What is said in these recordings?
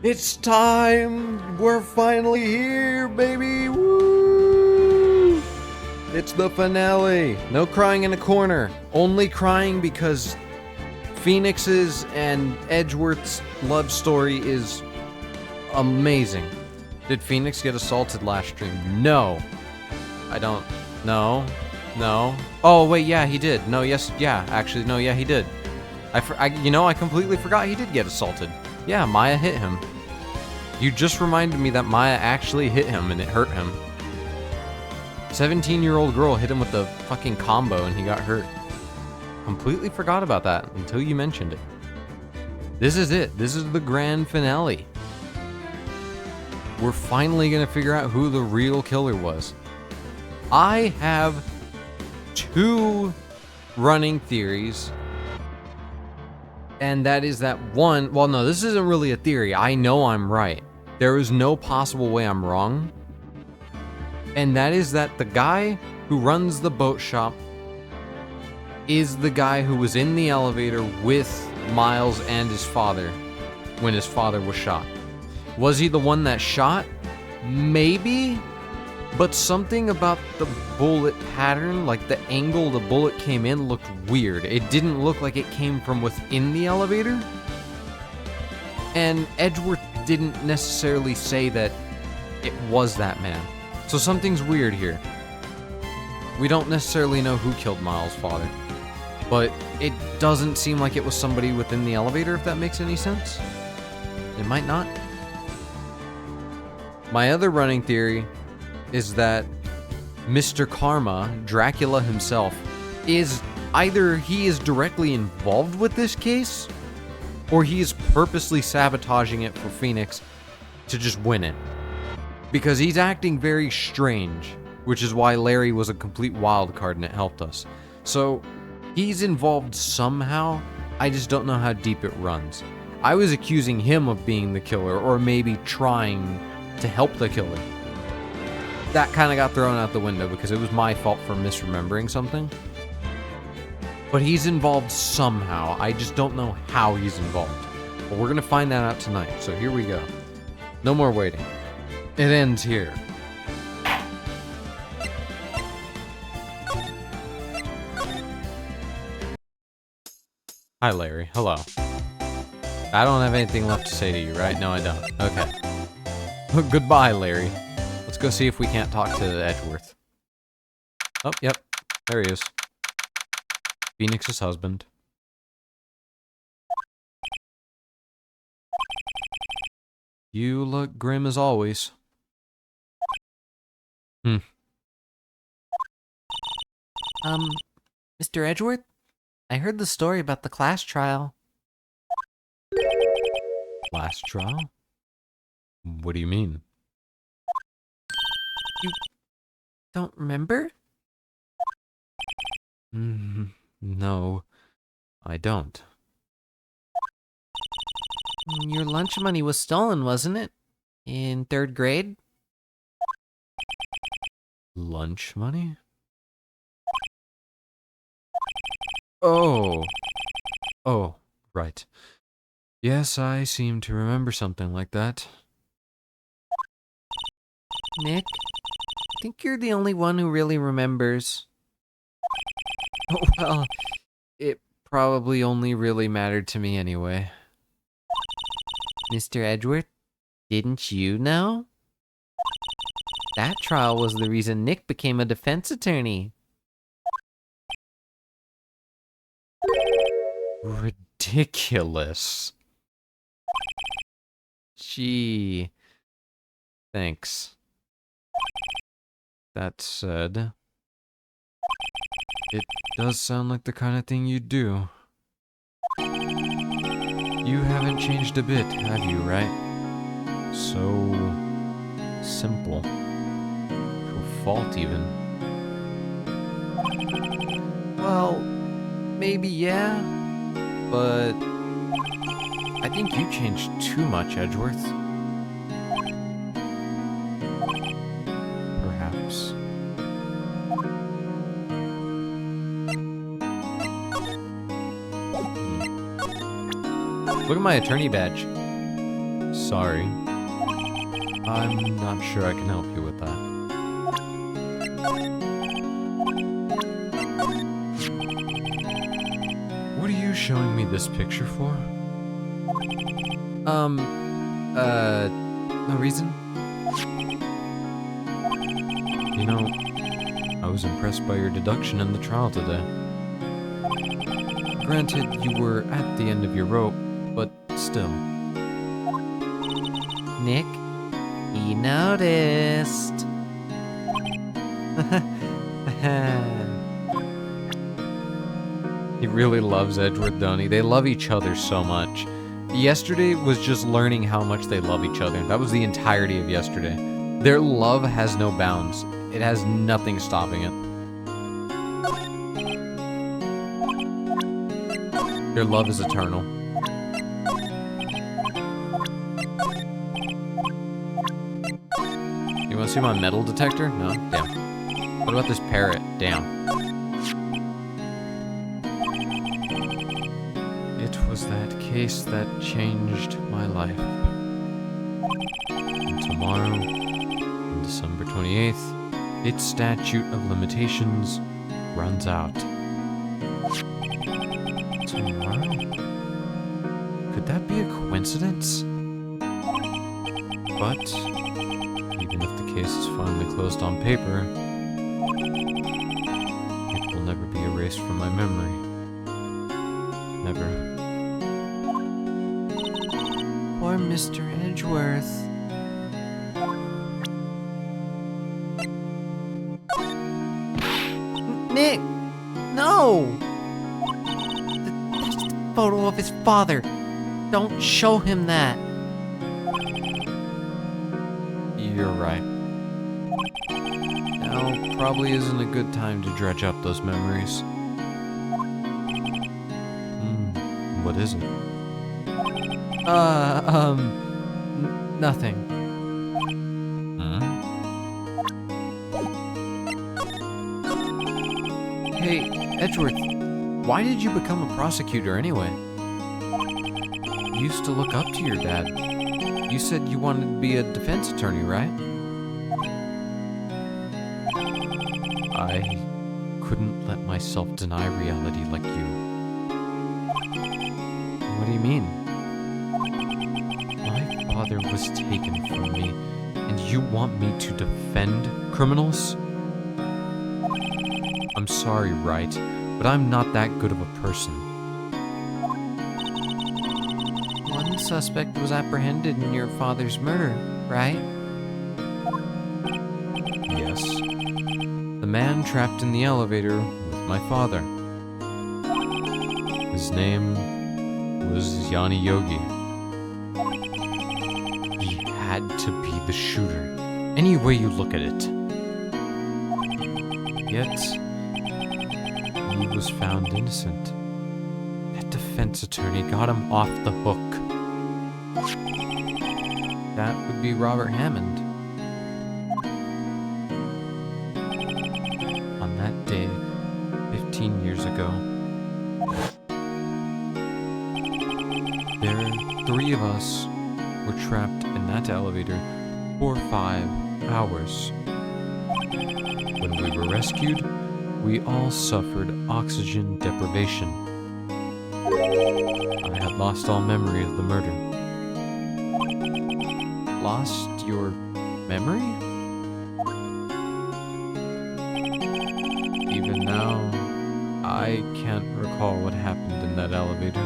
It's time! We're finally here, baby! Woo! It's the finale! No crying in a corner. Only crying because Phoenix's and Edgeworth's love story is amazing. Did Phoenix get assaulted last stream? No. I don't... No. No. Oh, wait, yeah, he did. No, yes, yeah, actually, no, yeah, he did. I completely forgot he did get assaulted. Yeah, Maya hit him. You just reminded me that Maya actually hit him and it hurt him. 17-year-old girl hit him with the fucking combo and he got hurt. Completely forgot about that until you mentioned it. This is it. This is the grand finale. We're finally gonna figure out who the real killer was. I have 2 running theories. And that is that one, well, no, this isn't really a theory. I know I'm right. There is no possible way I'm wrong. And that is that the guy who runs the boat shop is the guy who was in the elevator with Miles and his father when his father was shot. Was he the one that shot? Maybe. But something about the bullet pattern, like the angle the bullet came in, looked weird. It didn't look like it came from within the elevator. And Edgeworth didn't necessarily say that it was that man. So something's weird here. We don't necessarily know who killed Miles' father. But it doesn't seem like it was somebody within the elevator, if that makes any sense. It might not. My other running theory is that Mr. Karma, Dracula himself, is either he is directly involved with this case, or he is purposely sabotaging it for Phoenix to just win it. Because he's acting very strange, which is why Larry was a complete wild card and it helped us. So, he's involved somehow, I just don't know how deep it runs. I was accusing him of being the killer, or maybe trying to help the killer. That kind of got thrown out the window because it was my fault for misremembering something. But he's involved somehow. I just don't know how he's involved. But we're going to find that out tonight. So here we go. No more waiting. It ends here. Hi, Larry. Hello. I don't have anything left to say to you, right? No, I don't. Okay. Goodbye, Larry. Let's go see if we can't talk to Edgeworth. Oh, yep. There he is. Phoenix's husband. You look grim as always. Mr. Edgeworth? I heard the story about the class trial. Last trial? What do you mean? You don't remember? No, I don't. Your lunch money was stolen, wasn't it? In 3rd grade? Lunch money? Oh. Oh, right. Yes, I seem to remember something like that. Nick, I think you're the only one who really remembers. Well, it probably only really mattered to me anyway. Mr. Edgeworth, didn't you know? That trial was the reason Nick became a defense attorney. Ridiculous. Gee. Thanks. That said, it does sound like the kind of thing you'd do. You haven't changed a bit, have you, right? So simple. To a fault, even. Well, maybe yeah, but I think you changed too much, Edgeworth. Perhaps. Look at my attorney badge. sorry. I'm not sure I can help you with that. What are you showing me this picture for? No reason. You know, I was impressed by your deduction in the trial today. Granted, you were at the end of your rope, but still. Nick, he noticed. He really loves Edward, don't he? They love each other so much. Yesterday was just learning how much they love each other. That was the entirety of yesterday. Their love has no bounds. It has nothing stopping it. Their love is eternal. You want to see my metal detector? No? Damn. What about this parrot? Damn. It was that case that changed my life. And tomorrow, on December 28th, its statute of limitations runs out. Tomorrow? Could that be a coincidence? But even if the case is finally closed on paper, it will never be erased from my memory. Never. Poor Mr. Edgeworth. Nick! No! That's the photo of his father. Don't show him that. You're right. Now probably isn't a good time to dredge up those memories. What is it? Nothing. Hey, Edgeworth, why did you become a prosecutor anyway? You used to look up to your dad. You said you wanted to be a defense attorney, right? I couldn't let myself deny reality like you. What do you mean? My father was taken from me, and you want me to defend criminals? I'm sorry, Wright, but I'm not that good of a person. One suspect was apprehended in your father's murder, right? Yes. The man trapped in the elevator with my father. His name was Yanni Yogi. He had to be the shooter, any way you look at it. Yet, he was found innocent. That defense attorney got him off the hook. That would be Robert Hammond. On that day, 15 years ago, three of us were trapped in that elevator for 5 hours. When we were rescued, we all suffered oxygen deprivation. I had lost all memory of the murder. Lost your memory? Even now, I can't recall what happened in that elevator.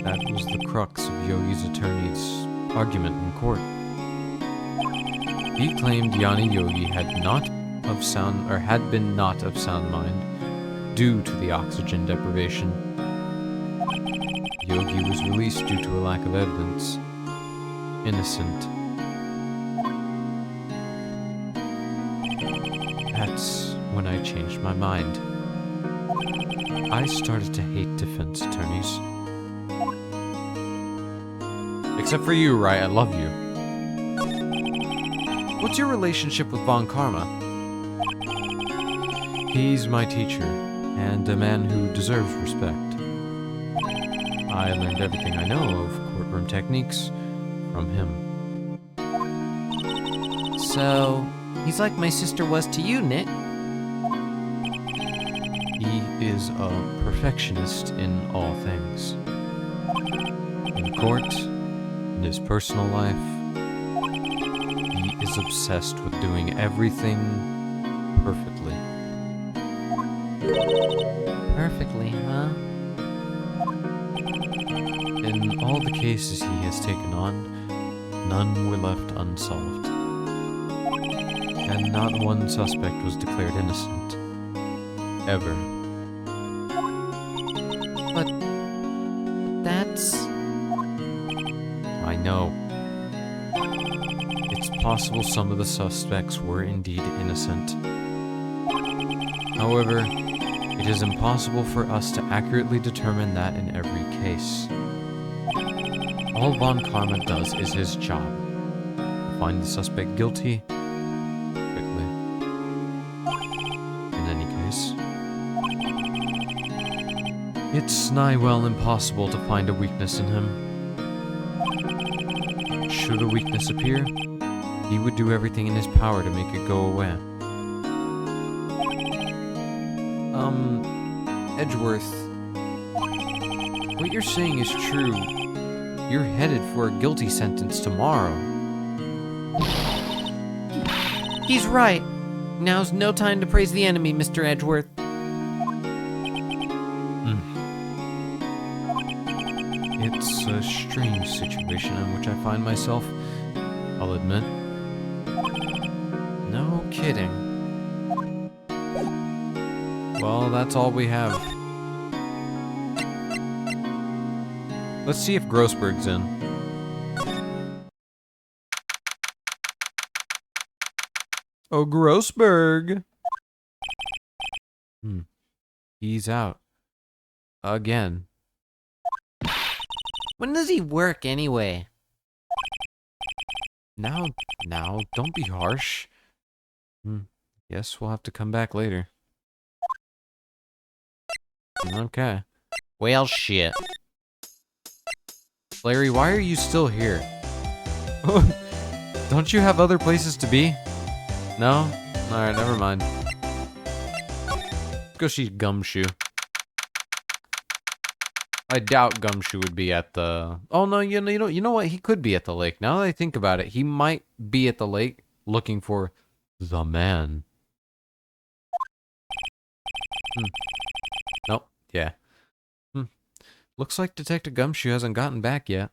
That was the crux of Yogi's attorney's argument in court. He claimed Yanni Yogi had been not of sound mind due to the oxygen deprivation. Yogi was released due to a lack of evidence. Innocent. That's when I changed my mind. I started to hate defense attorneys. Except for you, Wright, I love you. What's your relationship with Von Karma? He's my teacher, and a man who deserves respect. I learned everything I know of courtroom courtroom techniques from him. So, he's like my sister was to you, Nick. He is a perfectionist in all things. In court, in his personal life, he is obsessed with doing everything perfectly. Perfectly, huh? In all the cases he has taken on, none were left unsolved. And not one suspect was declared innocent. Ever. But that's... I know. It's possible some of the suspects were indeed innocent. However, it is impossible for us to accurately determine that in every case. All Von Karma does is his job. Find the suspect guilty quickly. In any case, it's nigh well impossible to find a weakness in him. Should a weakness appear, he would do everything in his power to make it go away. Edgeworth, what you're saying is true. You're headed for a guilty sentence tomorrow. He's right. Now's no time to praise the enemy, Mr. Edgeworth. It's a strange situation in which I find myself, I'll admit. No kidding. Well, that's all we have. Let's see if Grossberg's in. Oh, Grossberg! He's out. Again. When does he work anyway? Now, don't be harsh. Guess we'll have to come back later. Okay. Well, shit. Larry, why are you still here? Don't you have other places to be? No? Alright, never mind. Go see Gumshoe. I doubt Gumshoe would be at the... Oh, no, you know what? He could be at the lake. Now that I think about it, he might be at the lake looking for the man. Nope. Yeah. Looks like Detective Gumshoe hasn't gotten back yet.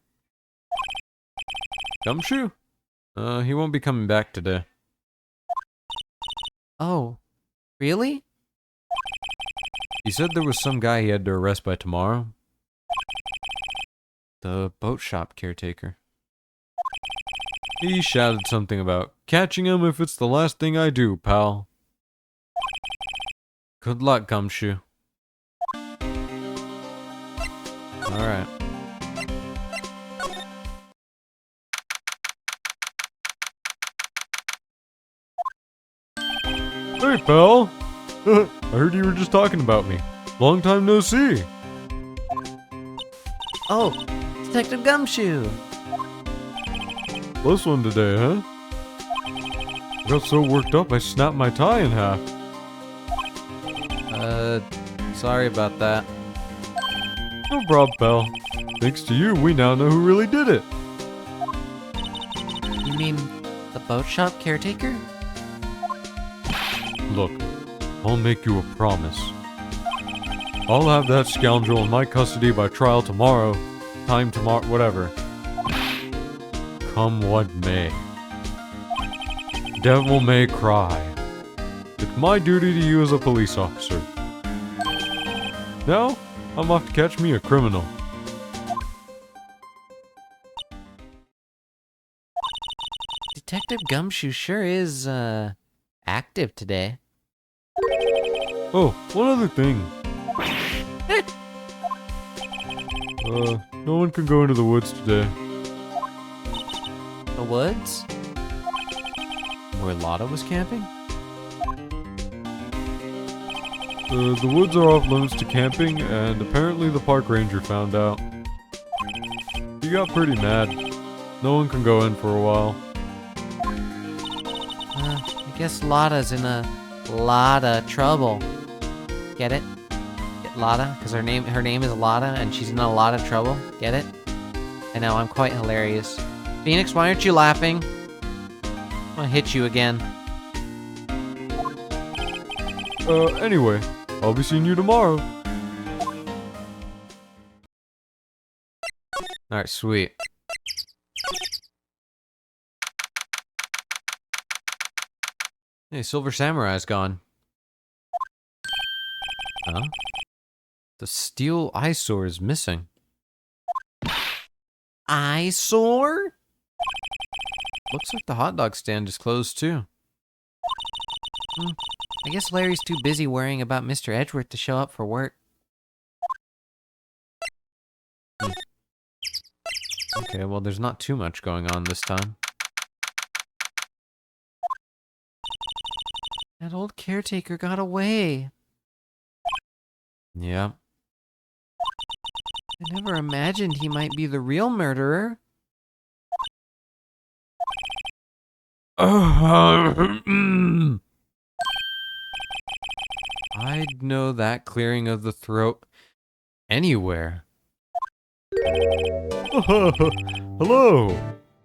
Gumshoe? He won't be coming back today. Oh, really? He said there was some guy he had to arrest by tomorrow. The boat shop caretaker. He shouted something about catching him if it's the last thing I do, pal. Good luck, Gumshoe. Alright. Hey, pal! I heard you were just talking about me. Long time no see. Oh, Detective Gumshoe. Close one today, huh? I got so worked up I snapped my tie in half. Sorry about that. No problem, pal. Thanks to you, we now know who really did it. You mean the boat shop caretaker? Look, I'll make you a promise. I'll have that scoundrel in my custody by trial tomorrow. Whatever. Come what may. Devil may cry. It's my duty to you as a police officer. Now, I'm off to catch me a criminal. Detective Gumshoe sure is, active today. Oh, one other thing. No one can go into the woods today. The woods? Where Lotta was camping? The woods are off limits to camping, and apparently the park ranger found out. You got pretty mad. No one can go in for a while. I guess Lotta's in a lot of trouble. Get it? Get Lotta? Because her name is Lotta, and she's in a lot of trouble. Get it? I know, I'm quite hilarious. Phoenix, why aren't you laughing? I'm gonna hit you again. Anyway, I'll be seeing you tomorrow. Alright, sweet. Hey, Silver Samurai's gone. Huh? The steel eyesore is missing. Eyesore? Looks like the hot dog stand is closed too. I guess Larry's too busy worrying about Mr. Edgeworth to show up for work. Okay, well, there's not too much going on this time. That old caretaker got away. Yeah. I never imagined he might be the real murderer. I'd know that clearing of the throat anywhere. Hello.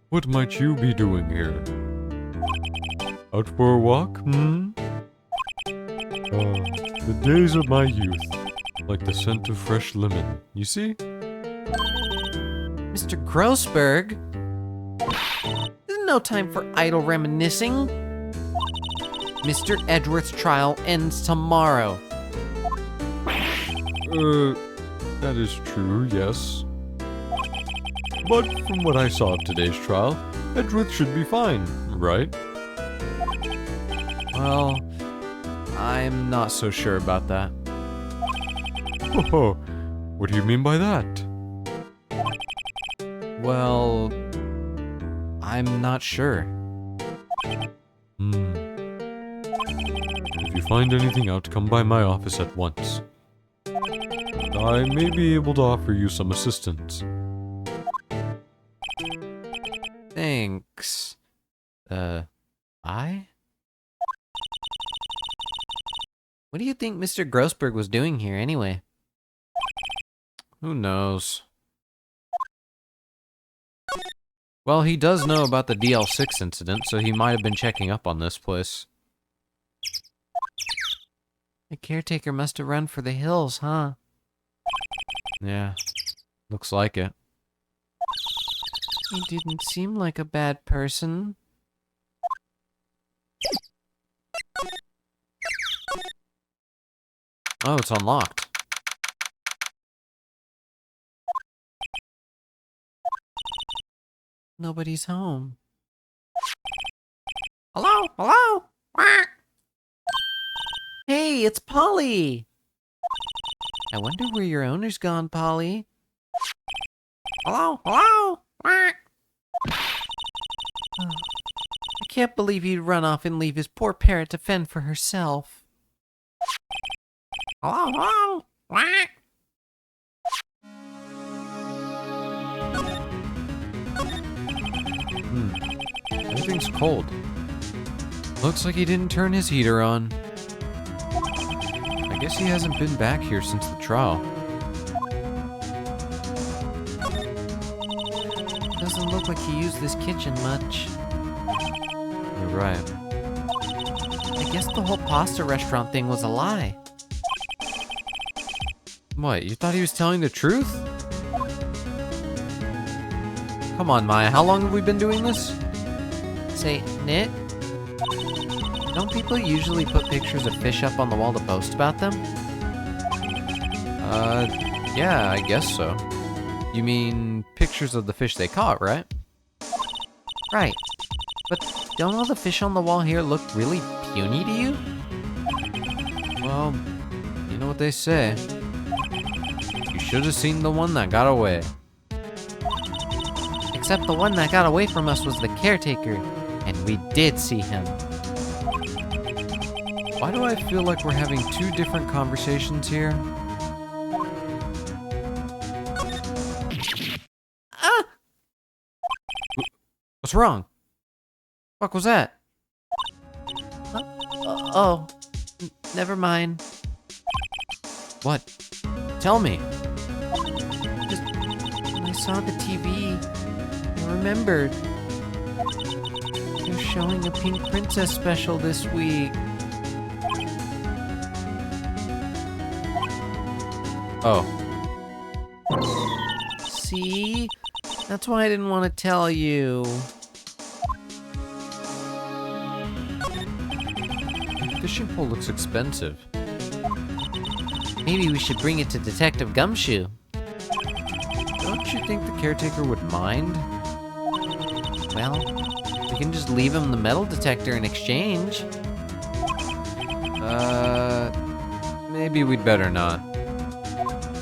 What might you be doing here? Out for a walk, the days of my youth. Like the scent of fresh lemon, you see? Mr. Grossberg? There's no time for idle reminiscing. Mr. Edgeworth's trial ends tomorrow. That is true, yes. But from what I saw of today's trial, Edgeworth should be fine, right? Well, I'm not so sure about that. Oh, what do you mean by that? Well, I'm not sure. If you find anything out, come by my office at once. I may be able to offer you some assistance. Thanks. I? What do you think Mr. Grossberg was doing here anyway? Who knows? Well, he does know about the DL6 incident, so he might have been checking up on this place. The caretaker must have run for the hills, huh? Yeah, looks like it. He didn't seem like a bad person. Oh, it's unlocked. Nobody's home. Hello? Hello? Quack. Hey, it's Polly! I wonder where your owner's gone, Polly. Hello? Hello? Quack. I can't believe he'd run off and leave his poor parrot to fend for herself. Hello? Hello? Quack. Everything's cold. Looks like he didn't turn his heater on. I guess he hasn't been back here since the trial. Doesn't look like he used this kitchen much. You're right. I guess the whole pasta restaurant thing was a lie. What, you thought he was telling the truth? Come on, Maya, how long have we been doing this? Say, Nick? Don't people usually put pictures of fish up on the wall to boast about them? Yeah, I guess so. You mean pictures of the fish they caught, right? Right. But don't all the fish on the wall here look really puny to you? Well, you know what they say. You should have seen the one that got away. Except the one that got away from us was the caretaker, and we did see him. Why do I feel like we're having two different conversations here? What's wrong? Fuck was that? Never mind. What? Tell me. Just when I saw the TV, I remembered. They're showing a Pink Princess special this week. Oh. See? That's why I didn't want to tell you. Fishing pole looks expensive. Maybe we should bring it to Detective Gumshoe. Don't you think the caretaker would mind? Well, we can just leave him the metal detector in exchange. Maybe we'd better not.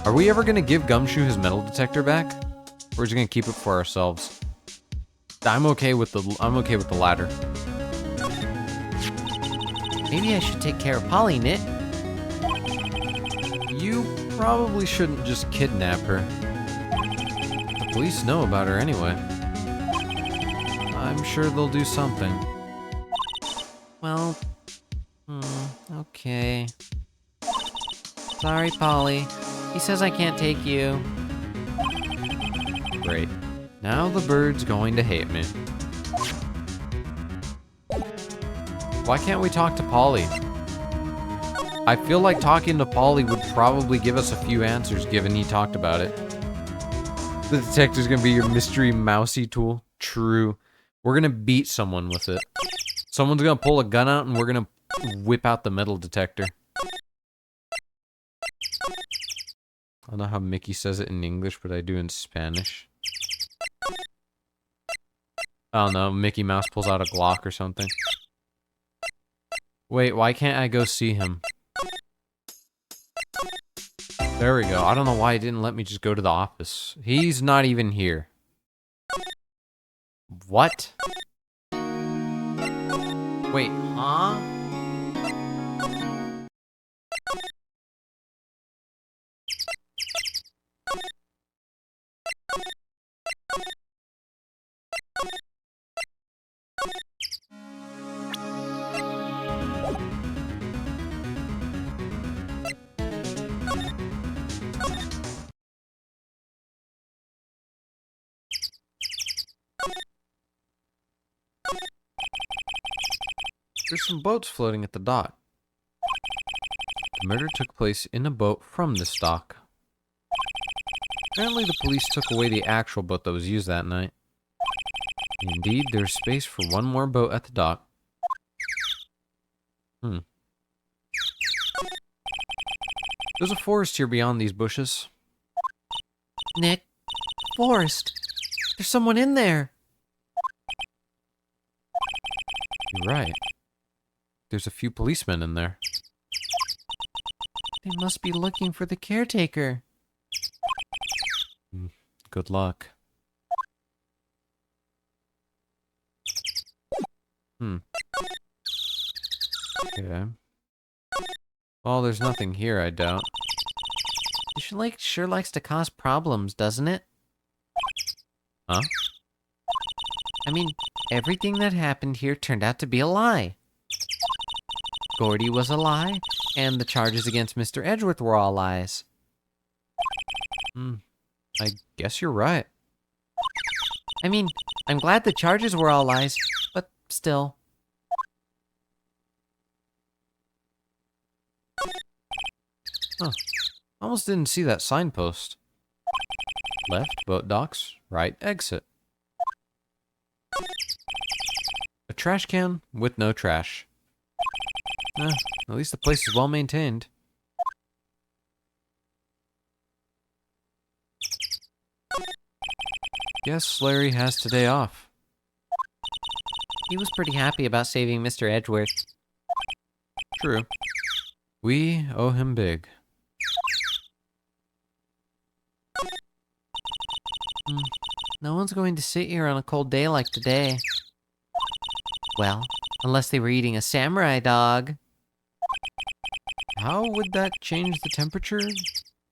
Are we ever gonna give Gumshoe his metal detector back? Or is he gonna keep it for ourselves? I'm okay with the latter. Maybe I should take care of Polly, Knit. You probably shouldn't just kidnap her. The police know about her anyway. I'm sure they'll do something. Well, okay. Sorry, Polly. He says I can't take you. Great. Now the bird's going to hate me. Why can't we talk to Polly? I feel like talking to Polly would probably give us a few answers, given he talked about it. The detective's gonna be your mystery mousy tool. True. We're gonna beat someone with it. Someone's gonna pull a gun out and we're gonna whip out the metal detector. I don't know how Mickey says it in English, but I do in Spanish. I don't know, Mickey Mouse pulls out a Glock or something. Wait, why can't I go see him? There we go. I don't know why he didn't let me just go to the office. He's not even here. What? Wait, huh? There's some boats floating at the dock. The murder took place in a boat from this dock. Apparently the police took away the actual boat that was used that night. Indeed, there's space for one more boat at the dock. There's a forest here beyond these bushes. Nick, Forrest, there's someone in there. You're right. There's a few policemen in there. They must be looking for the caretaker. Good luck. Okay. Well, there's nothing here, I doubt. Sure likes to cause problems, doesn't it? Huh? I mean, everything that happened here turned out to be a lie. Gordy was a lie, and the charges against Mr. Edgeworth were all lies. I guess you're right. I mean, I'm glad the charges were all lies, but still. Huh. Almost didn't see that signpost. Left, boat docks. Right, exit. A trash can with no trash. At least the place is well maintained. Guess Larry has today off. He was pretty happy about saving Mr. Edgeworth. True. We owe him big. No one's going to sit here on a cold day like today. Well, unless they were eating a samurai dog. How would that change the temperature?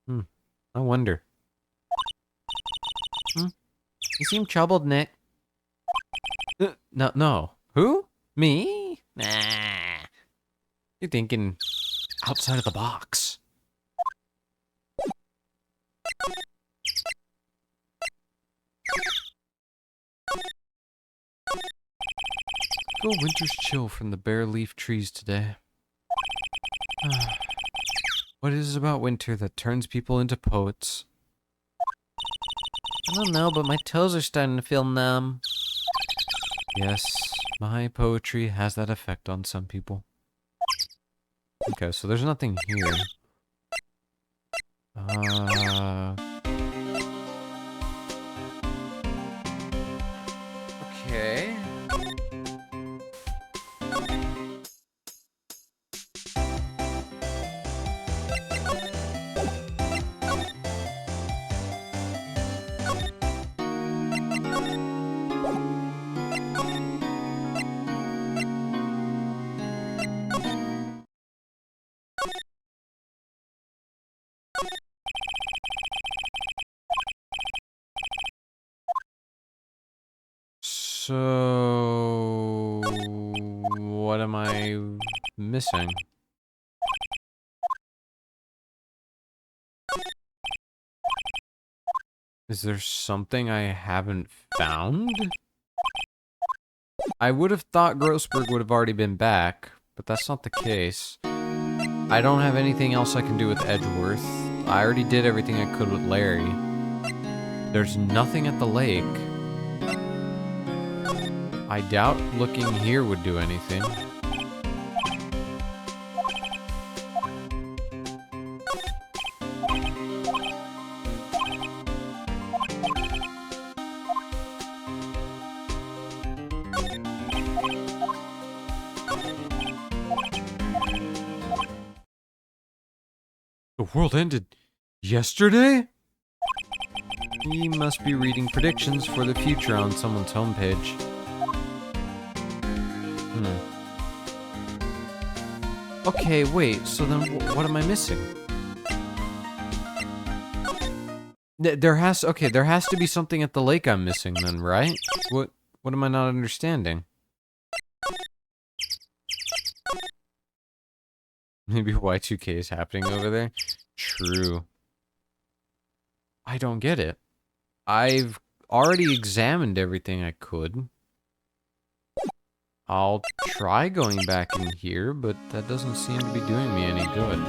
I wonder. You seem troubled, Nick. No, no. Who? Me? Nah. You're thinking outside of the box. Go winter's chill from the bare leaf trees today. What is it about winter that turns people into poets? I don't know, but my toes are starting to feel numb. Yes, my poetry has that effect on some people. Okay, so there's nothing here. Okay. So, what am I missing? Is there something I haven't found? I would have thought Grossberg would have already been back, but that's not the case. I don't have anything else I can do with Edgeworth. I already did everything I could with Larry. There's nothing at the lake. I doubt looking here would do anything. The world ended yesterday? He must be reading predictions for the future on someone's homepage. Okay, wait, so then what am I missing? There has to be something at the lake I'm missing then, right? What am I not understanding? Maybe Y2K is happening over there? True. I don't get it. I've already examined everything I could. I'll try going back in here, but that doesn't seem to be doing me any good.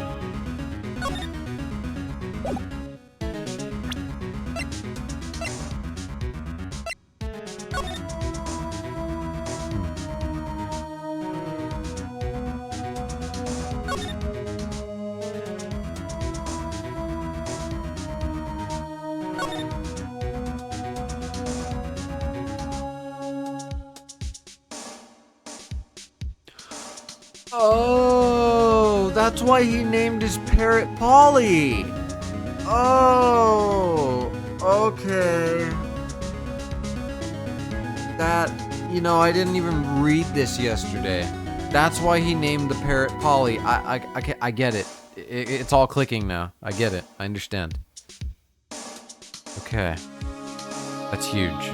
Oh, that's why he named his parrot Polly. Oh, okay. I didn't even read this yesterday. That's why he named the parrot Polly. I get it. It's all clicking now. I get it. I understand. Okay. That's huge.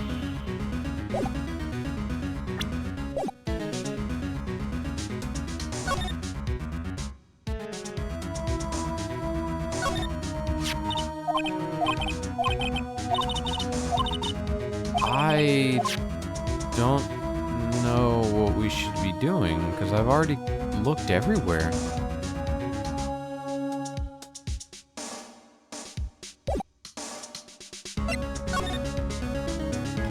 I don't know what we should be doing, because I've already looked everywhere.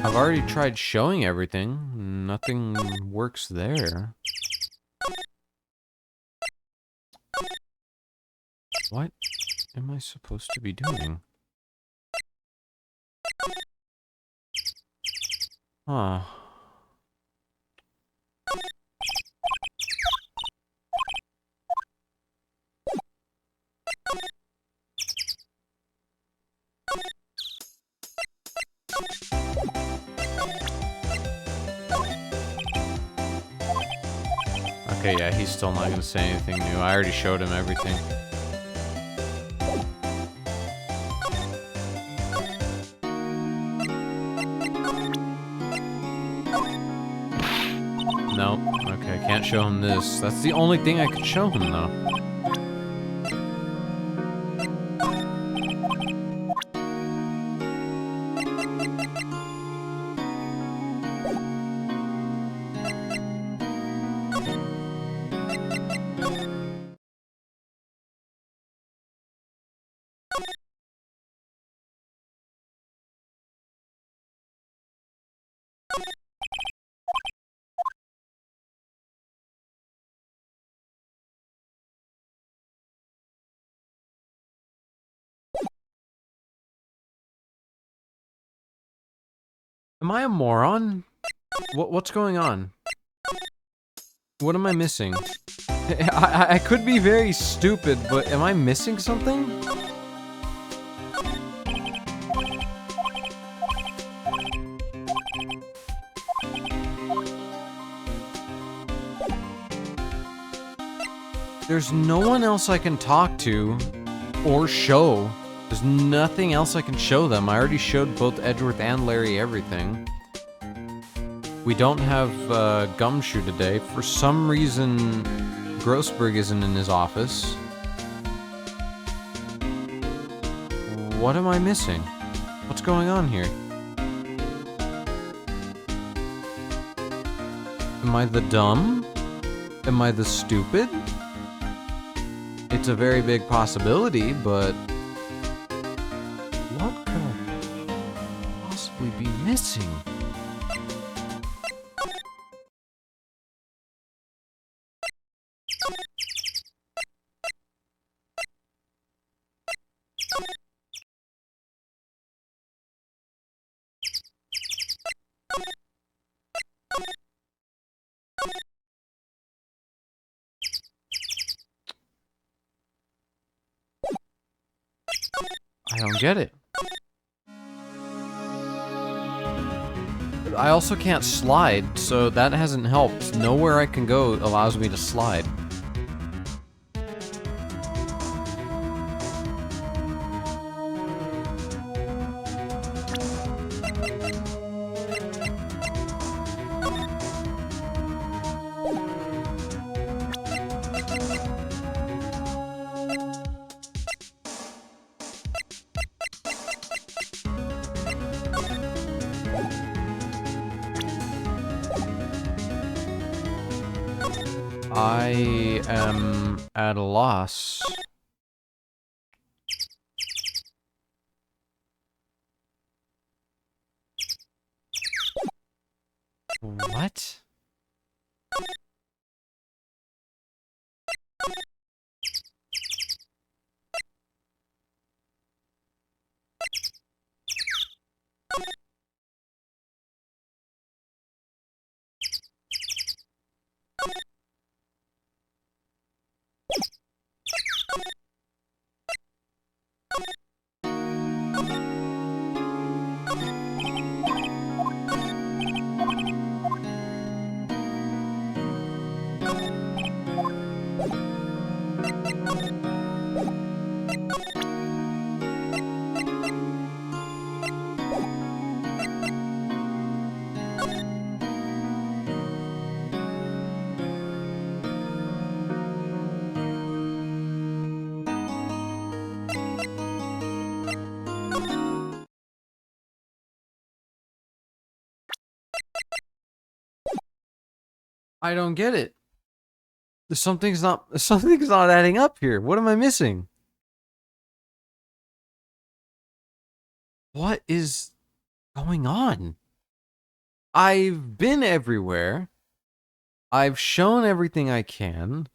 I've already tried showing everything. Nothing works there. What am I supposed to be doing? Huh. Okay, yeah, he's still not gonna say anything new. I already showed him everything. can't show him this. That's the only thing I could show him, though. Am I a moron? What's going on? What am I missing? I could be very stupid, but am I missing something? There's no one else I can talk to or show. There's nothing else I can show them. I already showed both Edgeworth and Larry everything. We don't have Gumshoe today. For some reason, Grossberg isn't in his office. What am I missing? What's going on here? Am I the dumb? Am I the stupid? It's a very big possibility, but what could I possibly be missing? I don't get it. I also can't slide, so that hasn't helped. Nowhere I can go allows me to slide. I am at a loss. What? I don't get it. Something's not adding up here. What am I missing? What is going on? I've been everywhere. I've shown everything I can.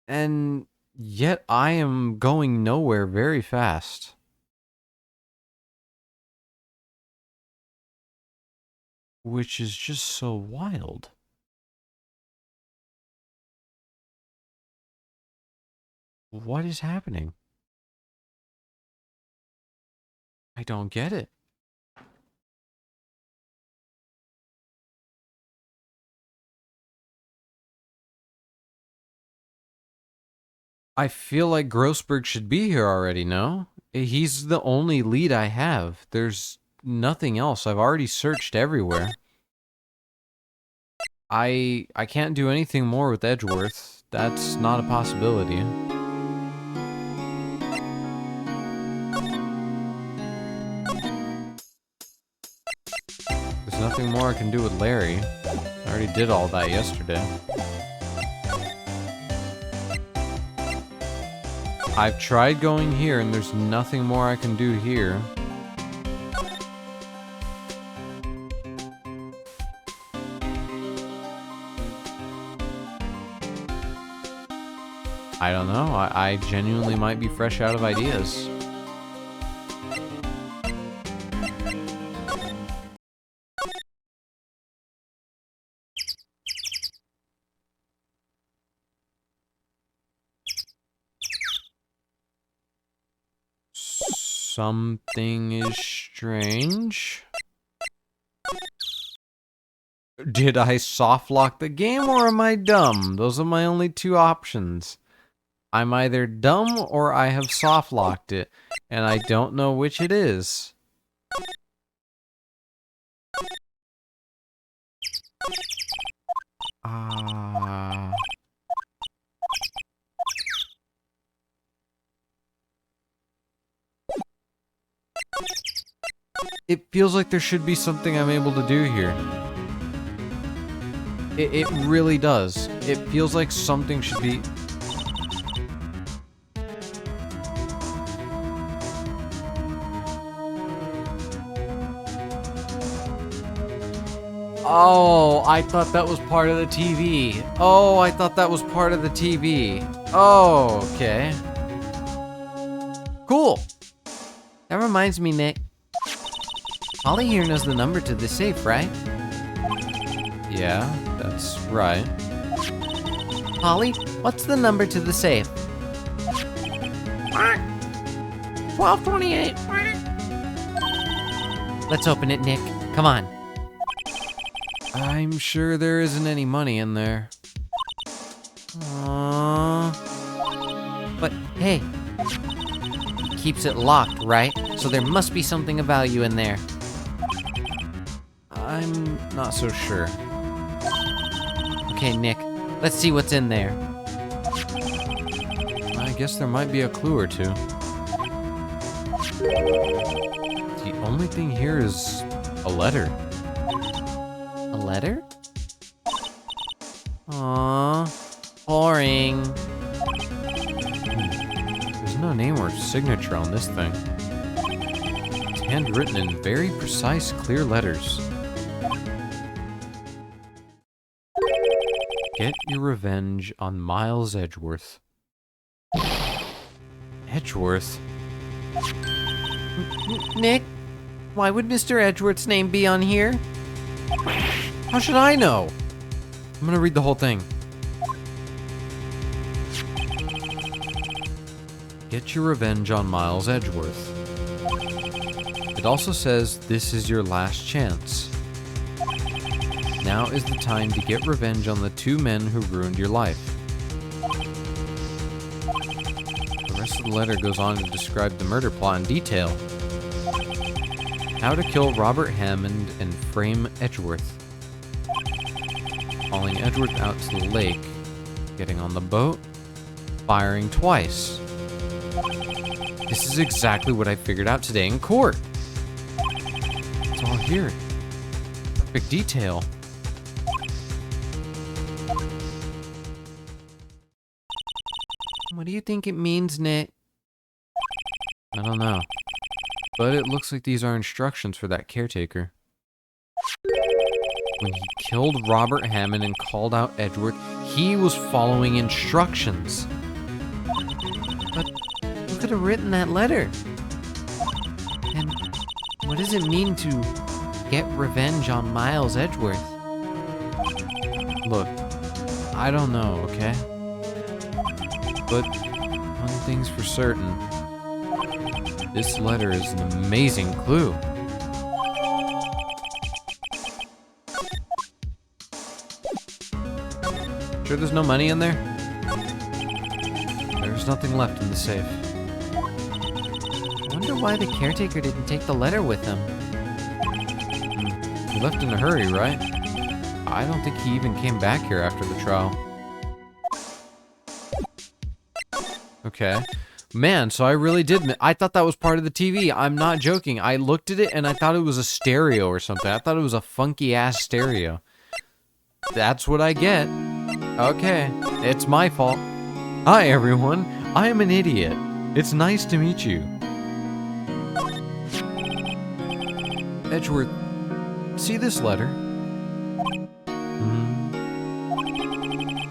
And yet I am going nowhere very fast. Which is just so wild. What is happening? I don't get it. I feel like Grossberg should be here already, no? He's the only lead I have. There's nothing else. I've already searched everywhere. I can't do anything more with Edgeworth. That's not a possibility. There's nothing more I can do with Larry. I already did all that yesterday. I've tried going here, and there's nothing more I can do here. I don't know. I genuinely might be fresh out of ideas. Something is strange. Did I soft lock the game or am I dumb? Those are my only two options. I'm either dumb or I have soft locked it, and I don't know which it is. It feels like there should be something I'm able to do here. It really does. It feels like something should be... Oh, I thought that was part of the TV. Oh, I thought that was part of the TV. Oh, okay. Cool. That reminds me, Nick. Holly here knows the number to the safe, right? Yeah, that's right. Holly, what's the number to the safe? 1228. Let's open it, Nick. Come on. I'm sure there isn't any money in there. But hey, he keeps it locked, right? So there must be something of value in there. I'm not so sure. Okay, Nick, let's see what's in there. I guess there might be a clue or two. The only thing here is a letter. A letter? Aww, boring. There's no name or signature on this thing. It's handwritten in very precise, clear letters. Get your revenge on Miles Edgeworth. Edgeworth? Nick, why would Mr. Edgeworth's name be on here? How should I know? I'm gonna read the whole thing. Get your revenge on Miles Edgeworth. It also says this is your last chance. Now is the time to get revenge on the two men who ruined your life. The rest of the letter goes on to describe the murder plot in detail. How to kill Robert Hammond and frame Edgeworth. Calling Edgeworth out to the lake. Getting on the boat. Firing twice. This is exactly what I figured out today in court. It's all here. Perfect detail. What do you think it means, Nick? I don't know. But it looks like these are instructions for that caretaker. When he killed Robert Hammond and called out Edgeworth, he was following instructions. But who could have written that letter? And what does it mean to get revenge on Miles Edgeworth? Look, I don't know, okay? But one thing's for certain. This letter is an amazing clue. Sure there's no money in there? There's nothing left in the safe. I wonder why the caretaker didn't take the letter with him. He left in a hurry, right? I don't think he even came back here after the trial. Okay. Man, so I really did. I thought that was part of the TV. I'm not joking. I looked at it and I thought it was a stereo or something. I thought it was a funky ass stereo. That's what I get. Okay, it's my fault. Hi everyone, I am an idiot. It's nice to meet you. Edgeworth, see this letter?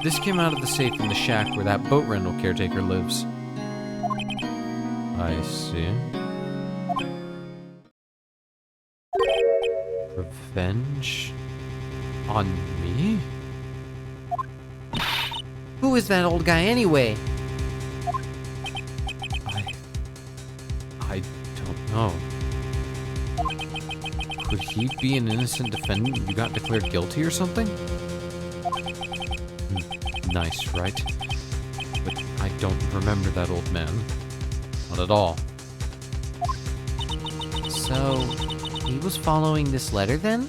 This came out of the safe in the shack where that boat rental caretaker lives. I see. Revenge? On me? Who is that old guy anyway? I don't know. Could he be an innocent defendant who got declared guilty or something? Nice, right? But I don't remember that old man. Not at all. So, he was following this letter then?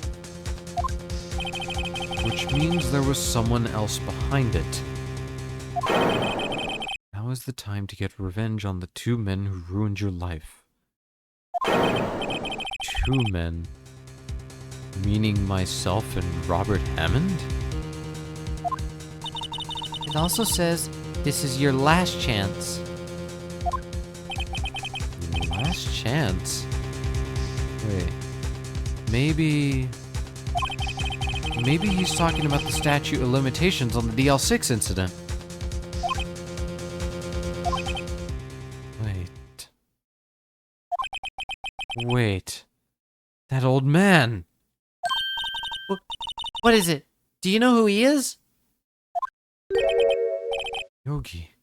Which means there was someone else behind it. Now is the time to get revenge on the two men who ruined your life. Two men? Meaning myself and Robert Hammond? It also says, this is your last chance. Last chance? Wait. Maybe he's talking about the statute of limitations on the DL6 incident. Wait. That old man. What is it? Do you know who he is? Yogi.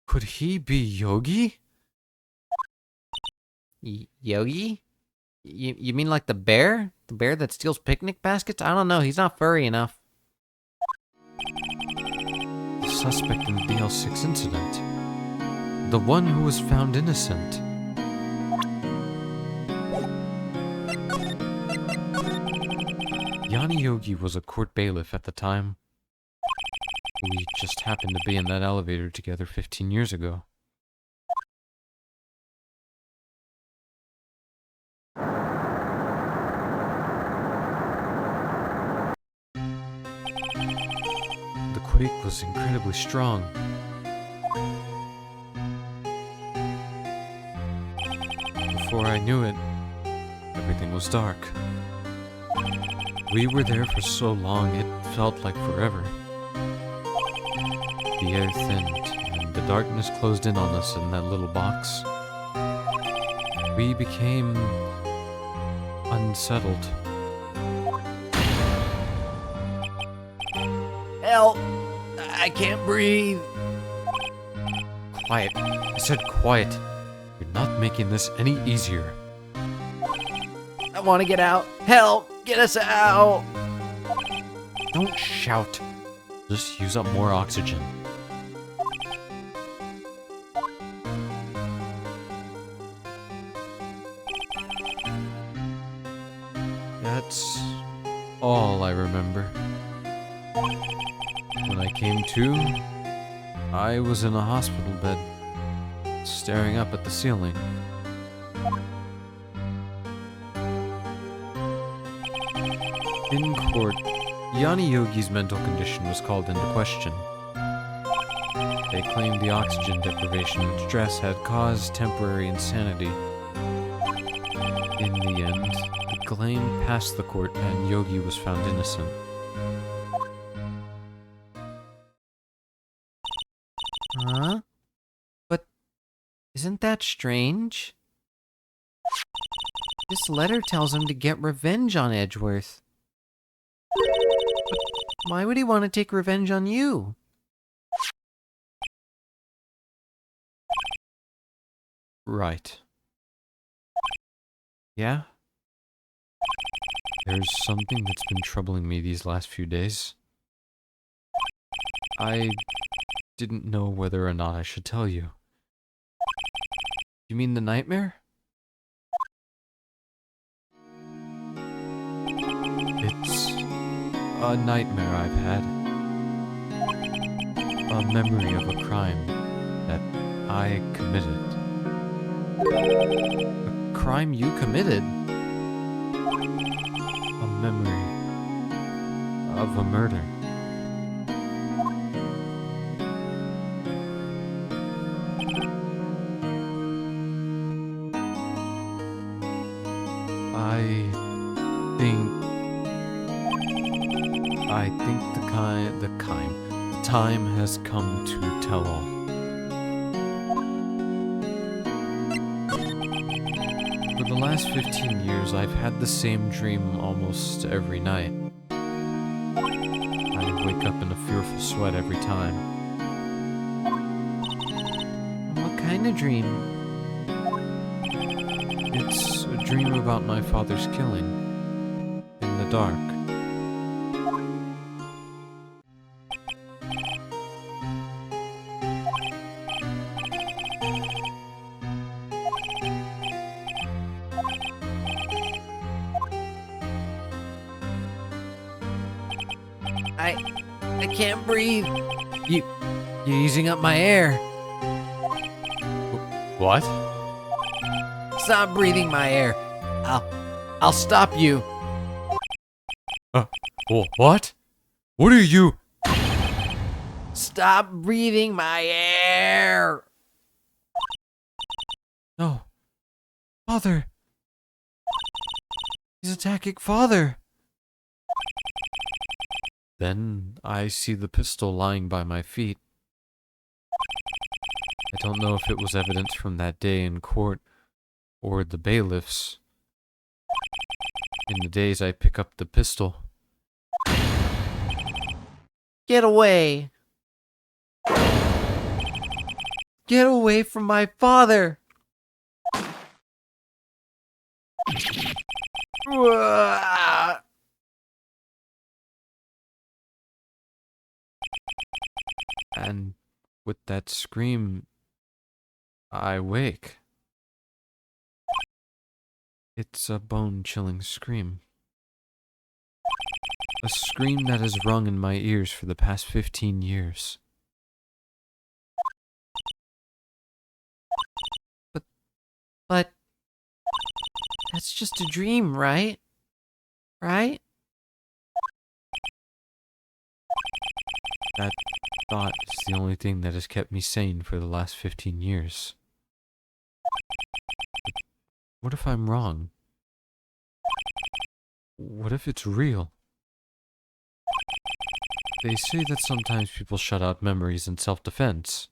Could he be Yogi? Yogi? You mean like the bear? The bear that steals picnic baskets? I don't know, he's not furry enough. The suspect in the DL6 incident. The one who was found innocent. Yanni Yogi was a court bailiff at the time. We just happened to be in that elevator together 15 years ago. The quake was incredibly strong. Before I knew it, everything was dark. We were there for so long, it felt like forever. The air thinned, and the darkness closed in on us in that little box. We became unsettled. Help! I can't breathe. Quiet. I said quiet. You're not making this any easier. I want to get out. Help! Get us out! Don't shout. Just use up more oxygen. That's all I remember. When I came to, I was in a hospital bed, staring up at the ceiling. In court, Yanni Yogi's mental condition was called into question. They claimed the oxygen deprivation and stress had caused temporary insanity. In the end, the claim passed the court and Yogi was found innocent. Huh? But isn't that strange? This letter tells him to get revenge on Edgeworth. But why would he want to take revenge on you? Right. Yeah? There's something that's been troubling me these last few days. I didn't know whether or not I should tell you. You mean the nightmare? It's a nightmare I've had. A memory of a crime that I committed. A crime you committed? A memory of a murder. I think the time has come to tell all. For the last 15 years, I've had the same dream almost every night. I wake up in a fearful sweat every time. What kind of dream? It's a dream about my father's killing. In the dark. I can't breathe. You're using up my air. What? Stop breathing my air. I'll stop you. What? What are you? Stop breathing my air. No. Father. He's attacking Father. Then I see the pistol lying by my feet. I don't know if it was evidence from that day in court or the bailiffs. In the days I pick up the pistol. Get away. Get away from my father. And with that scream, I wake. It's a bone-chilling scream. A scream that has rung in my ears for the past 15 years. But that's just a dream, right? Right? That thought is the only thing that has kept me sane for the last 15 years. But what if I'm wrong? What if it's real? They say that sometimes people shut out memories in self-defense.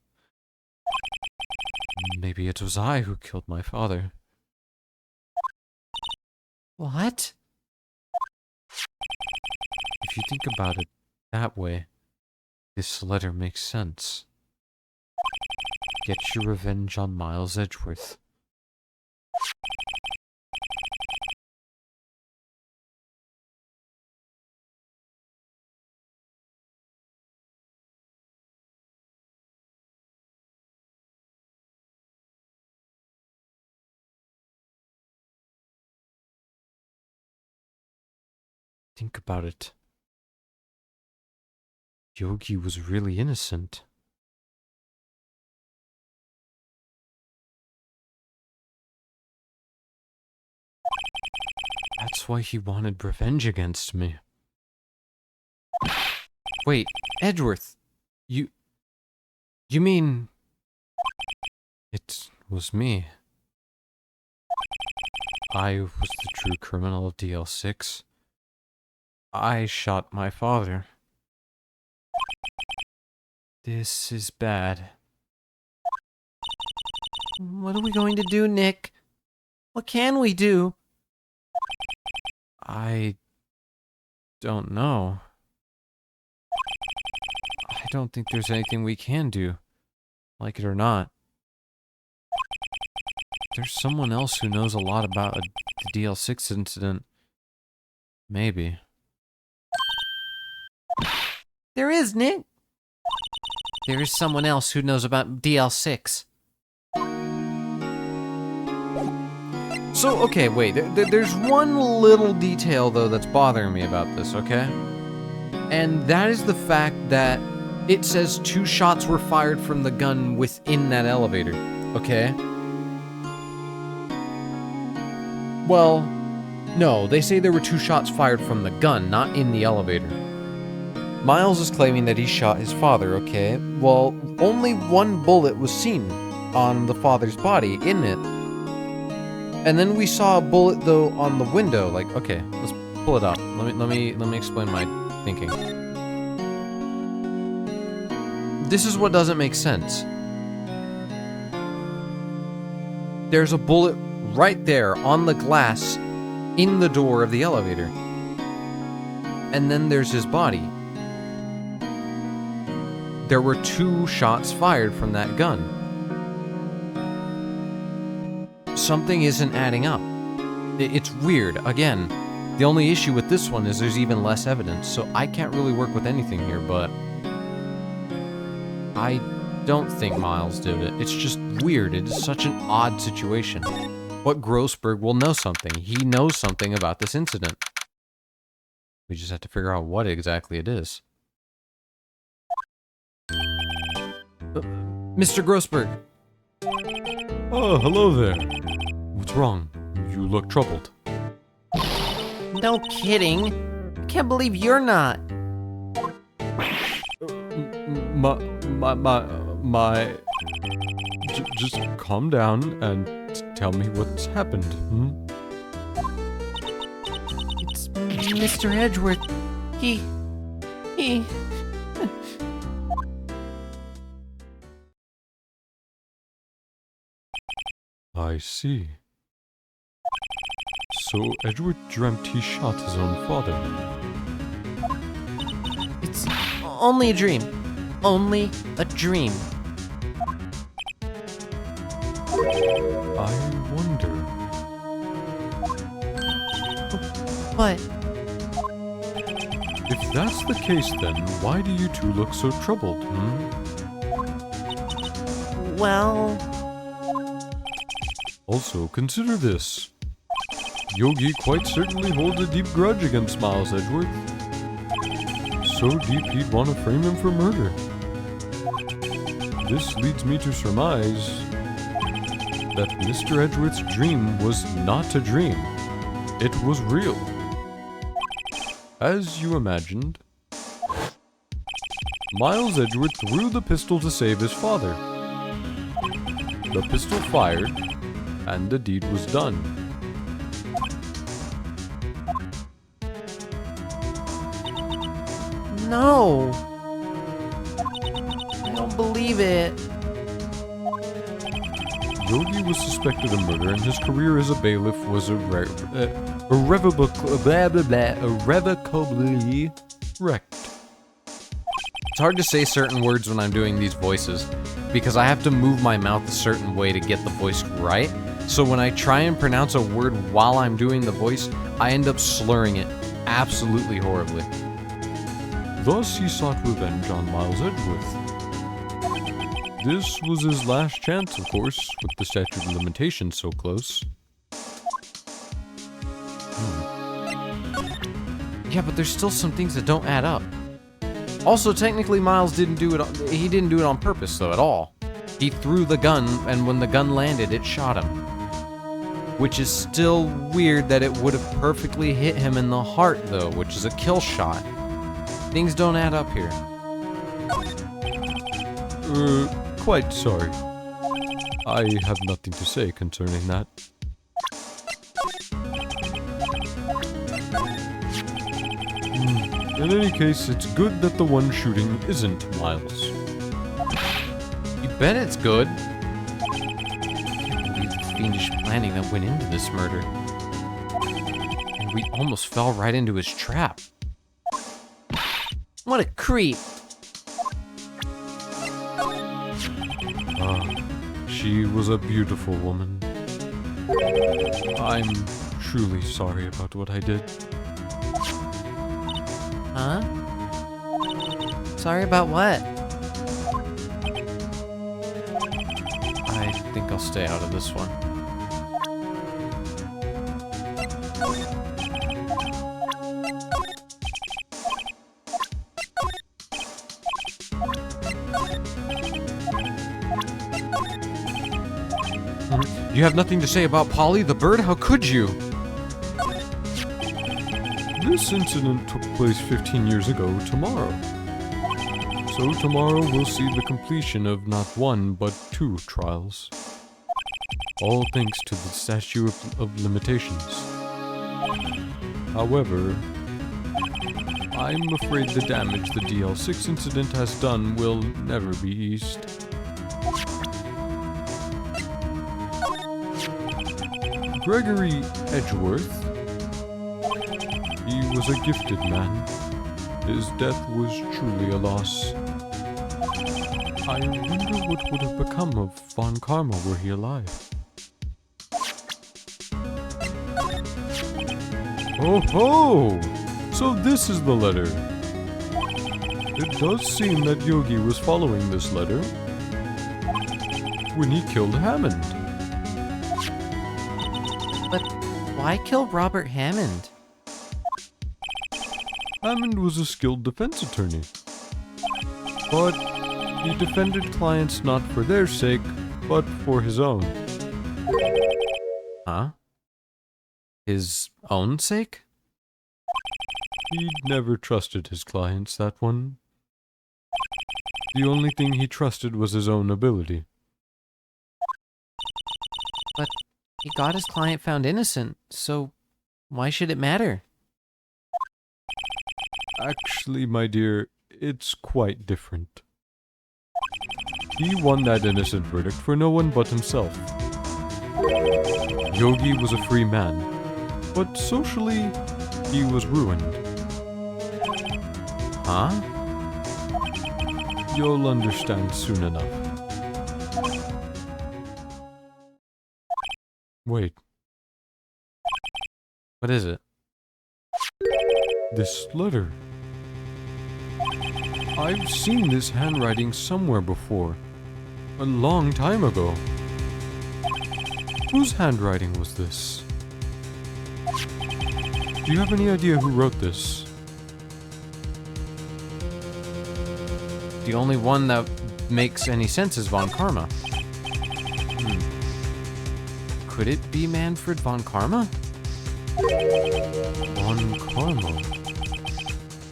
Maybe it was I who killed my father. What? If you think about it that way, this letter makes sense. Get your revenge on Miles Edgeworth. Think about it. Yogi was really innocent. That's why he wanted revenge against me. Wait, Edgeworth, you mean it was me? I was the true criminal of DL6. I shot my father. This is bad. What are we going to do, Nick? What can we do? I don't know. I don't think there's anything we can do, like it or not. There's someone else who knows a lot about the DL6 incident. Maybe. There is, Nick. There is someone else who knows about DL6. So, okay, wait, there's one little detail, though, that's bothering me about this, okay? And that is the fact that it says 2 shots were fired from the gun within that elevator. Okay? Well, no, they say there were 2 shots fired from the gun, not in the elevator. Miles is claiming that he shot his father, okay? Well, only 1 bullet was seen on the father's body, isn't it? And then we saw a bullet, though, on the window. Like, okay, let's pull it up. Let me explain my thinking. This is what doesn't make sense. There's a bullet right there on the glass in the door of the elevator. And then there's his body. There were 2 shots fired from that gun. Something isn't adding up. It's weird. Again, the only issue with this one is there's even less evidence, so I can't really work with anything here, but I don't think Miles did it. It's just weird. It is such an odd situation. But Grossberg will know something. He knows something about this incident. We just have to figure out what exactly it is. Mr. Grossberg. Oh, hello there. What's wrong? You look troubled. No kidding. I can't believe you're not. Just calm down and tell me what's happened. It's Mr. Edgeworth. He... I see. So Edward dreamt he shot his own father. It's only a dream. Only a dream. I wonder. What? If that's the case, then why do you two look so troubled? Well... Also, consider this. Yogi quite certainly holds a deep grudge against Miles Edgeworth. So deep he'd want to frame him for murder. This leads me to surmise that Mr. Edgeworth's dream was not a dream. It was real. As you imagined, Miles Edgeworth threw the pistol to save his father. The pistol fired, and the deed was done. No. I don't believe it. Yogi was suspected of murder, and his career as a bailiff was irrevocably wrecked. It's hard to say certain words when I'm doing these voices, because I have to move my mouth a certain way to get the voice right. So when I try and pronounce a word while I'm doing the voice, I end up slurring it absolutely horribly. Thus he sought revenge on Miles Edgeworth. This was his last chance, of course, with the statute of limitations so close. Yeah, but there's still some things that don't add up. Also, technically, Miles didn't do it. He didn't do it on purpose, though, at all. He threw the gun, and when the gun landed, it shot him. Which is still weird that it would have perfectly hit him in the heart, though, which is a kill shot. Things don't add up here. Quite sorry. I have nothing to say concerning that. In any case, it's good that the one shooting isn't Miles. You bet it's good. I can't believe the fiendish planning that went into this murder. And we almost fell right into his trap. What a creep. She was a beautiful woman. I'm truly sorry about what I did. Huh? Sorry about what? I think I'll stay out of this one. You have nothing to say about Polly the bird? How could you? This incident took place 15 years ago tomorrow. So tomorrow we'll see the completion of not one, but 2 trials. All thanks to the statute of limitations. However, I'm afraid the damage the DL6 incident has done will never be eased. Gregory Edgeworth. He was a gifted man. His death was truly a loss. I wonder what would have become of Von Karma were he alive. Oh ho! So this is the letter. It does seem that Yogi was following this letter when he killed Hammond. But why kill Robert Hammond? Hammond was a skilled defense attorney. But he defended clients not for their sake, but for his own. Huh? His own sake? He'd never trusted his clients, that one. The only thing he trusted was his own ability. But he got his client found innocent, so why should it matter? Actually, my dear, it's quite different. He won that innocent verdict for no one but himself. Yogi was a free man, but socially, he was ruined. Huh? You'll understand soon enough. Wait, What is it? this letter. I've seen this handwriting somewhere before. A long time ago. Whose handwriting was this? Do you have any idea who wrote this? The only one that makes any sense is Von Karma. Could it be Manfred Von Karma? Von Karma.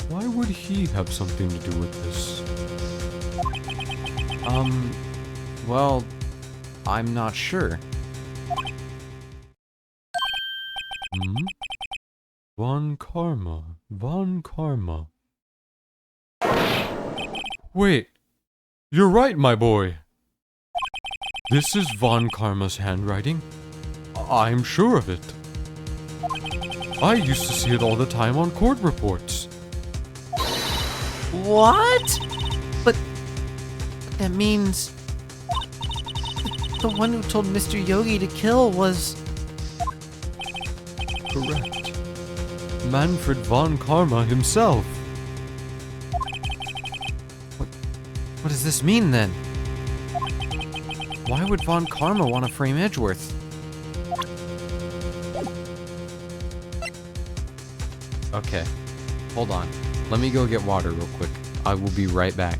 Why would he have something to do with this? Well, I'm not sure. Von Karma. Von Karma. Wait! You're right, my boy! This is Von Karma's handwriting. I'm sure of it. I used to see it all the time on court reports. What? But that means the one who told Mr. Yogi to kill was... Correct. Manfred Von Karma himself. What does this mean then? Why would Von Karma want to frame Edgeworth? Okay, hold on. Let me go get water real quick. I will be right back.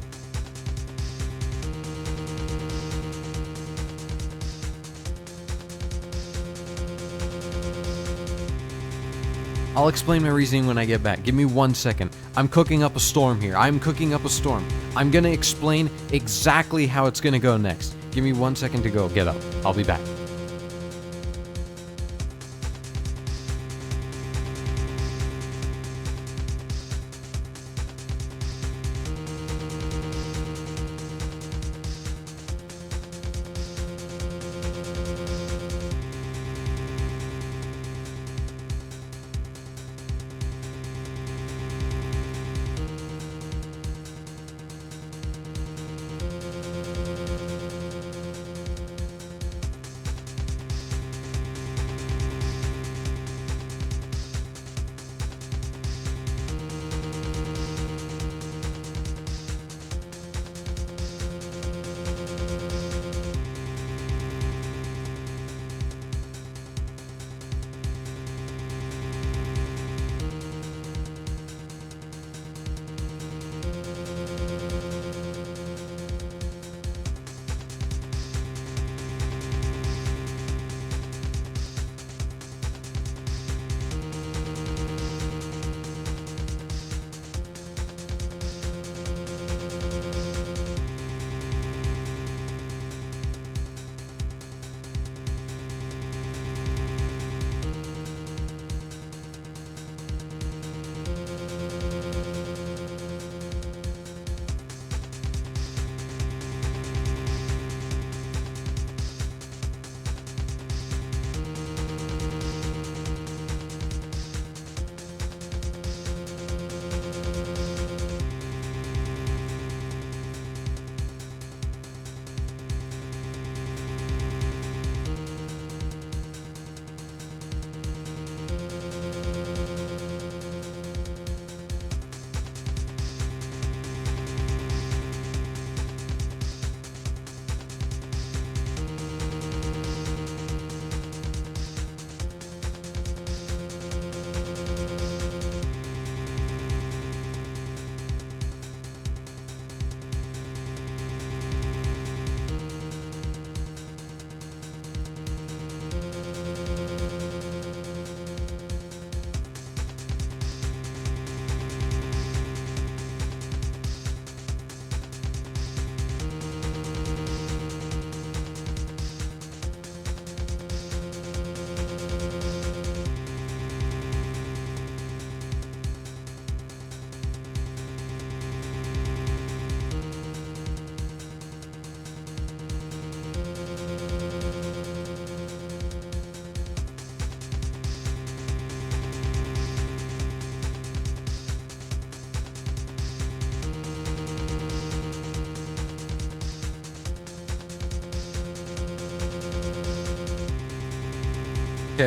I'll explain my reasoning when I get back. Give me 1 second. I'm cooking up a storm here. I'm cooking up a storm. I'm gonna explain exactly how it's gonna go next. Give me 1 second to go. Get up. I'll be back.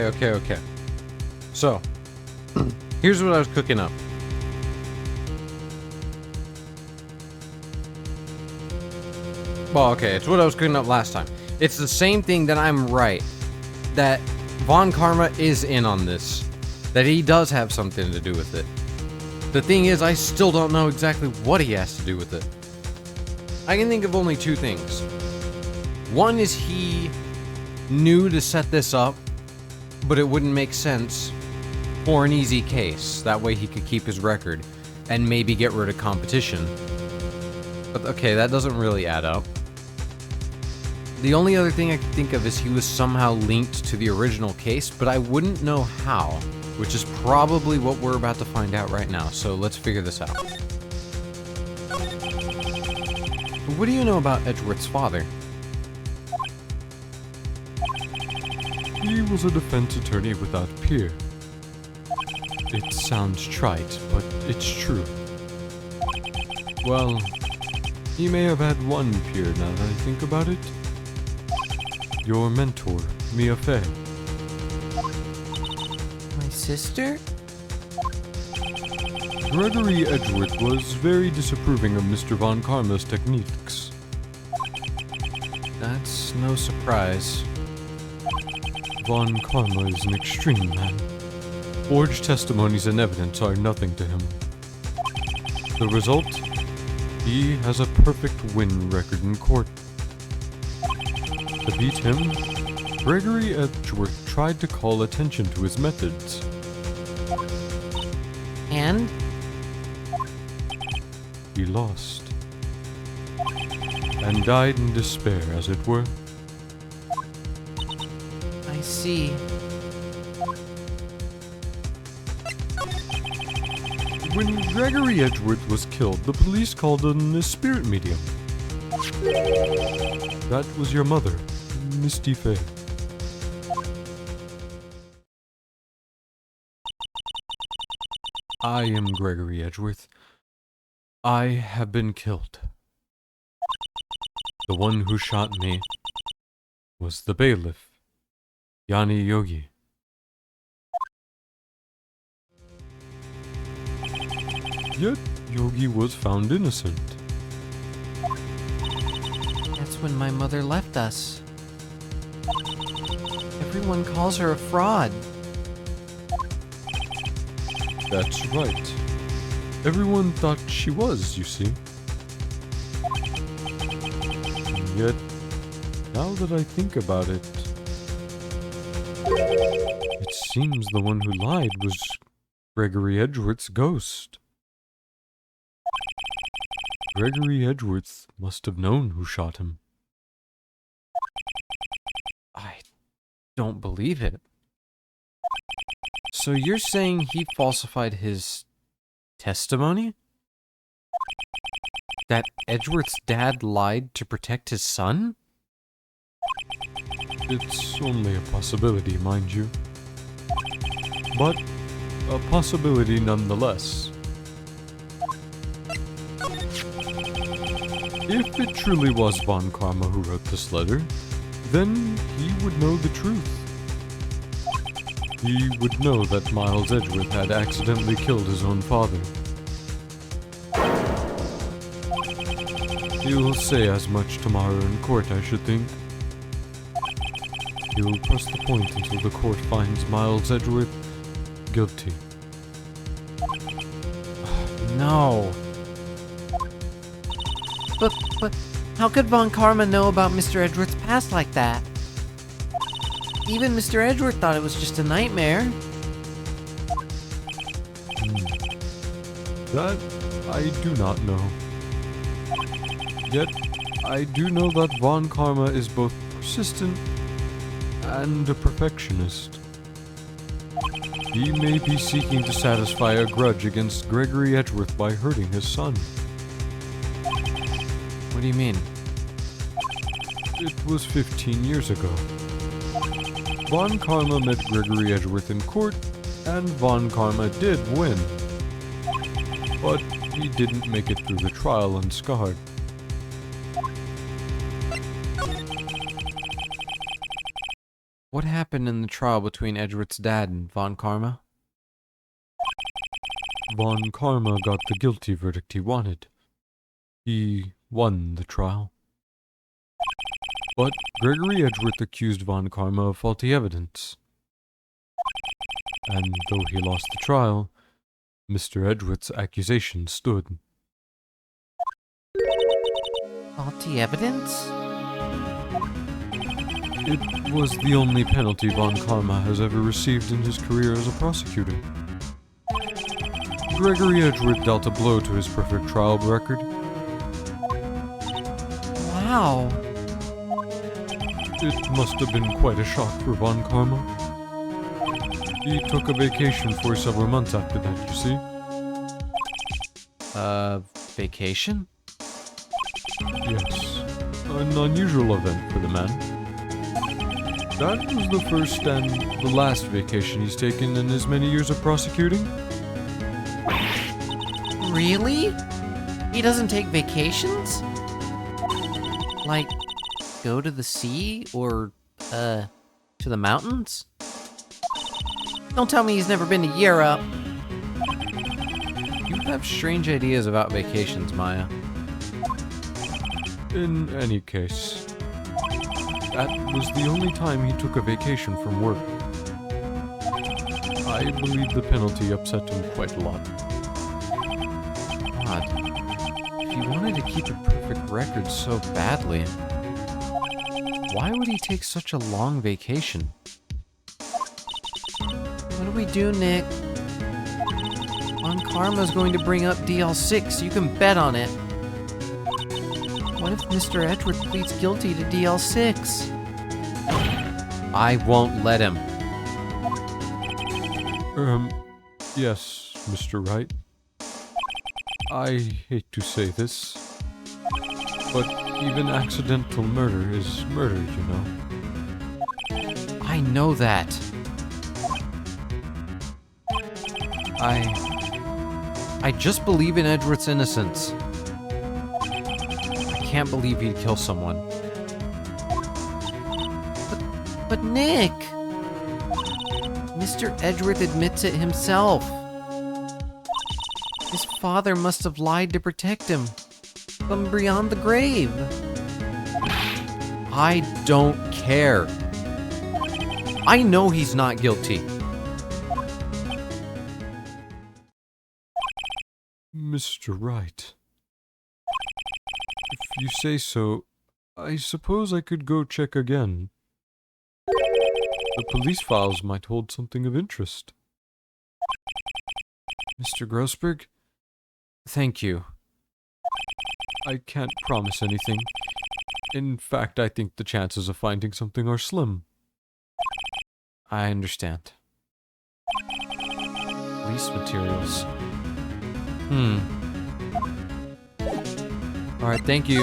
Okay. So, here's what I was cooking up. Well, okay, it's what I was cooking up last time. It's the same thing that I'm right. That Von Karma is in on this. That he does have something to do with it. The thing is, I still don't know exactly what he has to do with it. I can think of only two things. One is he knew to set this up, but it wouldn't make sense for an easy case. That way he could keep his record and maybe get rid of competition. But okay, that doesn't really add up. The only other thing I can think of is he was somehow linked to the original case, but I wouldn't know how, which is probably what we're about to find out right now, so let's figure this out. What do you know about Edgeworth's father? He was a defense attorney without peer. It sounds trite, but it's true. Well, he may have had one peer now that I think about it. Your mentor, Mia Fey. My sister? Gregory Edgeworth was very disapproving of Mr. Von Karma's techniques. That's no surprise. Von Karma is an extreme man. Forged testimonies and evidence are nothing to him. The result? He has a perfect win record in court. To beat him, Gregory Edgeworth tried to call attention to his methods. And? He lost. And died in despair, as it were. I see. When Gregory Edgeworth was killed, the police called in a spirit medium. That was your mother, Misty Fey. I am Gregory Edgeworth. I have been killed. The one who shot me was the bailiff, Yanni Yogi. Yet, Yogi was found innocent. That's when my mother left us. Everyone calls her a fraud. That's right. Everyone thought she was, you see. And yet, now that I think about it, it seems the one who lied was Gregory Edgeworth's ghost. Gregory Edgeworth must have known who shot him. I don't believe it. So you're saying he falsified his testimony? That Edgeworth's dad lied to protect his son? It's only a possibility, mind you. But a possibility nonetheless. If it truly was Von Karma who wrote this letter, then he would know the truth. He would know that Miles Edgeworth had accidentally killed his own father. He'll say as much tomorrow in court, I should think. He'll press the point until the court finds Miles Edgeworth guilty. No. But how could Von Karma know about Mr. Edgeworth's past like that? Even Mr. Edgeworth thought it was just a nightmare. That I do not know. Yet, I do know that Von Karma is both persistent and a perfectionist. He may be seeking to satisfy a grudge against Gregory Edgeworth by hurting his son. What do you mean? It was 15 years ago. Von Karma met Gregory Edgeworth in court, and Von Karma did win. But he didn't make it through the trial unscarred. What happened in the trial between Edgeworth's dad and Von Karma? Von Karma got the guilty verdict he wanted. He won the trial. But Gregory Edgeworth accused Von Karma of faulty evidence. And though he lost the trial, Mr. Edgeworth's accusation stood. Faulty evidence? It was the only penalty Von Karma has ever received in his career as a prosecutor. Gregory Edgeworth dealt a blow to his perfect trial record. Wow. It must have been quite a shock for Von Karma. He took a vacation for several months after that, you see. Vacation? Yes, an unusual event for the man. That was the first and the last vacation he's taken in his many years of prosecuting. Really? He doesn't take vacations? Like, go to the sea or, to the mountains? Don't tell me he's never been to Europe. You have strange ideas about vacations, Maya. In any case, that was the only time he took a vacation from work. I believe the penalty upset him quite a lot. God. If he wanted to keep a perfect record so badly, why would he take such a long vacation? What do we do, Nick? Von Karma's going to bring up DL6, you can bet on it. What if Mr. Edgeworth pleads guilty to DL6? I won't let him. Yes, Mr. Wright. I hate to say this, but even accidental murder is murder, you know. I know that. I just believe in Edgeworth's innocence. I can't believe he'd kill someone. But Nick! Mr. Edgeworth admits it himself. His father must have lied to protect him from beyond the grave. I don't care. I know he's not guilty. Mr. Wright. If you say so, I suppose I could go check again. The police files might hold something of interest. Mr. Grossberg, thank you. I can't promise anything. In fact, I think the chances of finding something are slim. I understand. Police materials. Alright, thank you.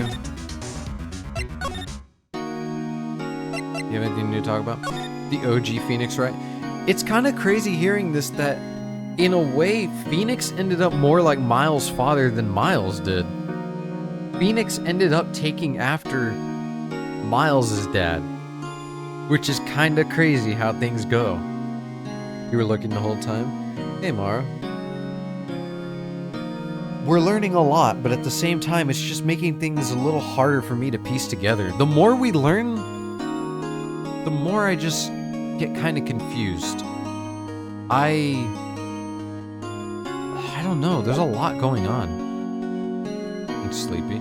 You have anything new to talk about? The OG Phoenix, right? It's kind of crazy hearing this, that in a way, Phoenix ended up more like Miles' father than Miles did. Phoenix ended up taking after Miles' dad, which is kind of crazy how things go. You were looking the whole time? Hey, Mara. We're learning a lot, but at the same time, it's just making things a little harder for me to piece together. The more we learn, the more I just get kind of confused. I don't know, there's a lot going on. I'm sleepy.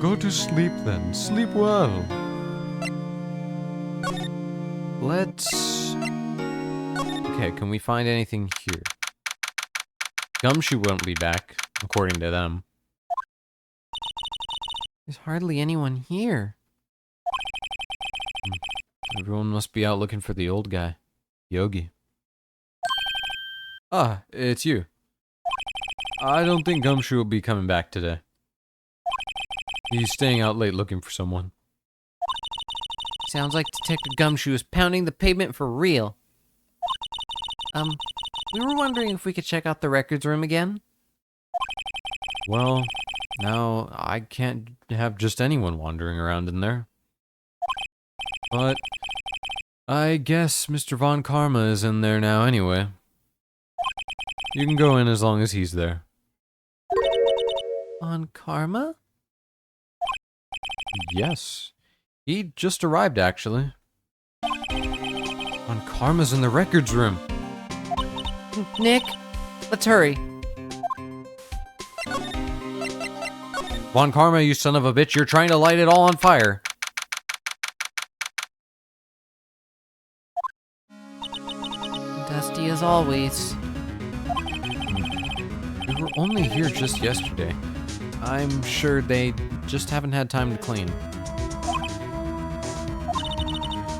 Go to sleep then. Sleep well. Let's... Okay, can we find anything here? Gumshoe won't be back, according to them. There's hardly anyone here. Everyone must be out looking for the old guy, Yogi. Ah, it's you. I don't think Gumshoe will be coming back today. He's staying out late looking for someone. Sounds like Detective Gumshoe is pounding the pavement for real. We were wondering if we could check out the records room again. Well, now I can't have just anyone wandering around in there. But I guess Mr. Von Karma is in there now anyway. You can go in as long as he's there. On Karma? Yes. He just arrived, actually. Von Karma's in the records room. Nick, let's hurry. Von Karma, you son of a bitch, you're trying to light it all on fire. Dusty as always. We were only here just yesterday. I'm sure they just haven't had time to clean.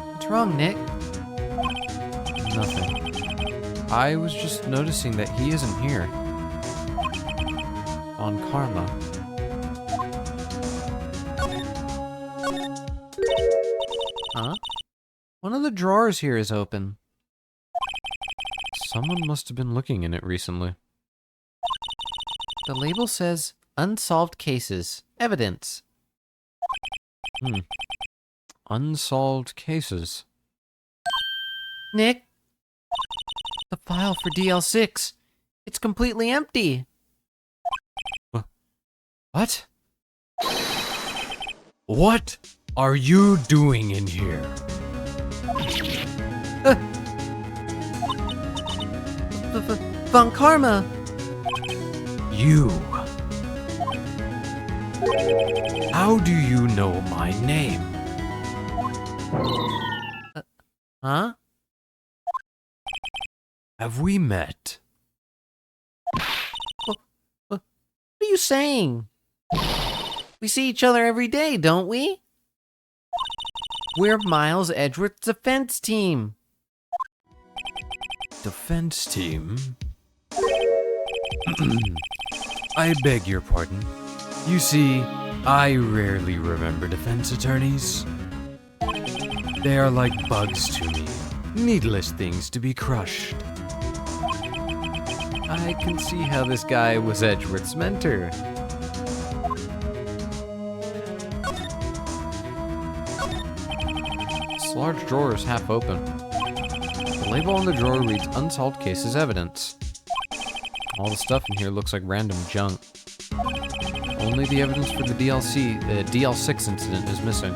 What's wrong, Nick? Nothing. I was just noticing that he isn't here. On Karma. Huh? One of the drawers here is open. Someone must have been looking in it recently. The label says unsolved cases. Evidence. Unsolved cases. Nick, the file for DL6. It's completely empty. What? What are you doing in here? Von Karma. You. How do you know my name? Huh? Have we met? What are you saying? We see each other every day, don't we? We're Miles Edgeworth's defense team. Defense team? I beg your pardon. You see, I rarely remember defense attorneys. They are like bugs to me. Needless things to be crushed. I can see how this guy was Edgeworth's mentor. This large drawer is half open. The label on the drawer reads Unsolved Cases Evidence. All the stuff in here looks like random junk. Only the evidence for the DL6 incident is missing.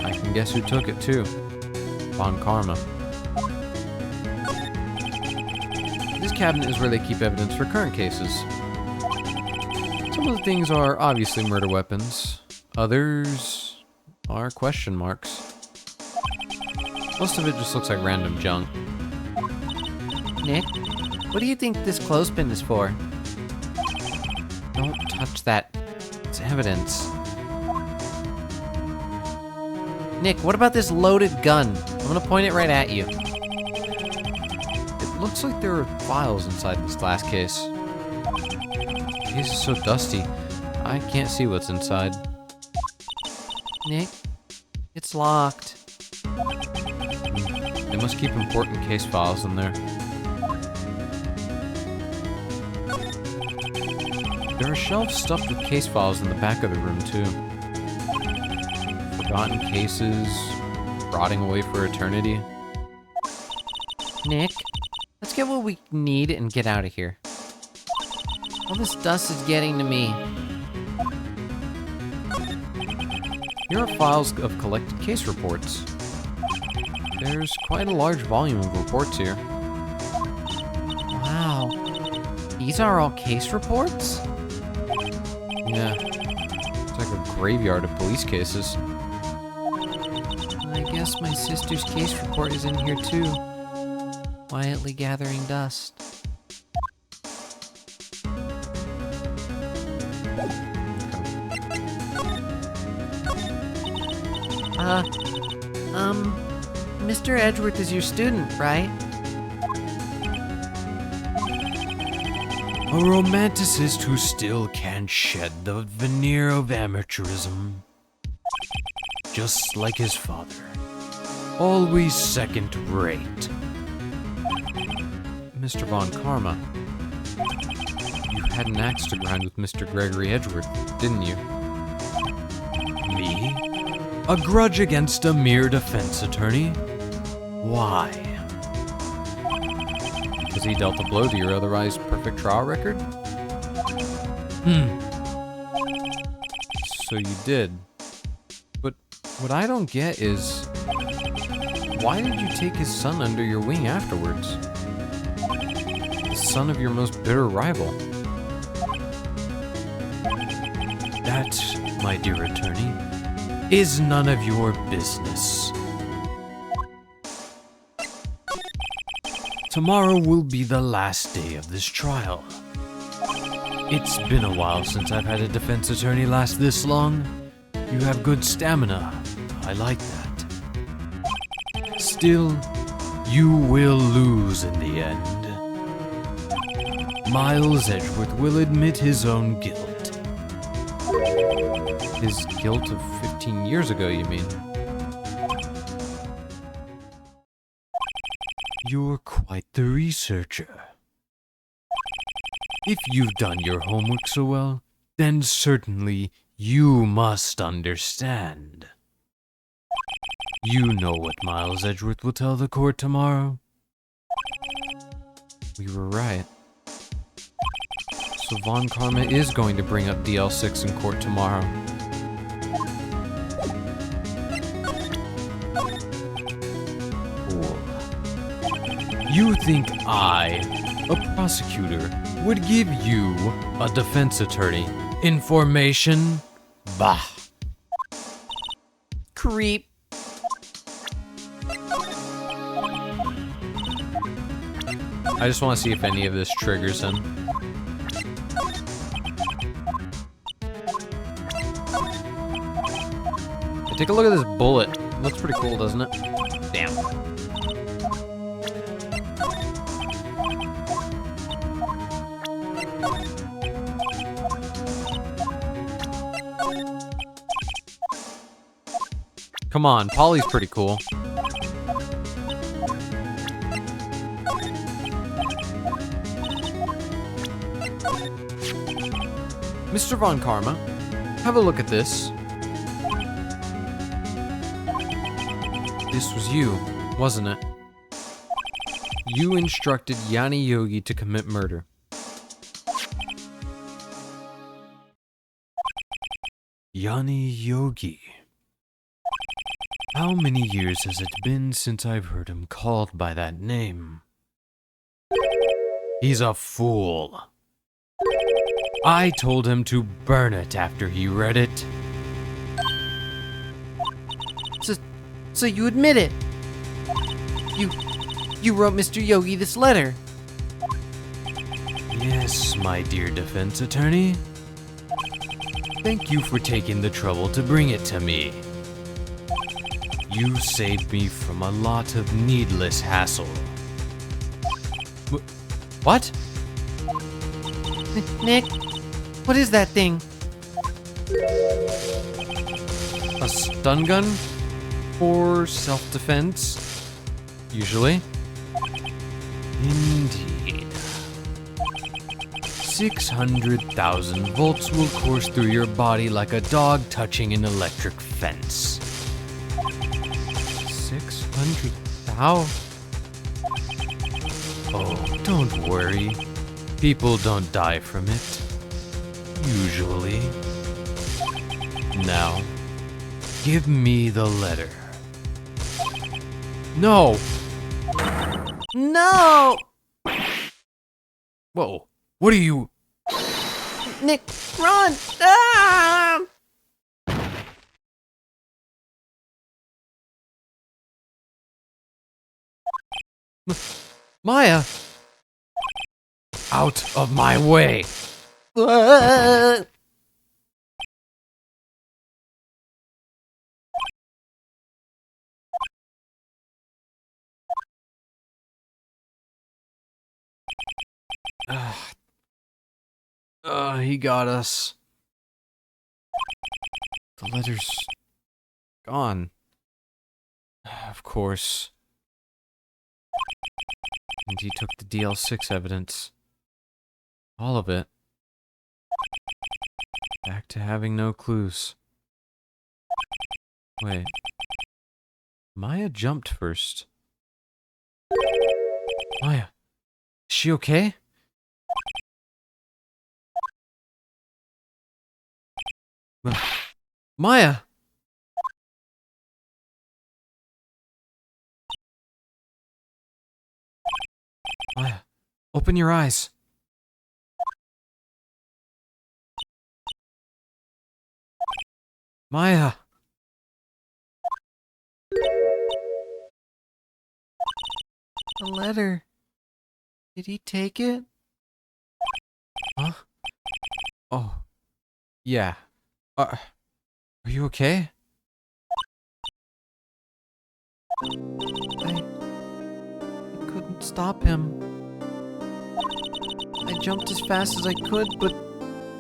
I can guess who took it too. Von Karma. This cabinet is where they keep evidence for current cases. Some of the things are obviously murder weapons. Others are question marks. Most of it just looks like random junk. Nick, what do you think this clothespin is for? Don't touch that. It's evidence. Nick, what about this loaded gun? I'm gonna point it right at you. It looks like there are files inside this glass case. The case is so dusty, I can't see what's inside. Nick, it's locked. They must keep important case files in there. There are shelves stuffed with case files in the back of the room, too. Forgotten cases, rotting away for eternity. Nick, let's get what we need and get out of here. All this dust is getting to me. Here are files of collected case reports. There's quite a large volume of reports here. Wow. These are all case reports? Yeah, it's like a graveyard of police cases. I guess my sister's case report is in here too. Quietly gathering dust. Mr. Edgeworth is your student, right? A romanticist who still can't shed the veneer of amateurism. Just like his father. Always second rate. Mr. Von Karma, you had an axe to grind with Mr. Gregory Edgeworth, didn't you? Me? A grudge against a mere defense attorney? Why? Because he dealt a blow to your otherwise perfect trial record? So you did. But what I don't get is, why did you take his son under your wing afterwards? The son of your most bitter rival. That, my dear attorney, is none of your business. Tomorrow will be the last day of this trial. It's been a while since I've had a defense attorney last this long. You have good stamina. I like that. Still, you will lose in the end. Miles Edgeworth will admit his own guilt. His guilt of 15 years ago, you mean? You're quite the researcher. If you've done your homework so well, then certainly you must understand. You know what Miles Edgeworth will tell the court tomorrow? We were right. So Von Karma is going to bring up DL6 in court tomorrow. Cool. You think I, a prosecutor, would give you, a defense attorney, information? Bah. Creep. I just want to see if any of this triggers him. Take a look at this bullet. Looks pretty cool, doesn't it? Damn. Come on, Polly's pretty cool. Mr. Von Karma, have a look at this. This was you, wasn't it? You instructed Yanni Yogi to commit murder. Yanni Yogi. How many years has it been since I've heard him called by that name? He's a fool. I told him to burn it after he read it. So you admit it. You wrote Mr. Yogi this letter. Yes, my dear defense attorney. Thank you for taking the trouble to bring it to me. You saved me from a lot of needless hassle. What? Nick, what is that thing? A stun gun? For self-defense? Usually. Indeed. 600,000 volts will course through your body like a dog touching an electric fence. 600,000? Oh, don't worry. People don't die from it. Usually. Now, give me the letter. No! No! Whoa, what are you... Nick, run! Ah! Maya! Out of my way! Ah! He got us. The letter's gone. Of course. And he took the DL6 evidence. All of it. Back to having no clues. Wait. Maya jumped first. Maya, is she okay? Maya! Maya, open your eyes. Maya! A letter. Did he take it? Huh? Oh. Yeah. Are you okay? I couldn't stop him. I jumped as fast as I could, but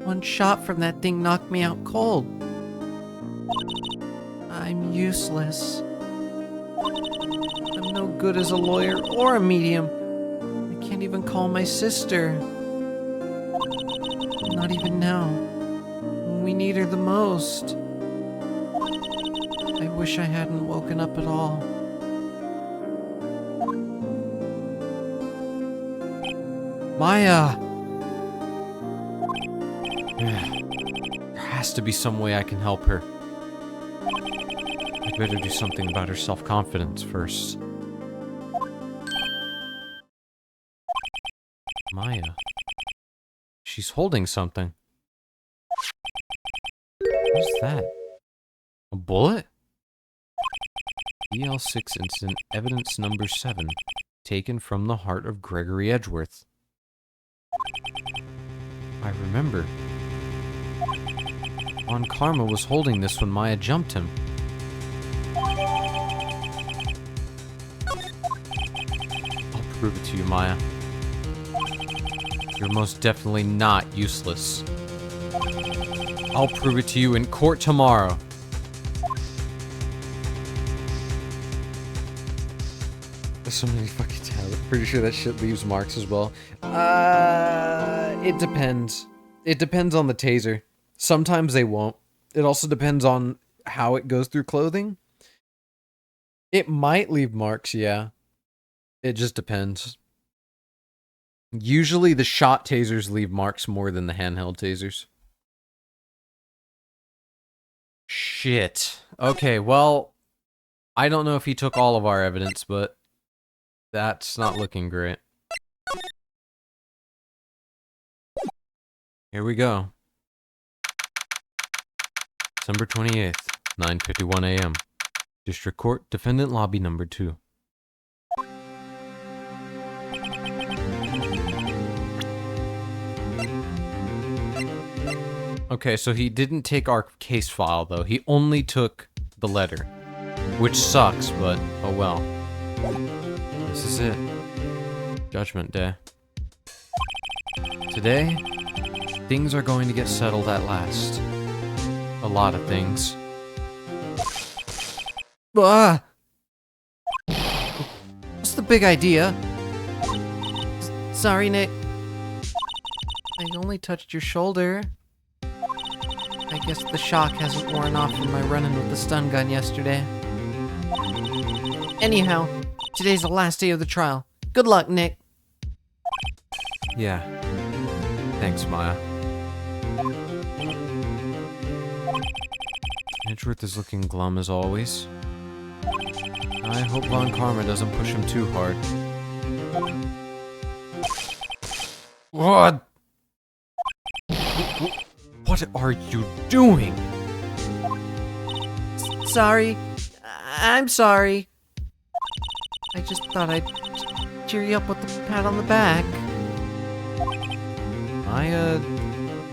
one shot from that thing knocked me out cold. I'm useless. I'm no good as a lawyer or a medium. I can't even call my sister. Not even now, when we need her the most. I wish I hadn't woken up at all. Maya! There has to be some way I can help her. I'd better do something about her self-confidence first. Maya. She's holding something. What's that? A bullet? EL6 incident, evidence number 7, taken from the heart of Gregory Edgeworth. I remember. Juan Karma was holding this when Maya jumped him. I'll prove it to you, Maya. You're most definitely not useless. I'll prove it to you in court tomorrow. There's so many fucking tabs. Pretty sure that shit leaves marks as well. It depends. It depends on the taser. Sometimes they won't. It also depends on how it goes through clothing. It might leave marks, yeah. It just depends. Usually the shot tasers leave marks more than the handheld tasers. Shit. Okay, well, I don't know if he took all of our evidence, but that's not looking great. Here we go. December 28th, 9:51 a.m. District Court, Defendant Lobby Number 2. Okay, so he didn't take our case file, though. He only took the letter. Which sucks, but oh well. This is it. Judgment Day. Today, things are going to get settled at last. A lot of things. Ah! What's the big idea? Sorry, Nick. I only touched your shoulder. I guess the shock hasn't worn off from my running with the stun gun yesterday. Anyhow, today's the last day of the trial. Good luck, Nick. Yeah. Thanks, Maya. Edgeworth is looking glum as always. I hope Von Karma doesn't push him too hard. What? What are you doing? Sorry. I'm sorry. I just thought I'd cheer you up with the pat on the back.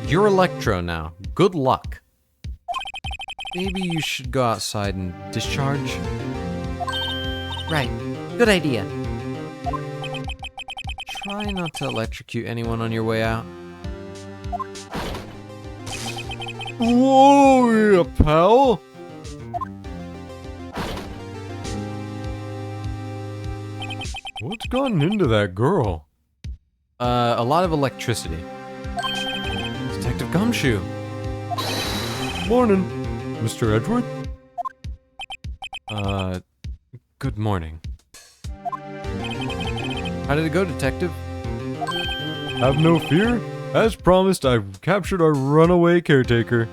You're Electro now. Good luck. Maybe you should go outside and discharge? Right. Good idea. Try not to electrocute anyone on your way out. Whoa, yeah, pal! What's gotten into that girl? A lot of electricity. Detective Gumshoe. Morning, Mr. Edgeworth. Good morning. How did it go, Detective? Have no fear. As promised, I've captured our runaway caretaker.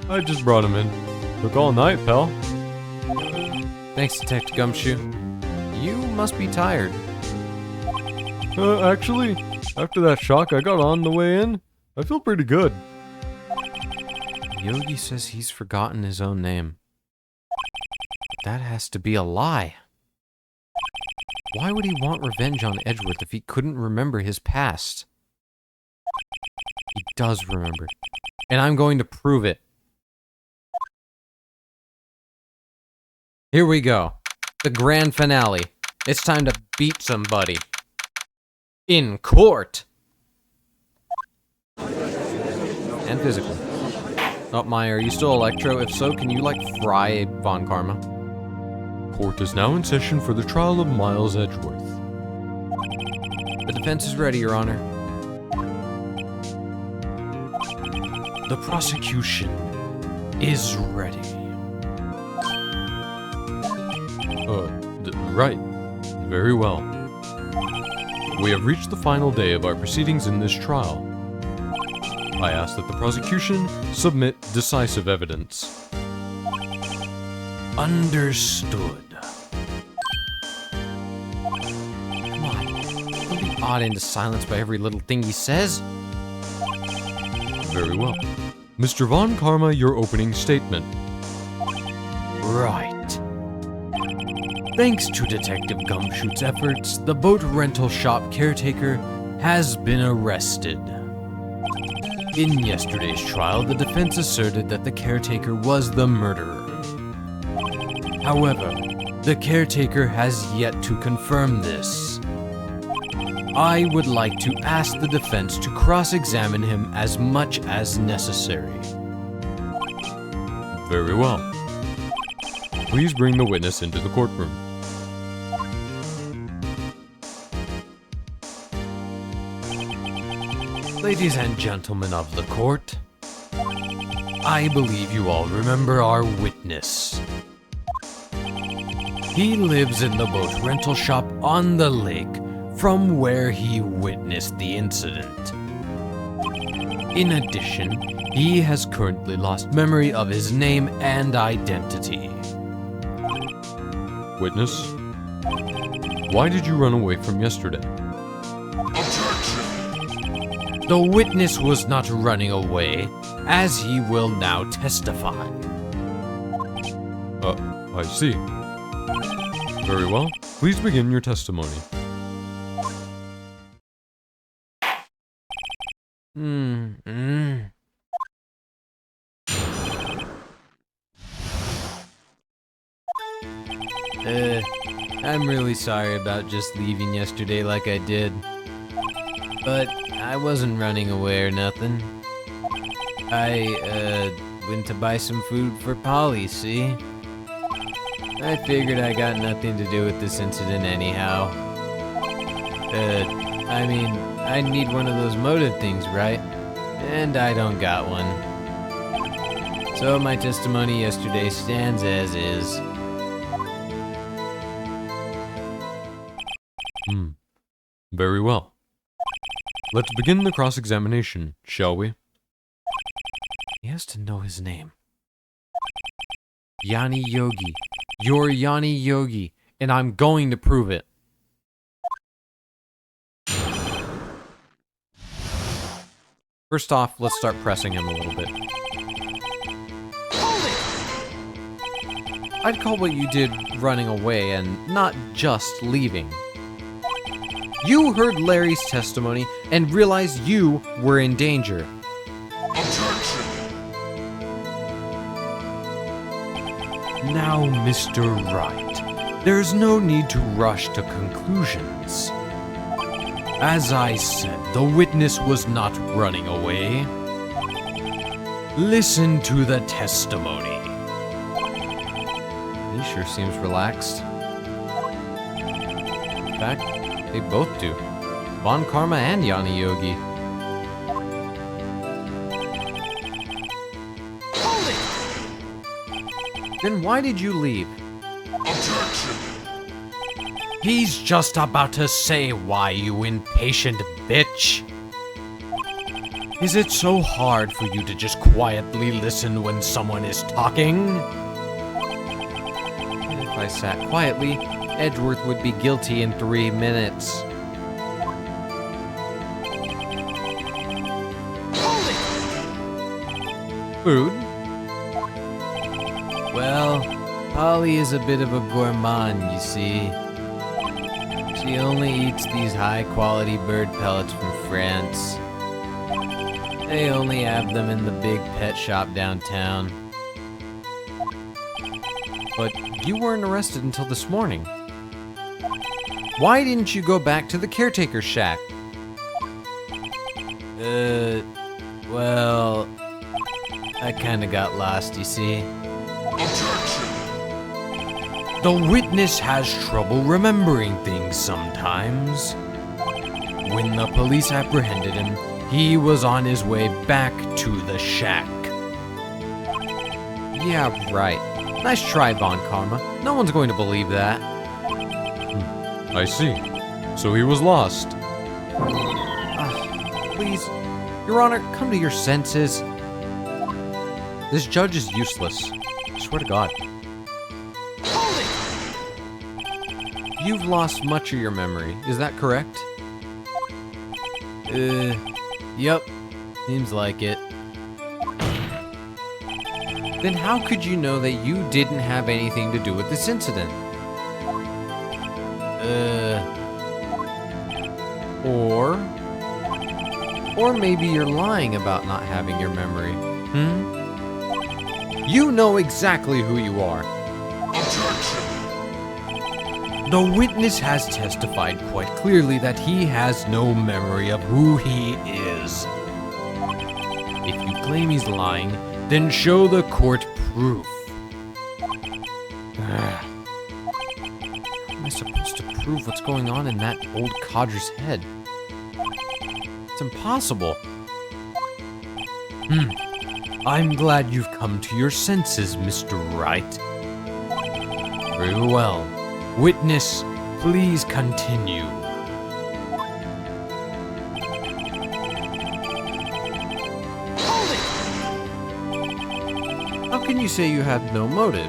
I just brought him in. Took all night, pal. Thanks, Detective Gumshoe. You must be tired. Actually, after that shock I got on the way in, I feel pretty good. Yogi says he's forgotten his own name. That has to be a lie. Why would he want revenge on Edgeworth if he couldn't remember his past? He does remember. And I'm going to prove it. Here we go. The grand finale. It's time to beat somebody. In court! And physically. Oh, Maya, are you still Electro? If so, can you, fry Von Karma? Court is now in session for the trial of Miles Edgeworth. The defense is ready, Your Honor. The prosecution is ready. Right. Very well. We have reached the final day of our proceedings in this trial. I ask that the prosecution submit decisive evidence. Understood. Come on. Don't be awed into silence by every little thing he says. Very well. Mr. Von Karma, your opening statement. Right. Thanks to Detective Gumshoe's efforts, the boat rental shop caretaker has been arrested. In yesterday's trial, the defense asserted that the caretaker was the murderer. However, the caretaker has yet to confirm this. I would like to ask the defense to cross-examine him as much as necessary. Very well. Please bring the witness into the courtroom. Ladies and gentlemen of the court, I believe you all remember our witness. He lives in the boat rental shop on the lake from where he witnessed the incident. In addition, he has currently lost memory of his name and identity. Witness, why did you run away from yesterday? The witness was not running away, as he will now testify. I see. Very well. Please begin your testimony. I'm really sorry about just leaving yesterday like I did. But I wasn't running away or nothing. I, went to buy some food for Polly, see? I figured I got nothing to do with this incident anyhow. I mean, I need one of those motive things, right? And I don't got one. So my testimony yesterday stands as is. Very well. Let's begin the cross-examination, shall we? He has to know his name. Yanni Yogi. You're Yanni Yogi, and I'm going to prove it. First off, let's start pressing him a little bit. I'd call what you did running away and not just leaving. You heard Larry's testimony and realized you were in danger. Now, Mr. Wright, there's no need to rush to conclusions. As I said, the witness was not running away. Listen to the testimony. He sure seems relaxed. In fact, they both do. Von Karma and Yanni Yogi. Then why did you leave? Objection! He's just about to say why, you impatient bitch. Is it so hard for you to just quietly listen when someone is talking? If I sat quietly, Edgeworth would be guilty in 3 minutes. Food? Well, Polly is a bit of a gourmand, you see. She only eats these high-quality bird pellets from France. They only have them in the big pet shop downtown. But you weren't arrested until this morning. Why didn't you go back to the caretaker's shack? Well, I kinda got lost, you see. Objection! The witness has trouble remembering things sometimes. When the police apprehended him, he was on his way back to the shack. Yeah, right. Nice try, Von Karma. No one's going to believe that. I see. So he was lost. Please, Your Honor, come to your senses. This judge is useless. I swear to God. You've lost much of your memory, is that correct? Yep. Seems like it. Then how could you know that you didn't have anything to do with this incident? Or maybe you're lying about not having your memory. You know exactly who you are. Objection! The witness has testified quite clearly that he has no memory of who he is. If you claim he's lying, then show the court proof. How am I supposed to prove what's going on in that old codger's head? It's impossible. I'm glad you've come to your senses, Mr. Wright. Very well. Witness, please continue. How can you say you had no motive?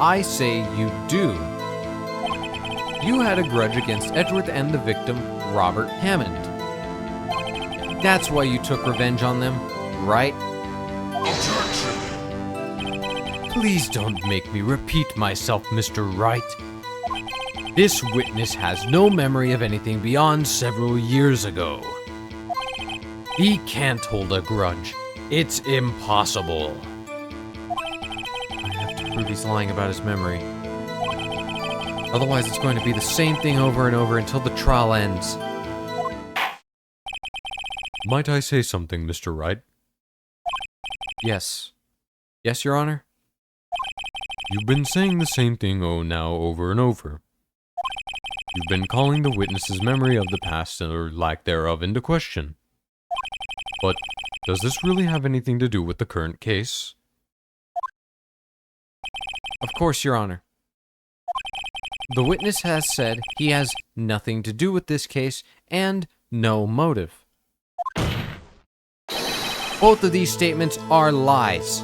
I say you do. You had a grudge against Edgeworth and the victim, Robert Hammond. That's why you took revenge on them, right? Objection! Please don't make me repeat myself, Mr. Wright. This witness has no memory of anything beyond several years ago. He can't hold a grudge. It's impossible. I have to prove he's lying about his memory. Otherwise, it's going to be the same thing over and over until the trial ends. Might I say something, Mr. Wright? Yes. Yes, Your Honor? You've been saying the same thing now over and over. You've been calling the witness's memory of the past or lack thereof into question. But does this really have anything to do with the current case? Of course, Your Honor. The witness has said he has nothing to do with this case and no motive. Both of these statements are lies.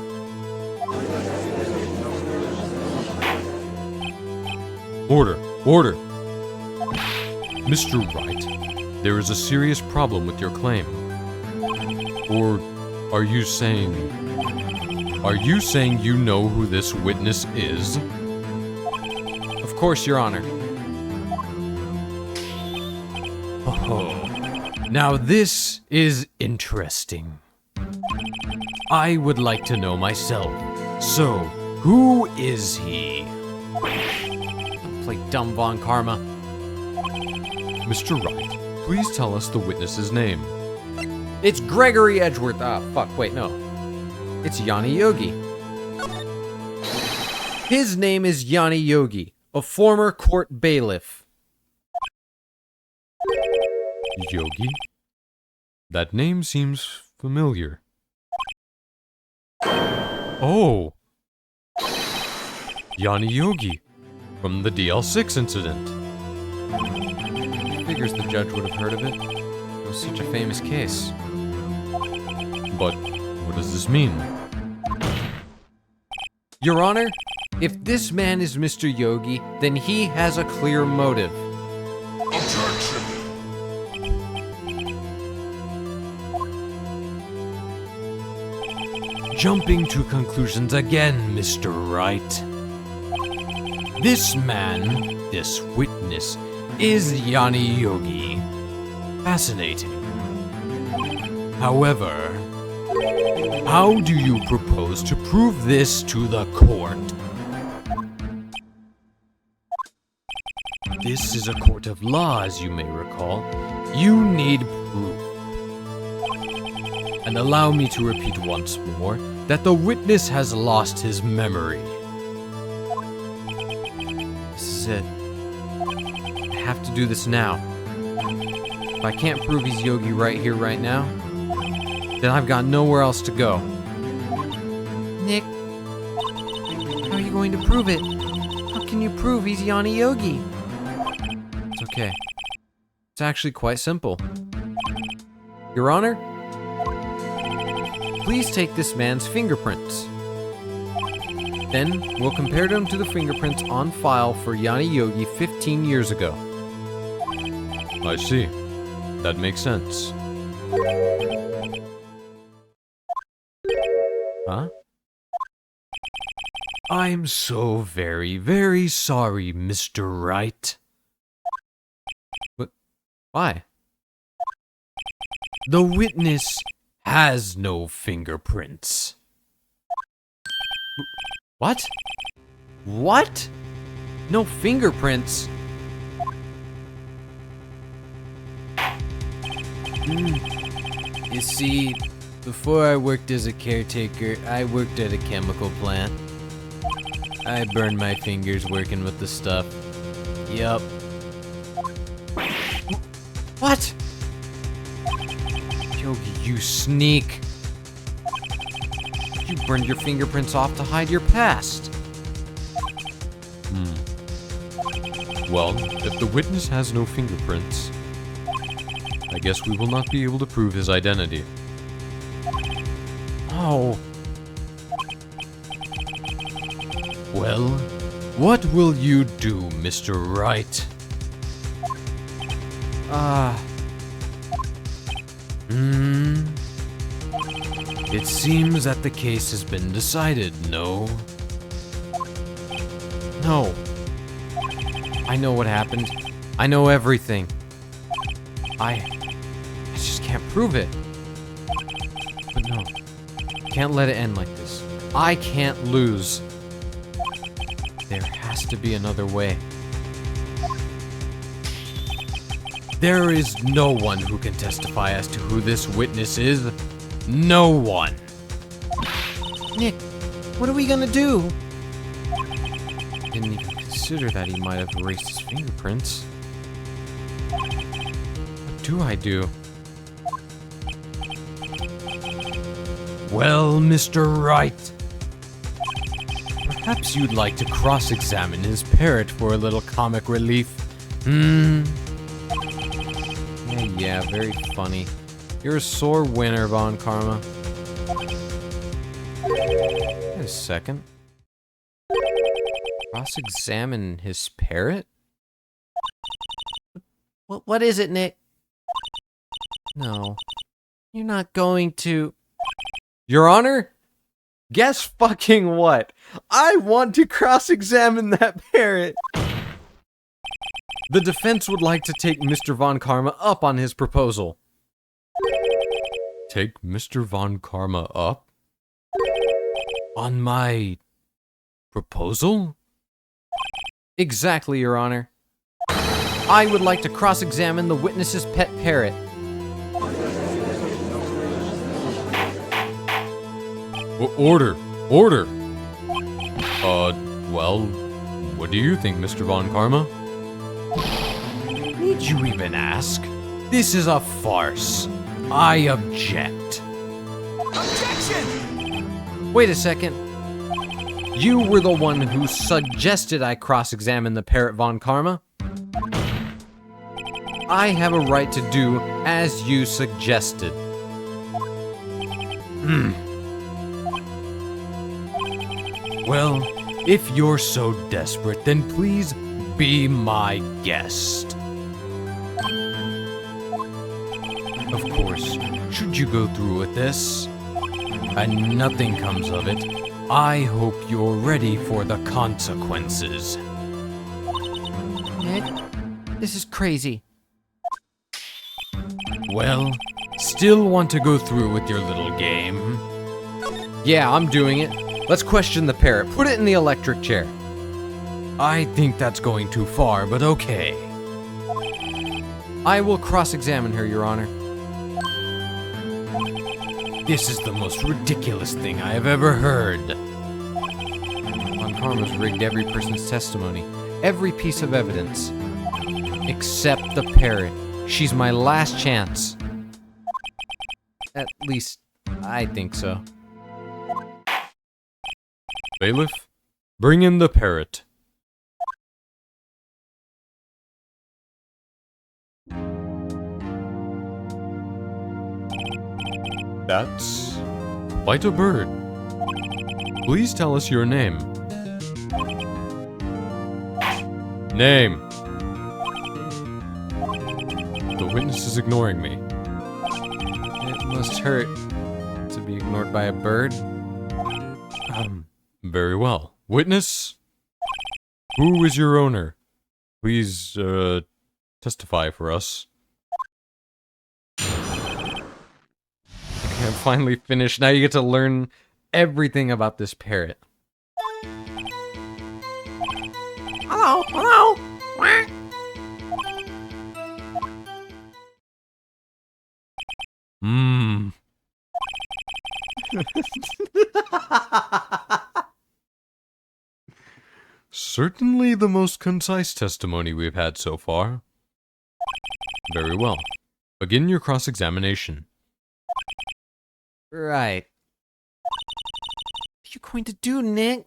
Order! Order! Mr. Wright, there is a serious problem with your claim. Or are you saying you know who this witness is? Of course, Your Honor. Oh, now this is interesting. I would like to know myself. So, who is he? Don't play dumb, Von Karma. Mr. Wright, please tell us the witness's name. It's Gregory Edgeworth. Wait, no. It's Yanni Yogi. His name is Yanni Yogi, a former court bailiff. Yogi? That name seems familiar. Oh! Yanni Yogi from the DL6 incident. Figures the judge would have heard of it. It was such a famous case. But what does this mean? Your Honor, if this man is Mr. Yogi, then he has a clear motive. Objection! Jumping to conclusions again, Mr. Wright. This man, this witness, is Yanni Yogi. Fascinating. However, how do you propose to prove this to the court? This is a court of law, as you may recall. You need proof. And allow me to repeat once more that the witness has lost his memory. This is it. I have to do this now. If I can't prove he's Yogi right here, right now, then I've got nowhere else to go. Nick, how are you going to prove it? How can you prove he's Yanni Yogi? It's okay. It's actually quite simple. Your Honor, please take this man's fingerprints. Then we'll compare them to the fingerprints on file for Yanni Yogi 15 years ago. I see. That makes sense. Huh? I'm so very, very sorry, Mr. Wright. But why? The witness has no fingerprints. What? What? No fingerprints? You see, before I worked as a caretaker, I worked at a chemical plant. I burned my fingers working with the stuff. Yup. What? Yogi, you sneak. You burned your fingerprints off to hide your past. Well, if the witness has no fingerprints, I guess we will not be able to prove his identity. Oh. Well, what will you do, Mr. Wright? It seems that the case has been decided, no? No. I know what happened. I know everything. I just can't prove it. But no. Can't let it end like this. I can't lose. There has to be another way. There is no one who can testify as to who this witness is. No one. Nick, what are we gonna do? Didn't even consider that he might have erased his fingerprints. What do I do? Well, Mr. Wright, perhaps you'd like to cross-examine his parrot for a little comic relief. Yeah, very funny. You're a sore winner, Von Karma. Wait a second. Cross-examine his parrot? What is it, Nick? No. You're not going to... Your Honor? Guess fucking what? I want to cross-examine that parrot. The defense would like to take Mr. Von Karma up on his proposal. Take Mr. Von Karma up? On my proposal? Exactly, Your Honor. I would like to cross-examine the witness's pet parrot. Order! Order! Well, what do you think, Mr. Von Karma? Need you even ask? This is a farce. I object. Objection! Wait a second. You were the one who suggested I cross-examine the parrot Von Karma. I have a right to do as you suggested. Well, if you're so desperate, then please be my guest. Of course, should you go through with this, and nothing comes of it, I hope you're ready for the consequences. Nick, this is crazy. Well, still want to go through with your little game? Yeah, I'm doing it. Let's question the parrot. Put it in the electric chair. I think that's going too far, but okay. I will cross-examine her, Your Honor. This is the most ridiculous thing I have ever heard. Von Karma's rigged every person's testimony, every piece of evidence, except the parrot. She's my last chance. At least, I think so. Bailiff, bring in the parrot. That's quite a bird. Please tell us your name. Name. The witness is ignoring me. It must hurt to be ignored by a bird. Very well. Witness? Who is your owner? Please, testify for us. Okay, I'm finally finished. Now you get to learn everything about this parrot. Hello, hello. Quack. Certainly the most concise testimony we've had so far. Very well. Begin your cross-examination. Right. What are you going to do, Nick?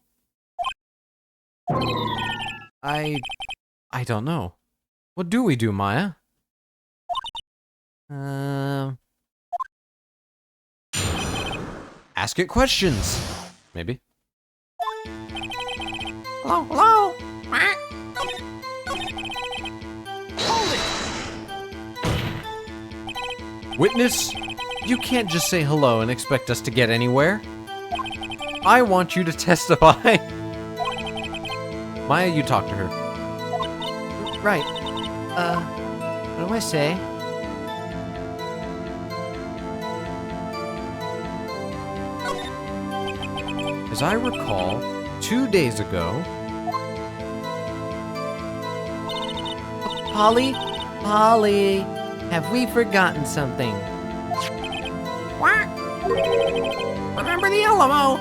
I don't know. What do we do, Maya? Ask it questions. Maybe. Hello, hello. Quack. Hold it. Witness, you can't just say hello and expect us to get anywhere. I want you to testify. Maya, you talk to her. Right. What do I say? As I recall, 2 days ago, Polly? Polly, have we forgotten something? Quack. Remember the Alamo.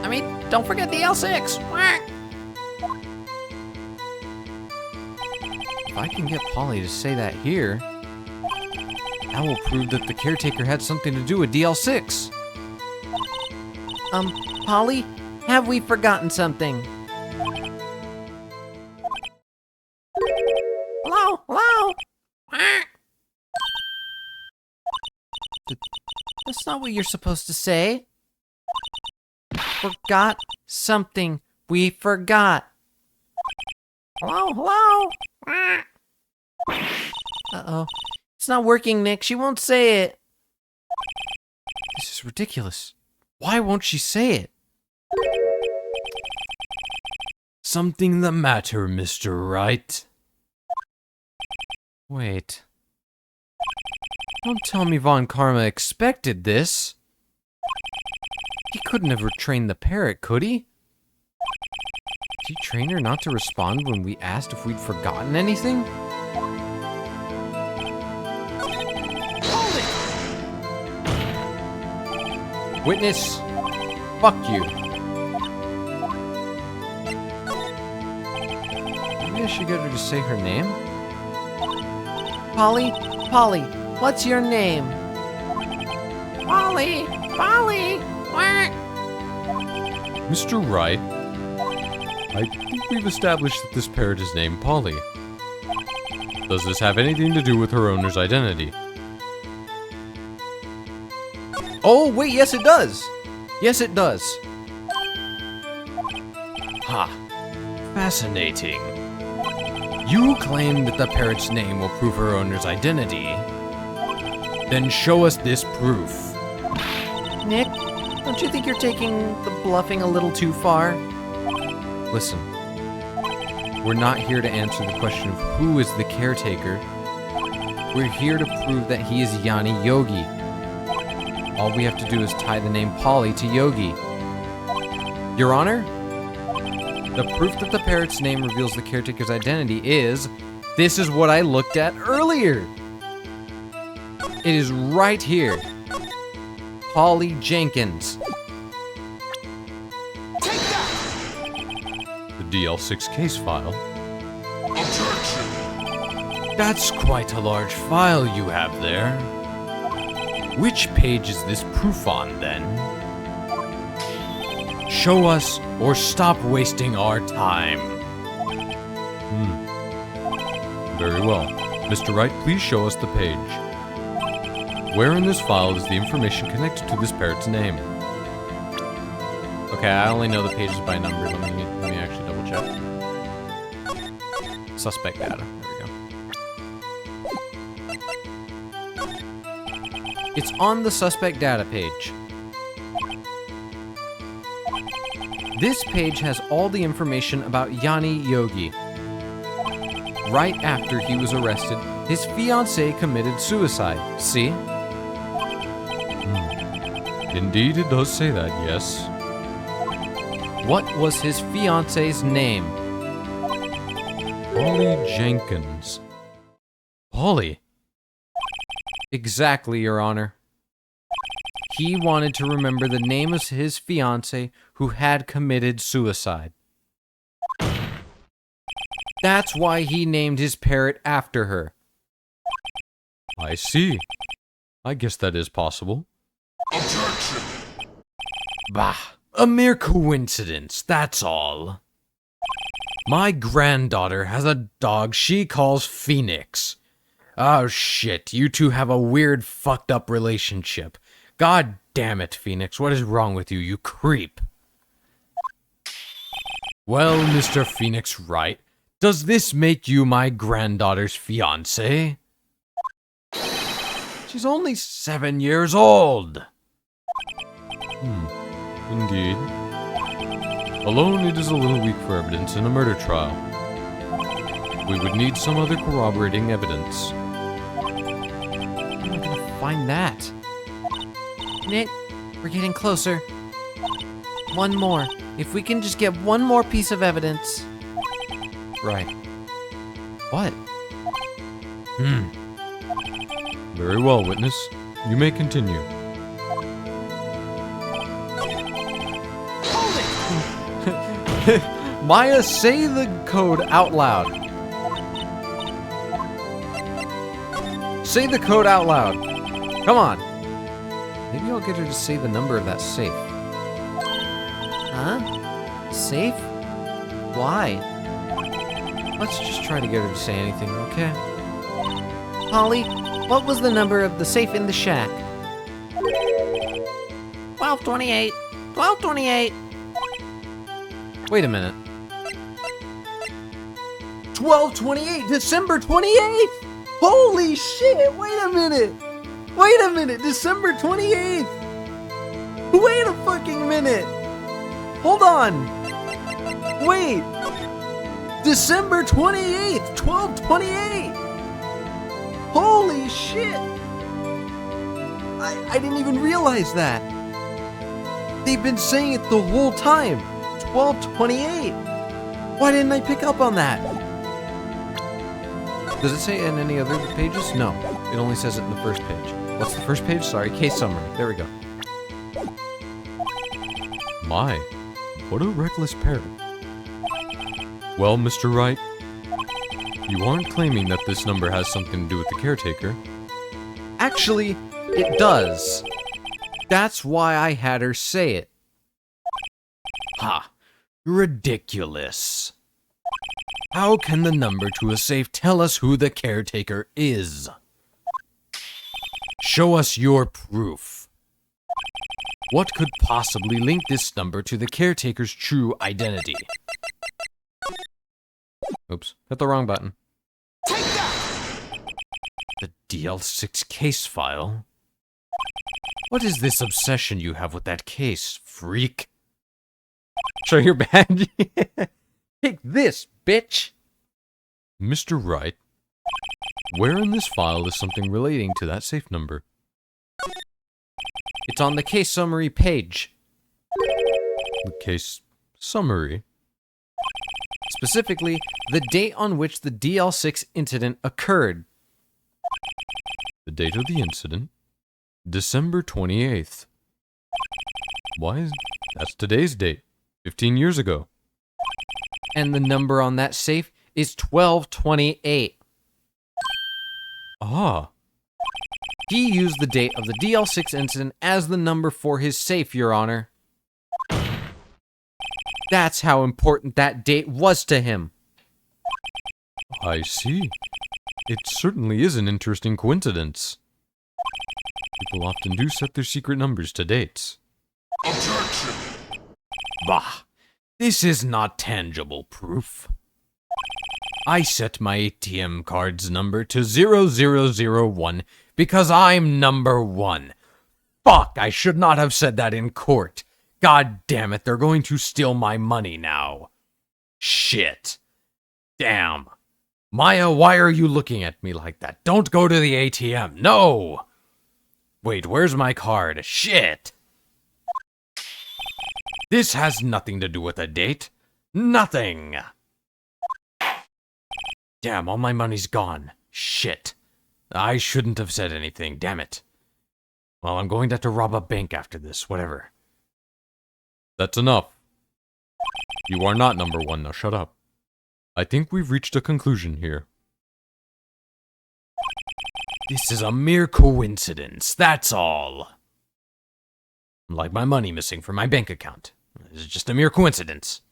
I mean, don't forget the L6. Quack. if I can get Polly to say that here, that will prove that the caretaker had something to do with DL6. Polly, have we forgotten something? Hello, hello. Quack. That's not what you're supposed to say. Forgot something. We forgot. Hello, hello. Quack. Uh-oh. It's not working, Nick. She won't say it. This is ridiculous. Why won't she say it? Something the matter, Mr. Wright? Wait. Don't tell me Von Karma expected this. He couldn't have retrained the parrot, could he? Did he train her not to respond when we asked if we'd forgotten anything? Hold it. Witness, fuck you. Maybe I should get her to say her name? Polly, Polly, what's your name? Polly, Polly. Quack. Mr. Wright, I think we've established that this parrot is named Polly. Does this have anything to do with her owner's identity? Oh, wait, yes it does. Yes it does. Ha. Fascinating. You claim that the parrot's name will prove her owner's identity. Then show us this proof. Nick, don't you think you're taking the bluffing a little too far? Listen, we're not here to answer the question of who is the caretaker. We're here to prove that he is Yanni Yogi. All we have to do is tie the name Polly to Yogi. Your Honor, the proof that the parrot's name reveals the caretaker's identity is... This is what I looked at earlier. It is right here. Polly Jenkins. The DL6 case file? Objection! That's quite a large file you have there. Which page is this proof on, then? Show us, or stop wasting our time. Very well. Mr. Wright, please show us the page. Where in this file is the information connected to this parrot's name? Okay, I only know the pages by number. Let me actually double check. Suspect data. There we go. It's on the suspect data page. This page has all the information about Yanni Yogi. Right after he was arrested, his fiancée committed suicide. See? Indeed, it does say that, yes. What was his fiancée's name? Polly Jenkins. Polly. Exactly, Your Honor. He wanted to remember the name of his fiancée who had committed suicide. That's why he named his parrot after her. I see. I guess that is possible. Objection! Bah, a mere coincidence, that's all. My granddaughter has a dog she calls Phoenix. Oh shit, you two have a weird, fucked up relationship. God damn it, Phoenix, what is wrong with you, you creep? Well, Mr. Phoenix Wright, does this make you my granddaughter's fiancé? She's only 7 years old. Indeed. Alone, it is a little weak for evidence in a murder trial. We would need some other corroborating evidence. How am I gonna find that? Nick, we're getting closer. One more. If we can just get one more piece of evidence. Right. What? Very well, witness. You may continue. Maya, say the code out loud. Say the code out loud. Come on. Maybe I'll get her to say the number of that safe. Huh? Safe? Why? Let's just try to get her to say anything, okay? Polly, what was the number of the safe in the shack? 1228. 1228. Wait a minute. 12/28, December 28th! Holy shit, wait a minute! Wait a minute, December 28th! Wait a fucking minute! Hold on! Wait! December 28th, 12/28! Holy shit! I didn't even realize that! They've been saying it the whole time! 12/28! Why didn't I pick up on that? Does it say it in any other pages? No. It only says it in the first page. What's the first page? Sorry, case summary. There we go. My, what a reckless parrot. Well, Mr. Wright, you aren't claiming that this number has something to do with the caretaker. Actually, it does. That's why I had her say it. Ha! Ridiculous. How can the number to a safe tell us who the caretaker is? Show us your proof. What could possibly link this number to the caretaker's true identity? Oops, hit the wrong button. Take that! The DL6 case file? What is this obsession you have with that case, freak? Show your badge. Take this, bitch! Mr. Wright, where in this file is something relating to that safe number? It's on the case summary page. The case summary? Specifically, the date on which the DL6 incident occurred. The date of the incident? December 28th. That's today's date. 15 years ago. And the number on that safe is 1228. Ah. He used the date of the DL6 incident as the number for his safe, Your Honor. That's how important that date was to him. I see. It certainly is an interesting coincidence. People often do set their secret numbers to dates. Objection! Bah, this is not tangible proof. I set my ATM card's number to 0001 because I'm number 1. Fuck, I should not have said that in court. God damn it, they're going to steal my money now. Shit. Damn. Maya, why are you looking at me like that? Don't go to the ATM. No! Wait, where's my card? Shit. This has nothing to do with a date. Nothing. Damn, all my money's gone. Shit. I shouldn't have said anything, damn it. Well, I'm going to have to rob a bank after this, whatever. That's enough. You are not number 1, now shut up. I think we've reached a conclusion here. This is a mere coincidence, that's all. Like my money missing from my bank account. It's just a mere coincidence.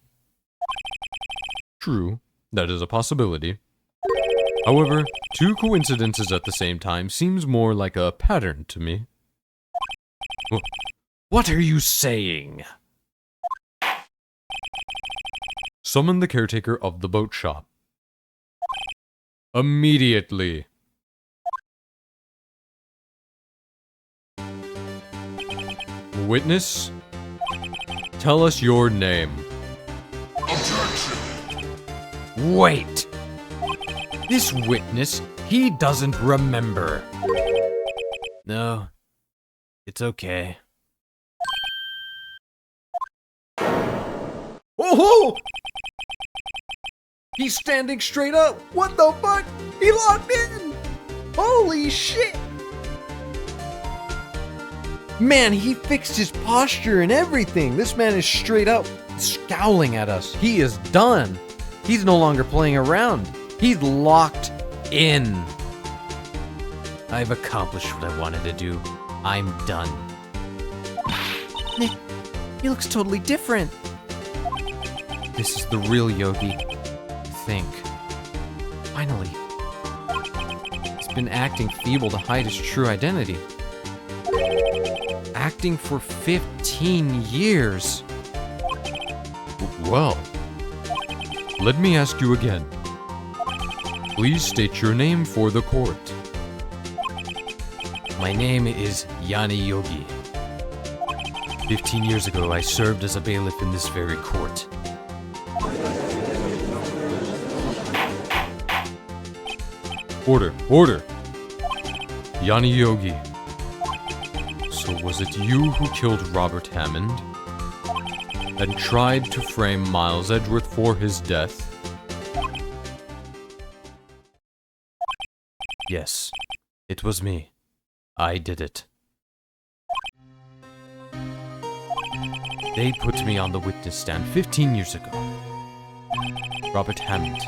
True, that is a possibility. However, 2 coincidences at the same time seems more like a pattern to me. What are you saying? Summon the caretaker of the boat shop. Immediately. Witness, tell us your name. Objection! Wait! This witness, he doesn't remember. No, it's okay. Oh! He's standing straight up! What the fuck? He locked in! Holy shit! Man, he fixed his posture and everything. This man is straight up scowling at us. He is done. He's no longer playing around. He's locked in. I've accomplished what I wanted to do. I'm done. Nick, he looks totally different. This is the real Yogi, I think. Finally. He's been acting feeble to hide his true identity. Acting for 15 years. Well, let me ask you again. Please state your name for the court. My name is Yanni Yogi. 15 years ago, I served as a bailiff in this very court. Order, order! Yanni Yogi. So was it you who killed Robert Hammond? And tried to frame Miles Edgeworth for his death? Yes, it was me. I did it. They put me on the witness stand 15 years ago. Robert Hammond.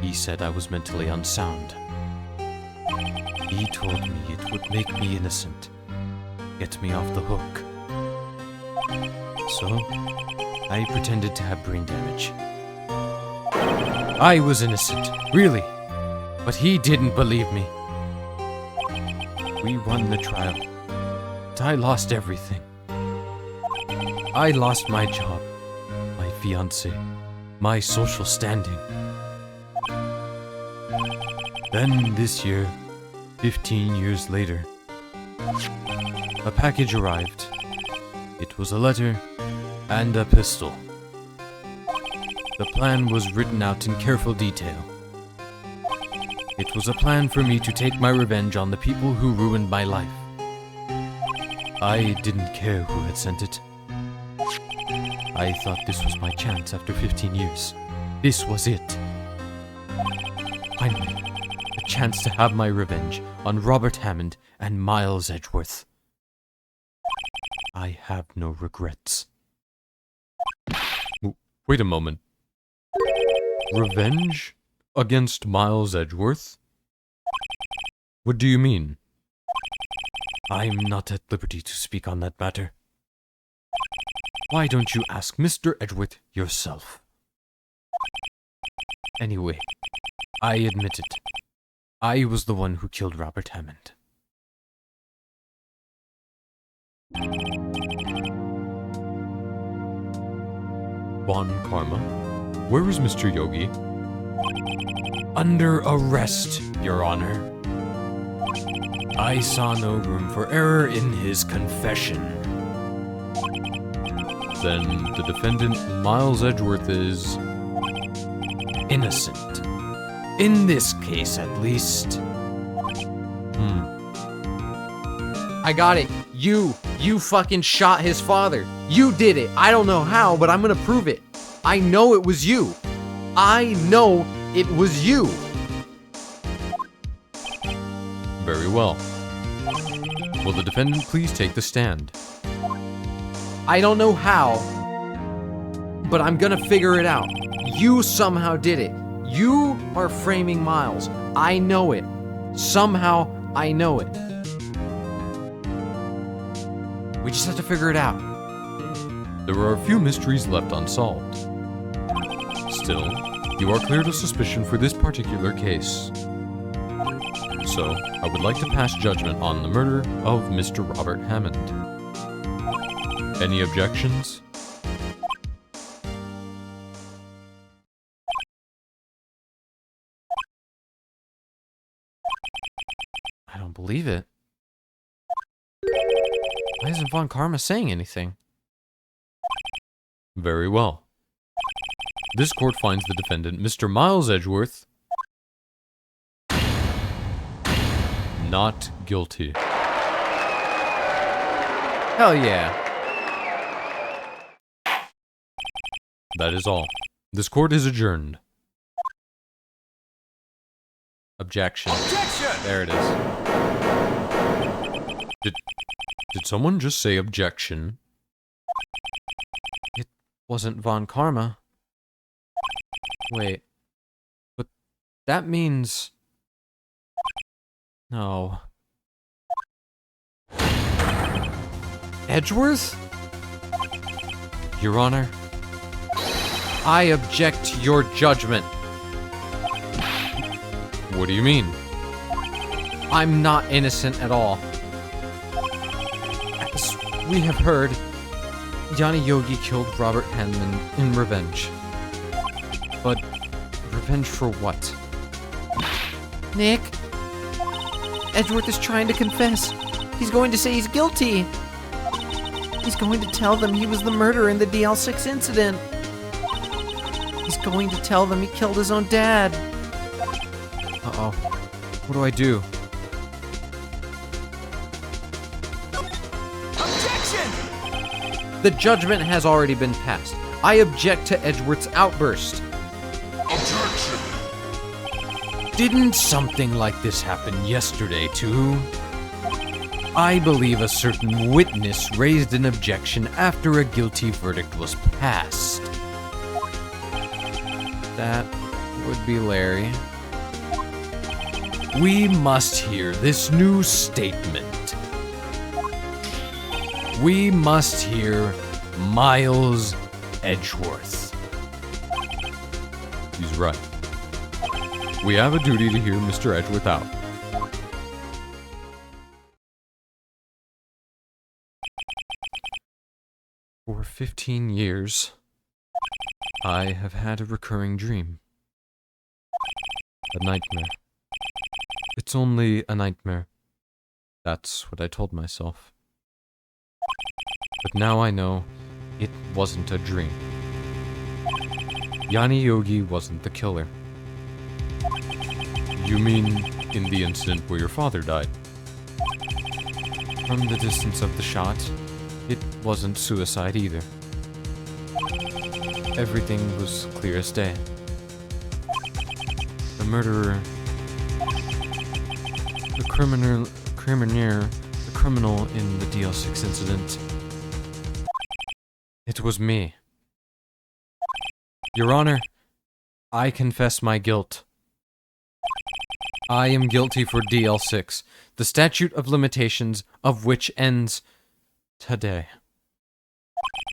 He said I was mentally unsound. He told me it would make me innocent. Get me off the hook. So, I pretended to have brain damage. I was innocent, really. But he didn't believe me. We won the trial. But I lost everything. I lost my job, my fiancé, my social standing. Then this year, 15 years later, a package arrived. It was a letter and a pistol. The plan was written out in careful detail. It was a plan for me to take my revenge on the people who ruined my life. I didn't care who had sent it. I thought this was my chance after 15 years. This was it. Finally, a chance to have my revenge on Robert Hammond and Miles Edgeworth. I have no regrets. Wait a moment. Revenge against Miles Edgeworth? What do you mean? I'm not at liberty to speak on that matter. Why don't you ask Mr. Edgeworth yourself? Anyway, I admit it. I was the one who killed Robert Hammond. Von Karma? Where is Mr. Yogi? Under arrest, Your Honor. I saw no room for error in his confession. Then the defendant, Miles Edgeworth, is innocent. In this case, at least. I got it. You fucking shot his father. You did it. I don't know how, but I'm gonna prove it. I know it was you. I know it was you. Very well. Will the defendant please take the stand? I don't know how, but I'm gonna figure it out. You somehow did it. You are framing Miles. I know it. Somehow, I know it. We just have to figure it out. There are a few mysteries left unsolved. Still, you are cleared of suspicion for this particular case. So, I would like to pass judgment on the murder of Mr. Robert Hammond. Any objections? I don't believe it. Why isn't Von Karma saying anything? Very well. This court finds the defendant, Mr. Miles Edgeworth, not guilty. Hell yeah. That is all. This court is adjourned. Objection. Objection! There it is. Did someone just say objection? It wasn't Von Karma. Wait. But that means... No. Edgeworth? Your Honor, I object to your judgment. what do you mean? I'm not innocent at all. As we have heard, Yanni Yogi killed Robert Hammond in revenge. But revenge for what? Nick? Edgeworth is trying to confess. He's going to say he's guilty. He's going to tell them he was the murderer in the DL6 incident. He's going to tell them he killed his own dad. Uh-oh. What do I do? Objection! The judgment has already been passed. I object to Edgeworth's outburst. Objection! Didn't something like this happen yesterday, too? I believe a certain witness raised an objection after a guilty verdict was passed. That would be Larry. We must hear this new statement. We must hear Miles Edgeworth. He's right. We have a duty to hear Mr. Edgeworth out. For 15 years, I have had a recurring dream. A nightmare. It's only a nightmare. That's what I told myself. But now I know it wasn't a dream. Yanni Yogi wasn't the killer. You mean in the incident where your father died? From the distance of the shot, it wasn't suicide either. Everything was clear as day. The murderer, the criminal in the DL6 incident. It was me. Your Honor, I confess my guilt. I am guilty for DL6, the statute of limitations of which ends today.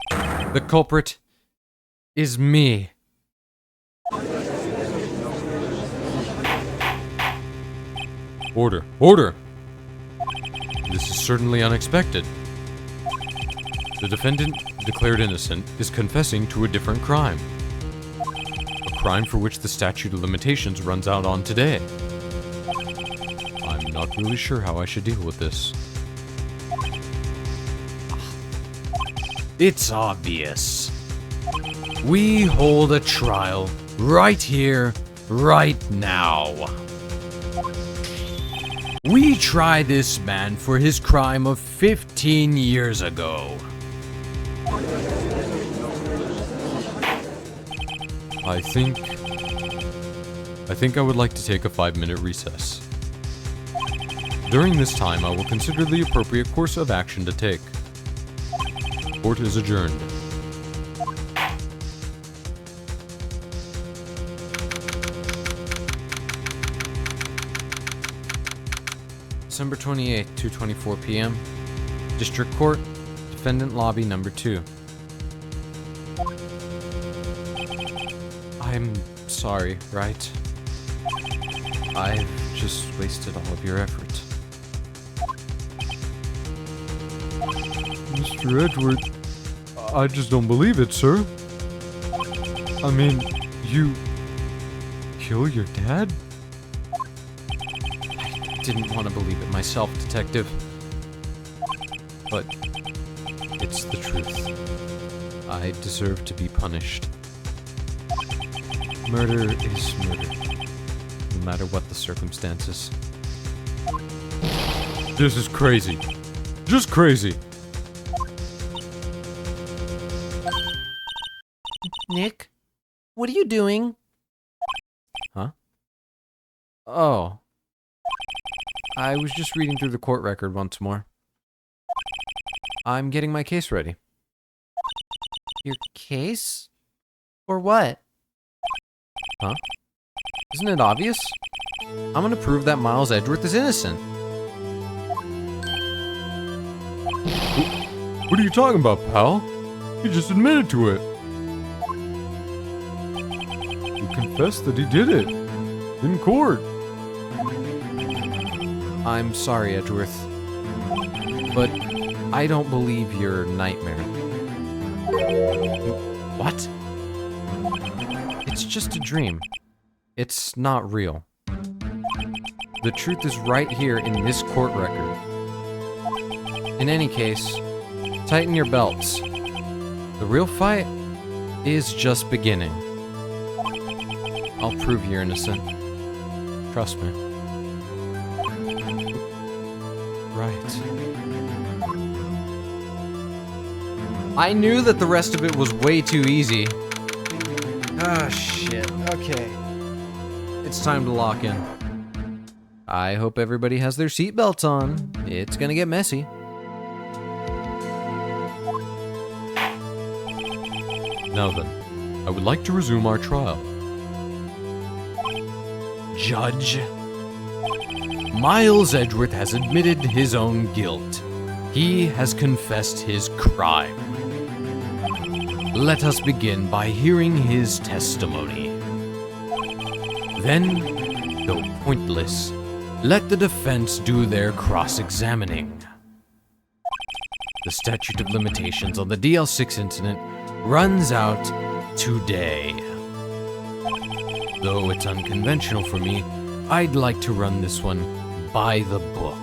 The culprit is me. Order! Order! This is certainly unexpected. The defendant, declared innocent, is confessing to a different crime. A crime for which the statute of limitations runs out on today. I'm not really sure how I should deal with this. It's obvious. We hold a trial right here, right now. We try this man for his crime of 15 years ago. I think I would like to take a 5-minute recess. During this time, I will consider the appropriate course of action to take. Court is adjourned. December 28th, 2:24 p.m. District Court, Defendant Lobby Number 2. I'm sorry, Wright. I've just wasted all of your effort. Mr. Edgeworth, I just don't believe it, sir. I mean, you kill your dad? I didn't want to believe it myself, Detective. But it's the truth. I deserve to be punished. Murder is murder, no matter what the circumstances. This is crazy. Just crazy. Nick, what are you doing? Huh? Oh. I was just reading through the court record once more. I'm getting my case ready. Your case? For what? Huh? Isn't it obvious? I'm gonna prove that Miles Edgeworth is innocent. What are you talking about, pal? He just admitted to it. He confessed that he did it. In court. I'm sorry, Edgeworth. But I don't believe your nightmare. What? It's just a dream. It's not real. The truth is right here in this court record. In any case, tighten your belts. The real fight is just beginning. I'll prove you're innocent. Trust me. Right. I knew that the rest of it was way too easy. Ah, shit. Okay. It's time to lock in. I hope everybody has their seatbelts on. It's gonna get messy. Now then, I would like to resume our trial. Judge, Miles Edgeworth has admitted his own guilt. He has confessed his crime. Let us begin by hearing his testimony. Then, though pointless, let the defense do their cross-examining. The statute of limitations on the DL6 incident runs out today. Though it's unconventional for me, I'd like to run this one by the book.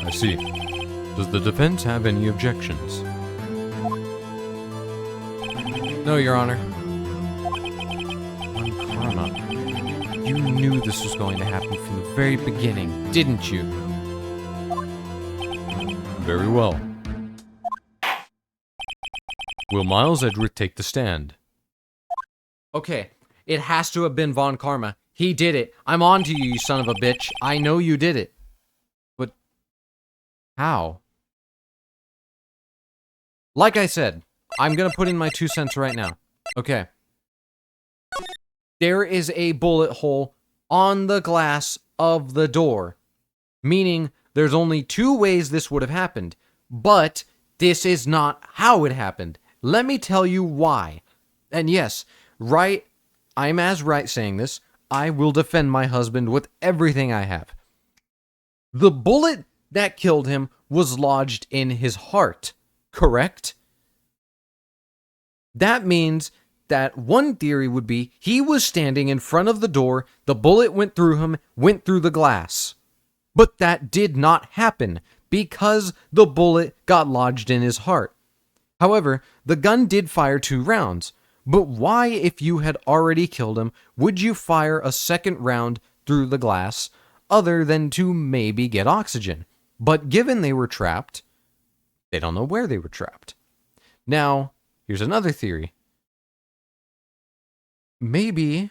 I see. Does the defense have any objections? No, Your Honor. On karma. You knew this was going to happen from the very beginning, didn't you? Very well. Will Miles Edgeworth take the stand? Okay, it has to have been Von Karma. He did it. I'm on to you, you son of a bitch. I know you did it. But how? Like I said, I'm gonna put in my 2 cents right now. Okay. There is a bullet hole on the glass of the door, meaning there's only 2 ways this would have happened, but this is not how it happened. Let me tell you why. And yes, Wright, I'm as Wright saying this, I will defend my husband with everything I have. The bullet that killed him was lodged in his heart, correct? That means that one theory would be he was standing in front of the door, the bullet went through him, went through the glass. But that did not happen because the bullet got lodged in his heart. However, the gun did fire 2 rounds. But why, if you had already killed him, would you fire a second round through the glass other than to maybe get oxygen? But given they were trapped, they don't know where they were trapped. Now, here's another theory. Maybe,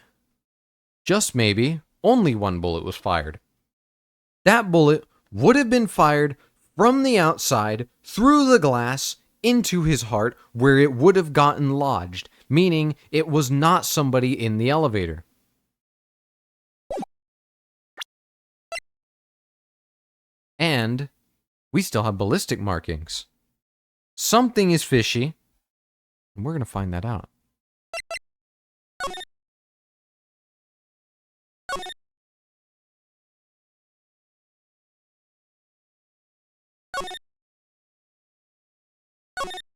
just maybe, only 1 bullet was fired. That bullet would have been fired from the outside through the glass into his heart where it would have gotten lodged, meaning it was not somebody in the elevator. And we still have ballistic markings. Something is fishy, and we're going to find that out.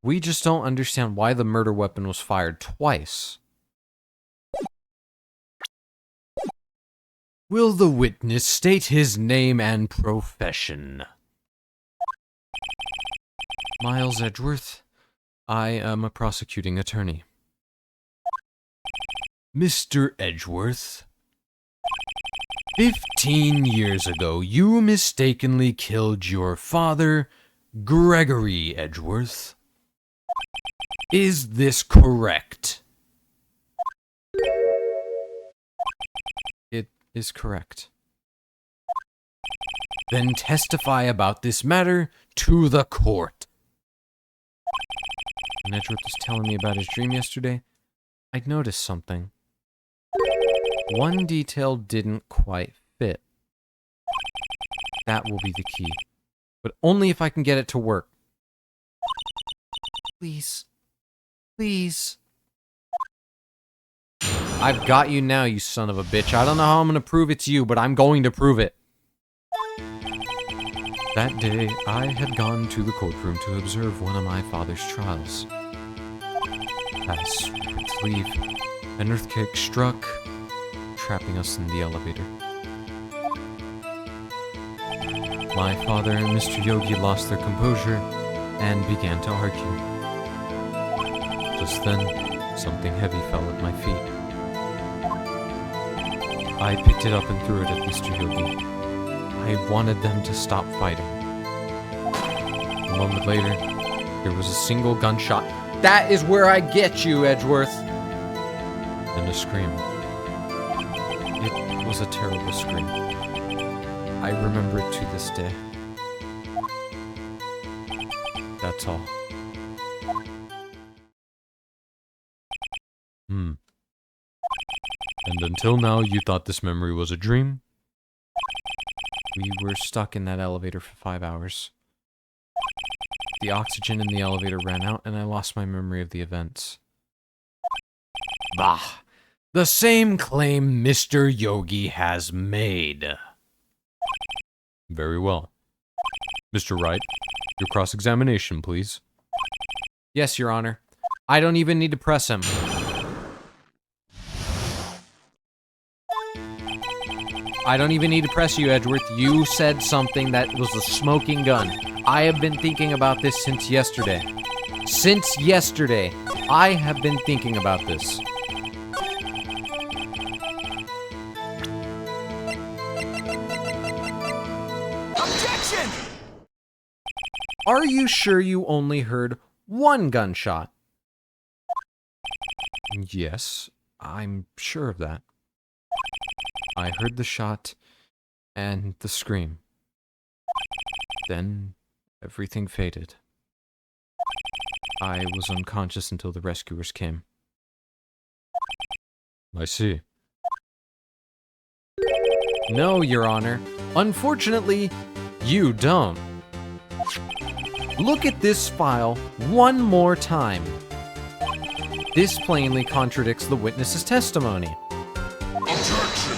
We just don't understand why the murder weapon was fired twice. Will the witness state his name and profession? Miles Edgeworth. I am a prosecuting attorney. Mr. Edgeworth. 15 years ago, you mistakenly killed your father, Gregory Edgeworth. Is this correct? It is correct. Then testify about this matter to the court. When Edgeworth was telling me about his dream yesterday, I noticed something. One detail didn't quite fit. That will be the key. But only if I can get it to work. Please. Please. I've got you now, you son of a bitch. I don't know how I'm going to prove it's you, but I'm going to prove it. That day, I had gone to the courtroom to observe one of my father's trials. As we were to leave, an earthquake struck, trapping us in the elevator. My father and Mr. Yogi lost their composure and began to argue. Just then, something heavy fell at my feet. I picked it up and threw it at Mr. Yogi. I wanted them to stop fighting. A moment later, there was a single gunshot. That is where I get you, Edgeworth. And a scream. It was a terrible scream. I remember it to this day. That's all. And until now, you thought this memory was a dream? We were stuck in that elevator for 5 hours. The oxygen in the elevator ran out, and I lost my memory of the events. Bah! The same claim Mr. Yogi has made. Very well. Mr. Wright, your cross-examination, please. Yes, Your Honor. I don't even need to press him. I don't even need to press you, Edgeworth. You said something that was a smoking gun. I have been thinking about this since yesterday. Since yesterday, I have been thinking about this. Objection! Are you sure you only heard one gunshot? Yes, I'm sure of that. I heard the shot and the scream. Then everything faded. I was unconscious until the rescuers came. I see. No, Your Honor. Unfortunately, you don't. Look at this file one more time. This plainly contradicts the witness's testimony. Objection!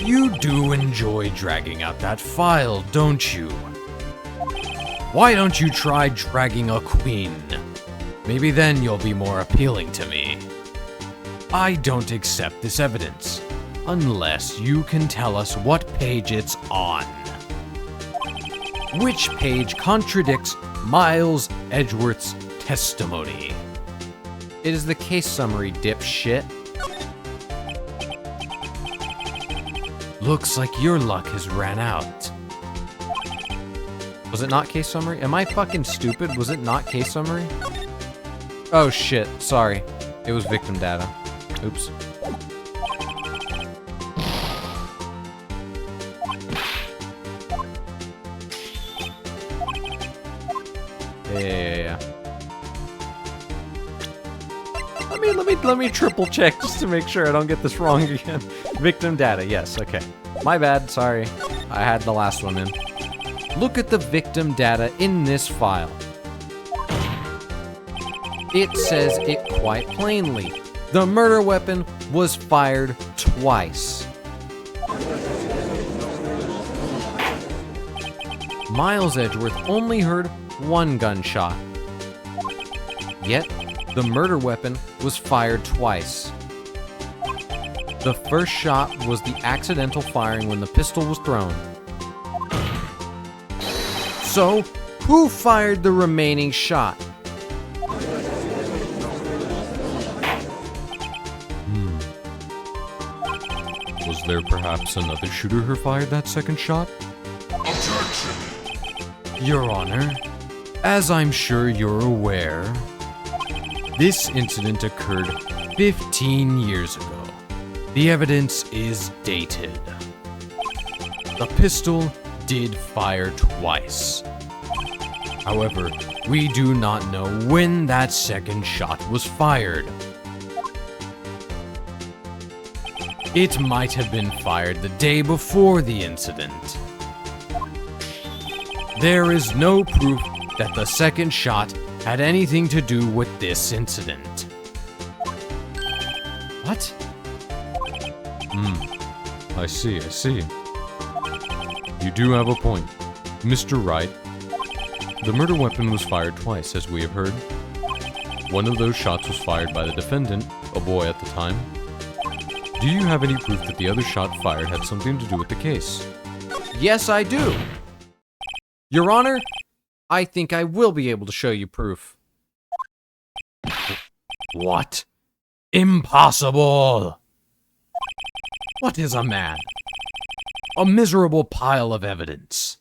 You do enjoy dragging out that file, don't you? Why don't you try dragging a queen? Maybe then you'll be more appealing to me. I don't accept this evidence, unless you can tell us what page it's on. Which page contradicts Miles Edgeworth's testimony? It is the case summary, dipshit. Looks like your luck has ran out. Was it not case summary? Am I fucking stupid? Was it not case summary? Oh shit, sorry. It was victim data. Oops. Yeah. Let me triple check just to make sure I don't get this wrong again. Victim data, yes, okay. My bad, sorry. I had the last one in. Look at the victim data in this file. It says it quite plainly. The murder weapon was fired twice. Miles Edgeworth only heard one gunshot. Yet, the murder weapon was fired twice. The first shot was the accidental firing when the pistol was thrown. So, who fired the remaining shot? Was there perhaps another shooter who fired that second shot? Objection! Your Honor, as I'm sure you're aware, this incident occurred 15 years ago. The evidence is dated. The pistol did fire twice. However, we do not know when that second shot was fired. It might have been fired the day before the incident. There is no proof that the second shot had anything to do with this incident. What? I see. You do have a point. Mr. Wright, the murder weapon was fired twice, as we have heard. One of those shots was fired by the defendant, a boy at the time. Do you have any proof that the other shot fired had something to do with the case? Yes, I do. Your Honor, I think I will be able to show you proof. What? Impossible! What is a man? A miserable pile of evidence.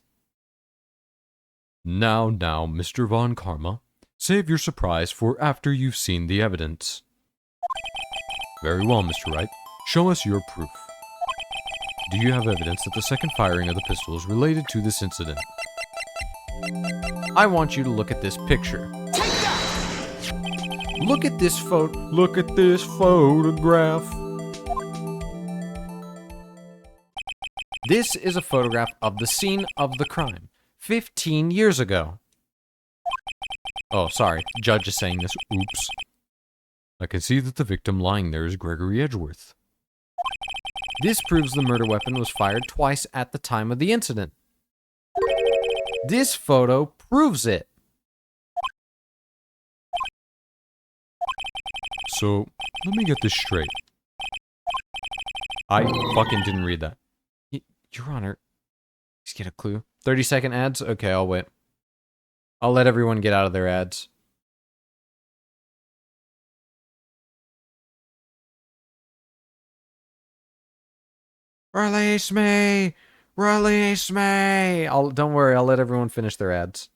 Now, Mr. Von Karma, save your surprise for after you've seen the evidence. Very well, Mr. Wright. Show us your proof. Do you have evidence that the second firing of the pistol is related to this incident? I want you to look at this picture. Take that! Look at this Look at this photograph. This is a photograph of the scene of the crime, 15 years ago. Oh, sorry. Judge is saying this. Oops. I can see that the victim lying there is Gregory Edgeworth. This proves the murder weapon was fired twice at the time of the incident. This photo proves it. So, let me get this straight. I fucking didn't read that. Your Honor, please get a clue. 30-second ads? Okay, I'll wait. I'll let everyone get out of their ads. Release me! Release me! Don't worry, I'll let everyone finish their ads.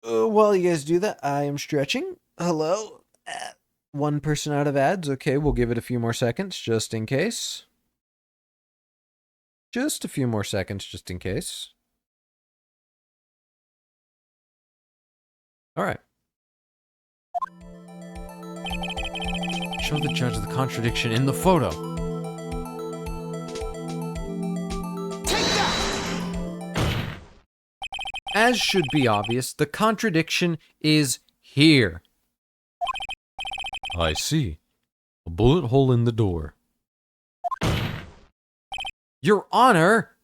While you guys do that, I am stretching. Hello? One person out of ads. Okay, we'll give it a few more seconds, just in case. Just a few more seconds, just in case. Alright. Show the judge the contradiction in the photo. Take that! As should be obvious, the contradiction is here. I see. A bullet hole in the door. Your Honor,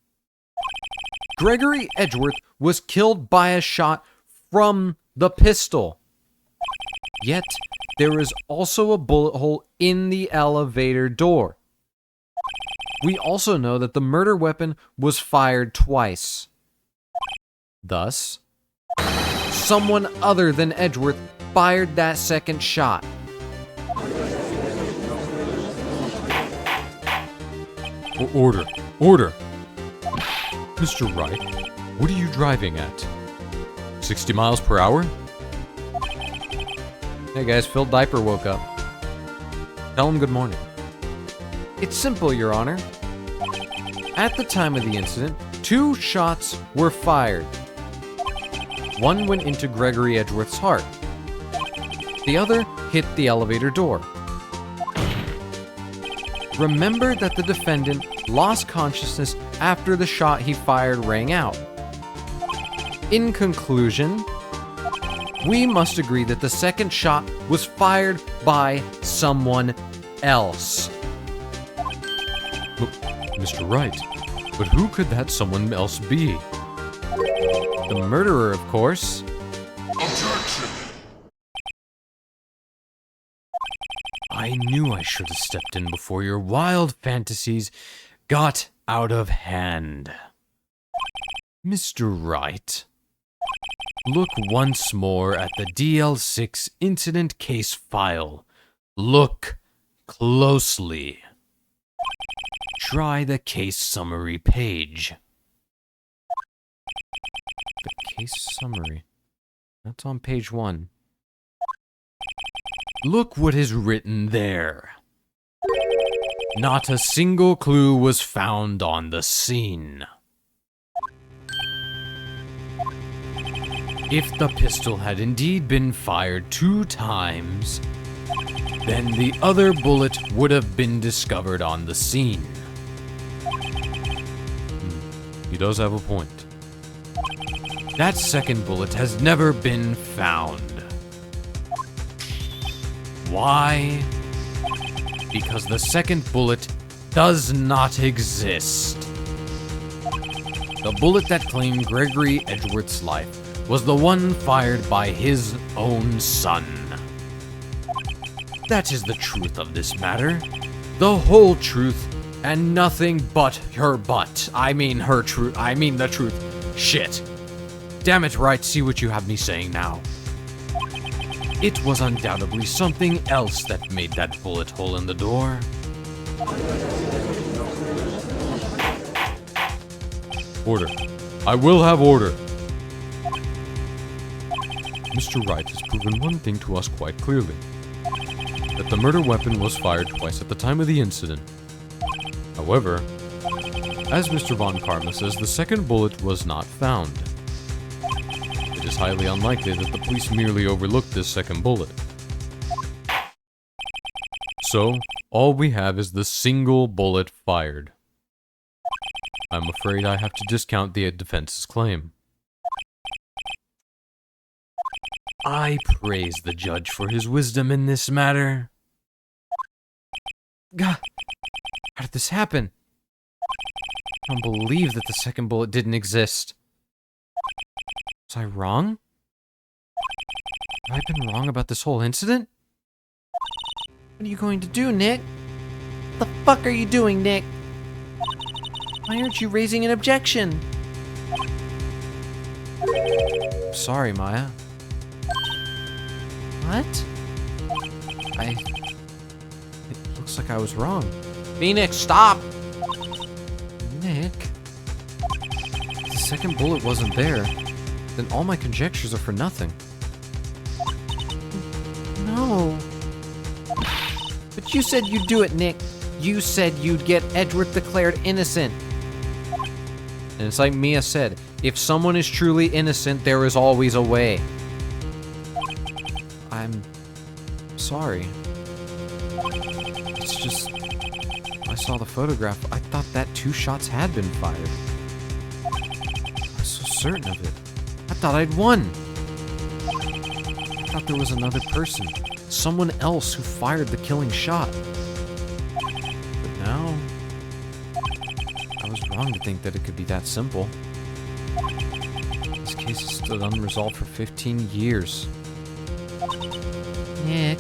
Gregory Edgeworth was killed by a shot from the pistol. Yet, there is also a bullet hole in the elevator door. We also know that the murder weapon was fired twice. Thus, someone other than Edgeworth fired that second shot. Order! Order! Mr. Wright, what are you driving at? 60 miles per hour? Hey guys, Phil Diaper woke up. Tell him good morning. It's simple, Your Honor. At the time of the incident, 2 shots were fired. One went into Gregory Edgeworth's heart. The other hit the elevator door. Remember that the defendant lost consciousness after the shot he fired rang out. In conclusion, we must agree that the second shot was fired by someone else. Mr. Wright, but who could that someone else be? The murderer, of course. Objection! I knew I should have stepped in before your wild fantasies got out of hand. Mr. Wright, look once more at the DL6 incident case file. Look closely. Try the case summary page. The case summary. That's on page 1. Look what is written there. Not a single clue was found on the scene. If the pistol had indeed been fired 2 times, then the other bullet would have been discovered on the scene. He does have a point. That second bullet has never been found. Why? Because the second bullet does not exist. The bullet that claimed Gregory Edgeworth's life was the one fired by his own son. That is the truth of this matter. The whole truth and nothing but her butt. I mean her truth. I mean the truth. Shit. Damn it, Wright, see what you have me saying now. It was undoubtedly something else that made that bullet hole in the door. Order. I will have order. Mr. Wright has proven one thing to us quite clearly. That the murder weapon was fired twice at the time of the incident. However, as Mr. Von Karma says, the second bullet was not found. It is highly unlikely that the police merely overlooked this second bullet. So, all we have is the single bullet fired. I'm afraid I have to discount the defense's claim. I praise the judge for his wisdom in this matter. God, how did this happen? I don't believe that the second bullet didn't exist. Was I wrong? Have I been wrong about this whole incident? What are you going to do, Nick? What the fuck are you doing, Nick? Why aren't you raising an objection? Sorry, Maya. What? It looks like I was wrong. Phoenix, stop! Nick? If the second bullet wasn't there, then all my conjectures are for nothing. No. But you said you'd do it, Nick. You said you'd get Edgeworth declared innocent. And it's like Mia said, if someone is truly innocent, there is always a way. I'm sorry. It's just, I saw the photograph. I thought that 2 shots had been fired. I was so certain of it. I thought I'd won. I thought there was another person, someone else who fired the killing shot. But now, I was wrong to think that it could be that simple. This case has stood unresolved for 15 years. Nick.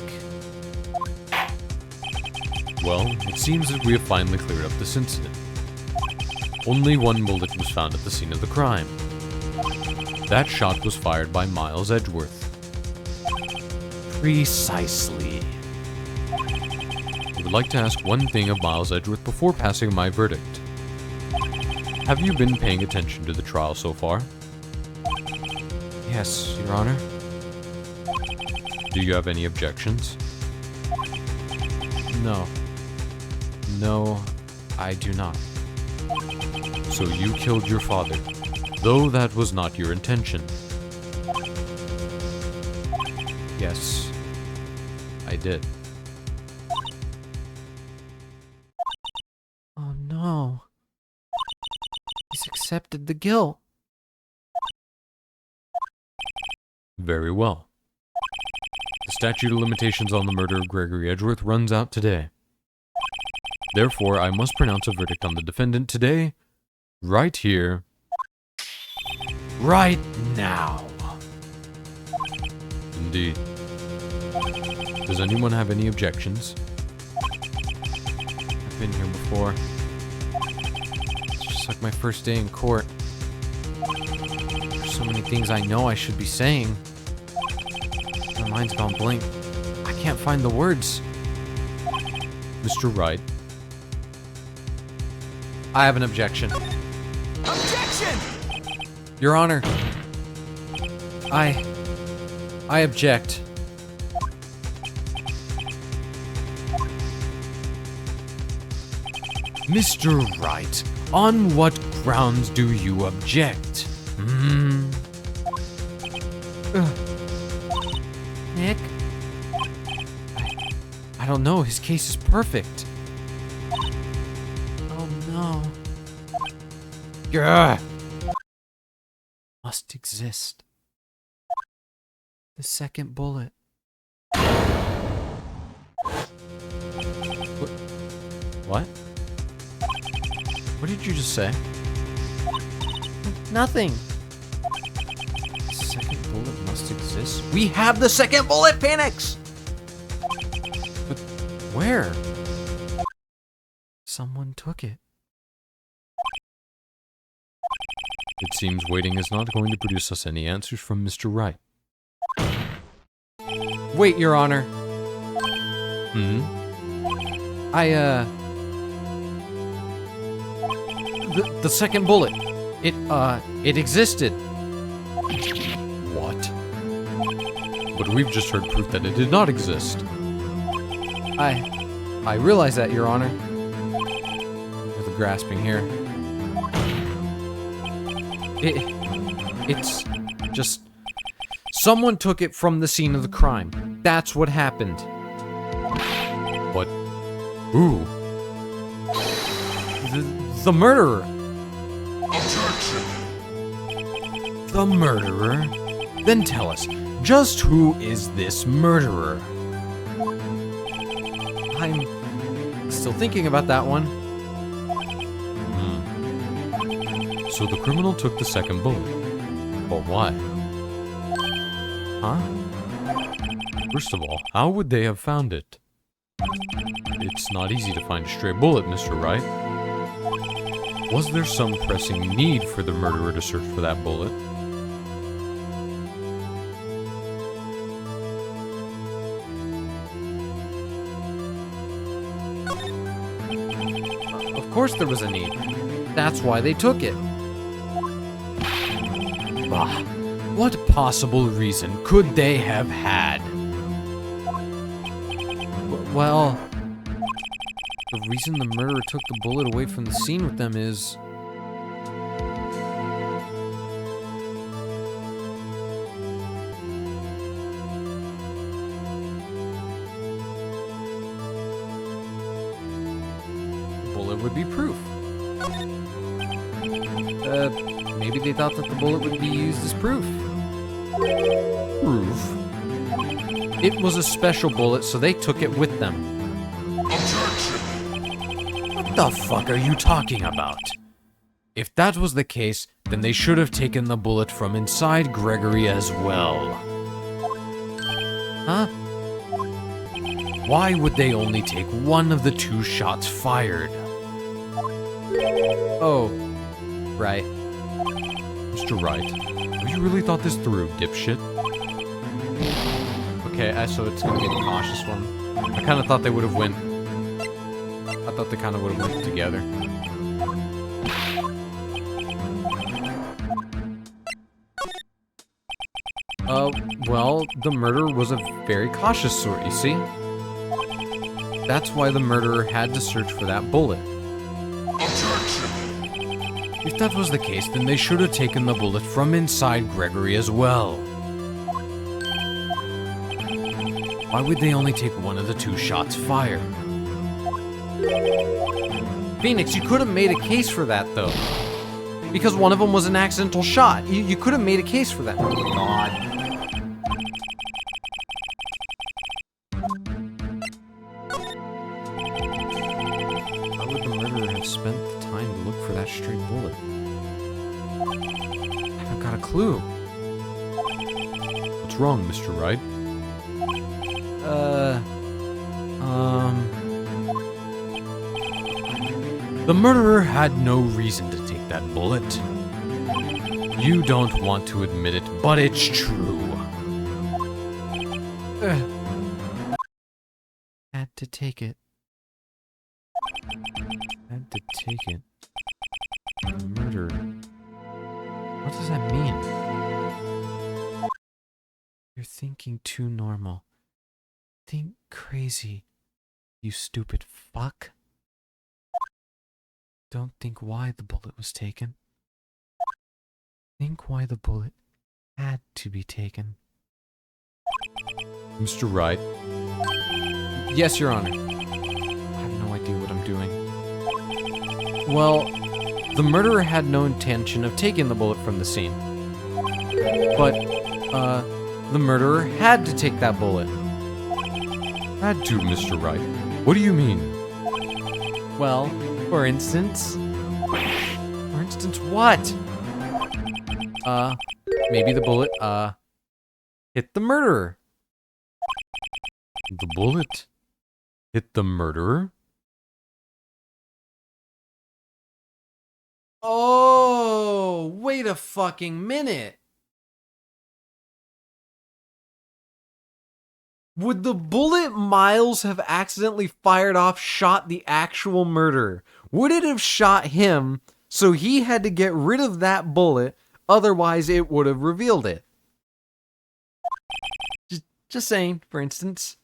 Well, it seems that we have finally cleared up this incident. Only 1 bullet was found at the scene of the crime. That shot was fired by Miles Edgeworth. Precisely. I would like to ask one thing of Miles Edgeworth before passing my verdict. Have you been paying attention to the trial so far? Yes, Your Honor. Do you have any objections? No. No, I do not. So you killed your father, though that was not your intention. Yes, I did. Oh no. He's accepted the guilt. Very well. The statute of limitations on the murder of Gregory Edgeworth runs out today. Therefore, I must pronounce a verdict on the defendant today, right here, Right now. indeed. Does anyone have any objections? I've been here before. It's just like my first day in court. There's so many things I know I should be saying. My mind's gone blank. I can't find the words. Mr. Wright, I have an objection. Objection! Your Honor, I object. Mr. Wright, on what grounds do you object? Nick? I don't know. His case is perfect. Oh no. Yeah. Must exist. The second bullet. What? What did you just say? Nothing. The second bullet must exist. We have the second bullet, Phoenix! But where? Someone took it. it seems waiting is not going to produce us any answers from Mr. Wright. Wait, Your Honor. Hmm? The second bullet. It existed. What? But we've just heard proof that it did not exist. I realize that, Your Honor. With the grasping here. It's just someone took it from the scene of the crime. That's what happened. But who? The murderer. The murderer? Then tell us, just who is this murderer? I'm still thinking about that one. So the criminal took the second bullet. But why? Huh? First of all, how would they have found it? It's not easy to find a stray bullet, Mr. Wright. Was there some pressing need for the murderer to search for that bullet? Of course there was a need. That's why they took it. Bah, what possible reason could they have had? Well, the reason the murderer took the bullet away from the scene with them is... The bullet would be proof. Maybe they thought that the bullet would be used as proof. Proof? It was a special bullet, so they took it with them. What the fuck are you talking about? If that was the case, then they should have taken the bullet from inside Gregory as well. Huh? Why would they only take one of the two shots fired? Oh, right. Mr. Wright, have you really thought this through, dipshit? Okay, so it's gonna be the cautious one. I kind of thought they would have went. I thought they kind of would have went together. Well, the murderer was a very cautious sort, you see? That's why the murderer had to search for that bullet. If that was the case, then they should have taken the bullet from inside Gregory as well. Why would they only take one of the two shots fired? Phoenix, you could have made a case for that, though. Because one of them was an accidental shot. You could have made a case for that. Oh, God. Why would the murderer have spent the time to look for that stray bullet? I haven't got a clue. What's wrong, Mr. Wright? The murderer had no reason to take that bullet. You don't want to admit it, but it's true. Had to take it. Had to take it. Murder. What does that mean? You're thinking too normal. Think crazy, you stupid fuck. Don't think why the bullet was taken. Think why the bullet had to be taken. Mr. Wright, Yes, Your Honor. I have no idea what I'm doing. Well, the murderer had no intention of taking the bullet from the scene. But, the murderer had to take that bullet. had to, Mr. Wright. What do you mean? Well, for instance... For instance, what? Maybe the bullet, hit the murderer. The bullet hit the murderer? Oh, wait a fucking minute. Would the bullet Miles have accidentally fired off shot the actual murderer? Would it have shot him, so he had to get rid of that bullet, otherwise it would have revealed it? Just saying, for instance.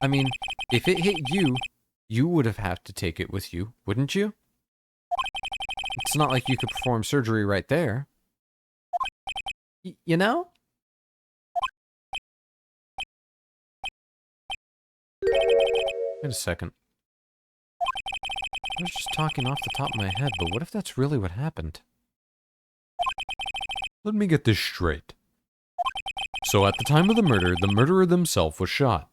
I mean, if it hit you, you would have had to take it with you, wouldn't you? It's not like you could perform surgery right there. You know? Wait a second. I was just talking off the top of my head, but what if that's really what happened? Let me get this straight. So at the time of the murderer themselves was shot.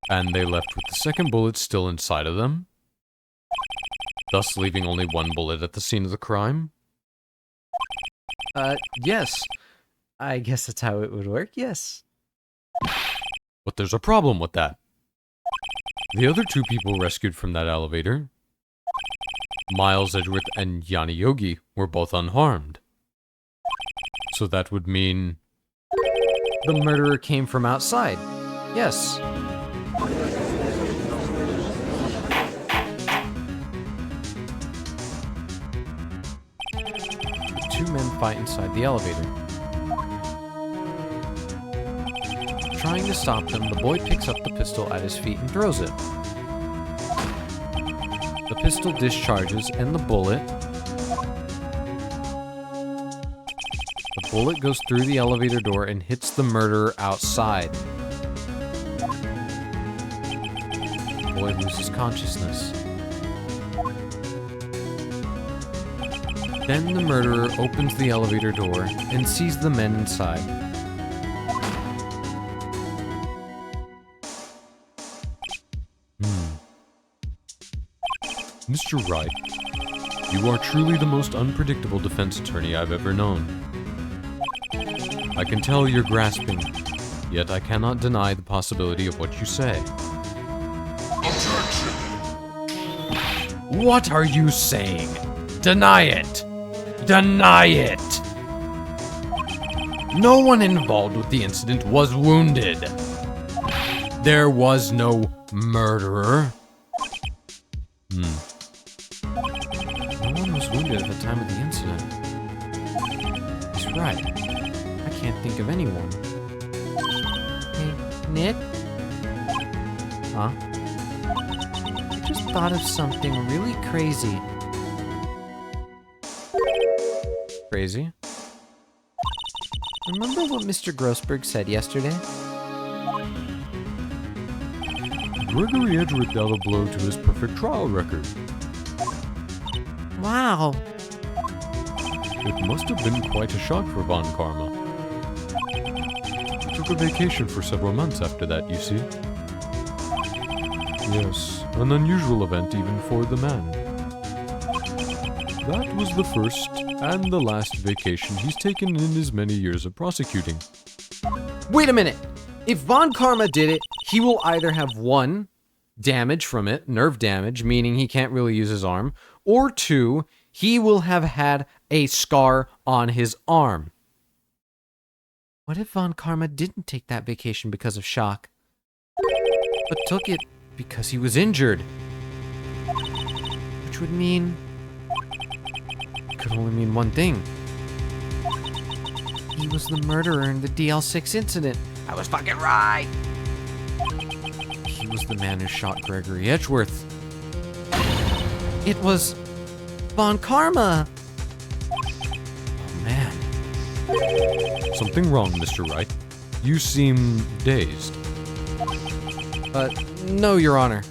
And they left with the second bullet still inside of them, thus leaving only one bullet at the scene of the crime? Yes. I guess that's how it would work, yes. But there's a problem with that. The other two people rescued from that elevator, Miles Edgeworth and Yanni Yogi, were both unharmed. So that would mean... The murderer came from outside. Yes. The two men fight inside the elevator. Trying to stop them, the boy picks up the pistol at his feet and throws it. The pistol discharges and the bullet goes through the elevator door and hits the murderer outside. The boy loses consciousness. Then the murderer opens the elevator door and sees the men inside. Mr. Wright, you are truly the most unpredictable defense attorney I've ever known. I can tell you're grasping, yet I cannot deny the possibility of what you say. What are you saying? Deny it! Deny it! No one involved with the incident was wounded. There was no murderer. No one was wounded at the time of the incident. He's right. I can't think of anyone. Hey, Nick? Huh? I just thought of something really crazy. Crazy? Remember what Mr. Grossberg said yesterday? Gregory Edgeworth dealt a blow to his perfect trial record. Wow. It must have been quite a shock for Von Karma. He took a vacation for several months after that, you see. Yes, an unusual event even for the man. That was the first and the last vacation he's taken in his many years of prosecuting. Wait a minute! If Von Karma did it, he will either have 1, damage from it, nerve damage, meaning he can't really use his arm, or 2, he will have had a scar on his arm. What if Von Karma didn't take that vacation because of shock? But took it because he was injured. Which would mean... It could only mean one thing. he was the murderer in the DL6 incident. I was fucking right. He was the man who shot Gregory Edgeworth. It was Von Karma. Oh man. Something wrong, Mr. Wright. You seem dazed. No, Your Honor.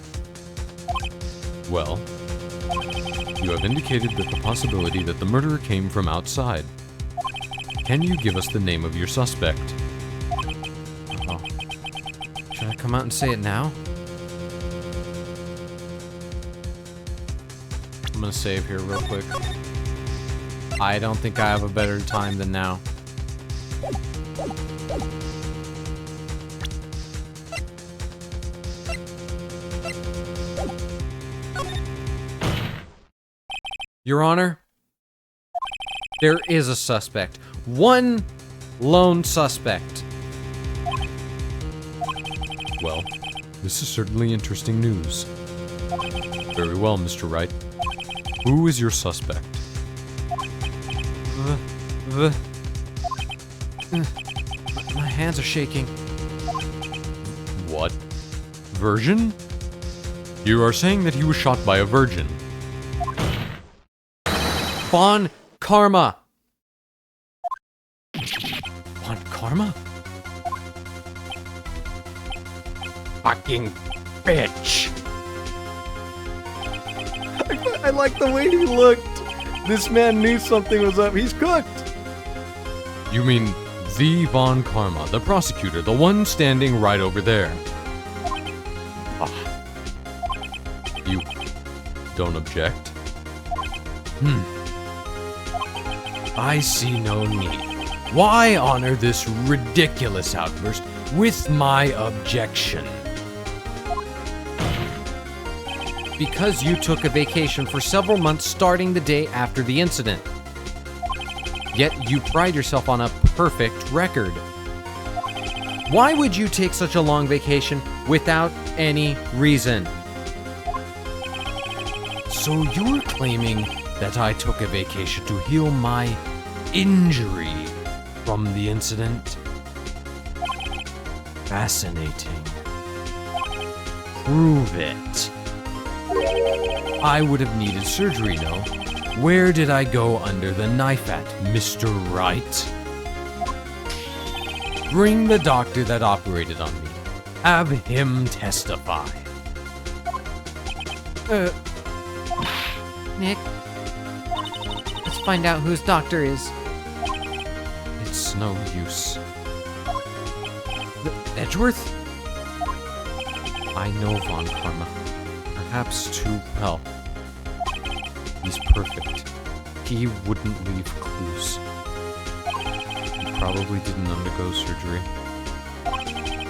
Well, you have indicated that the possibility that the murderer came from outside. Can you give us the name of your suspect? Oh. Should I come out and say it now? I'm gonna save here real quick. I don't think I have a better time than now. Your Honor, there is a suspect. One lone suspect. Well, this is certainly interesting news. Very well, Mr. Wright. Who is your suspect? My hands are shaking. What? Virgin? You are saying that he was shot by a virgin. Von Karma. Von Karma? Fucking bitch. I like the way he looked. This man knew something was up. He's cooked. You mean the Von Karma, the prosecutor, the one standing right over there. Ah. You don't object? I see no need. Why honor this ridiculous outburst with my objection? Because you took a vacation for several months starting the day after the incident. Yet you pride yourself on a perfect record. Why would you take such a long vacation without any reason? So you're claiming that I took a vacation to heal my injury from the incident? Fascinating. Prove it. I would have needed surgery, no? Where did I go under the knife at, Mr. Wright? Bring the doctor that operated on me. Have him testify. Nick, let's find out whose doctor is. It's no use. Edgeworth? I know Von Karma. Perhaps too well. He's perfect. He wouldn't leave clues. He probably didn't undergo surgery.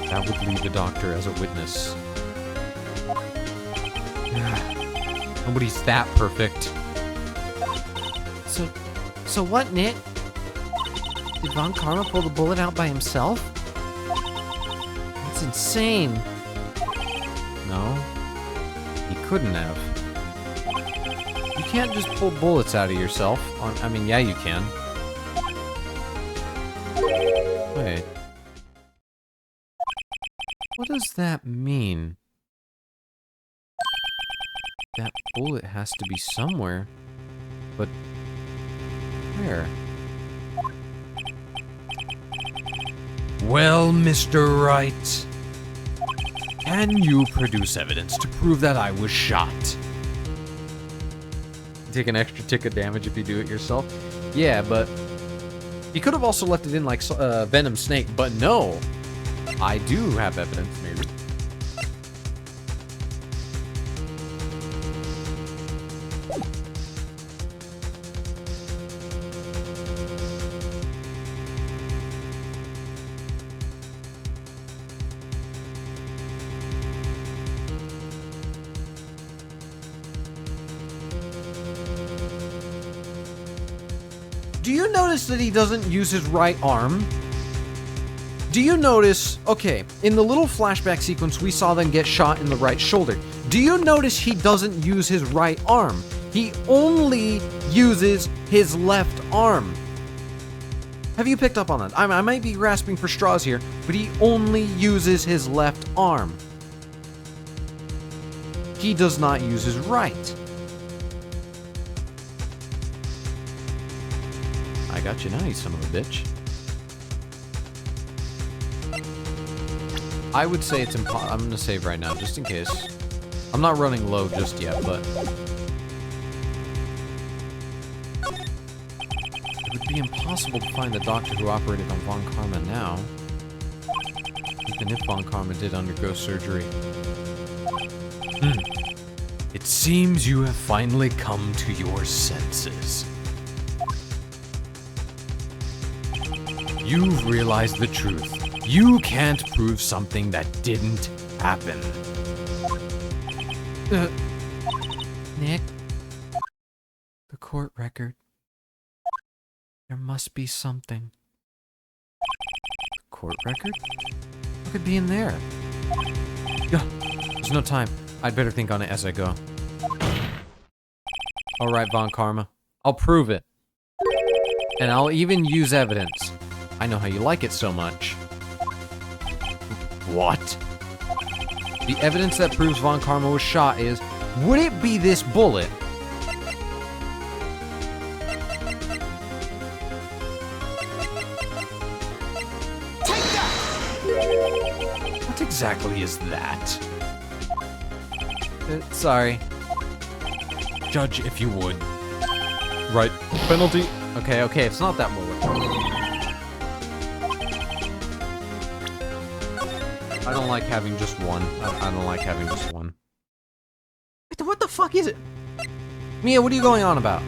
That would leave the doctor as a witness. Nobody's that perfect. So what, Nick? Did Von Karma pull the bullet out by himself? That's insane. No, he couldn't have. You can't just pull bullets out of yourself. I mean, yeah, you can. Wait. What does that mean? That bullet has to be somewhere. But where? Well, Mr. Wright, can you produce evidence to prove that I was shot? Take an extra tick of damage if you do it yourself. Yeah, but he could have also left it in like Venom Snake, but no. I do have evidence, maybe. Do you notice that he doesn't use his right arm? Do you notice, okay, in the little flashback sequence we saw them get shot in the right shoulder. Do you notice he doesn't use his right arm? He only uses his left arm. Have you picked up on that? I might be grasping for straws here, but he only uses his left arm. He does not use his right. I got you now, you son of a bitch. I would say it's impossible. I'm gonna save right now, just in case. I'm not running low just yet, but it would be impossible to find the doctor who operated on Von Karma now, even if Von Karma did undergo surgery. It seems you have finally come to your senses. You've realized the truth. You can't prove something that didn't happen. Nick, the court record. There must be something. Court record? What could be in there? Yeah, there's no time. I'd better think on it as I go. Alright, Von Karma. I'll prove it. And I'll even use evidence. I know how you like it so much. What? The evidence that proves Von Karma was shot is, would it be this bullet? Take that! What exactly is that? Sorry. Judge, if you would. Right. Penalty. Okay, it's not that bullet. I don't like having just one. I don't like having just one. What the fuck is it? Mia, what are you going on about?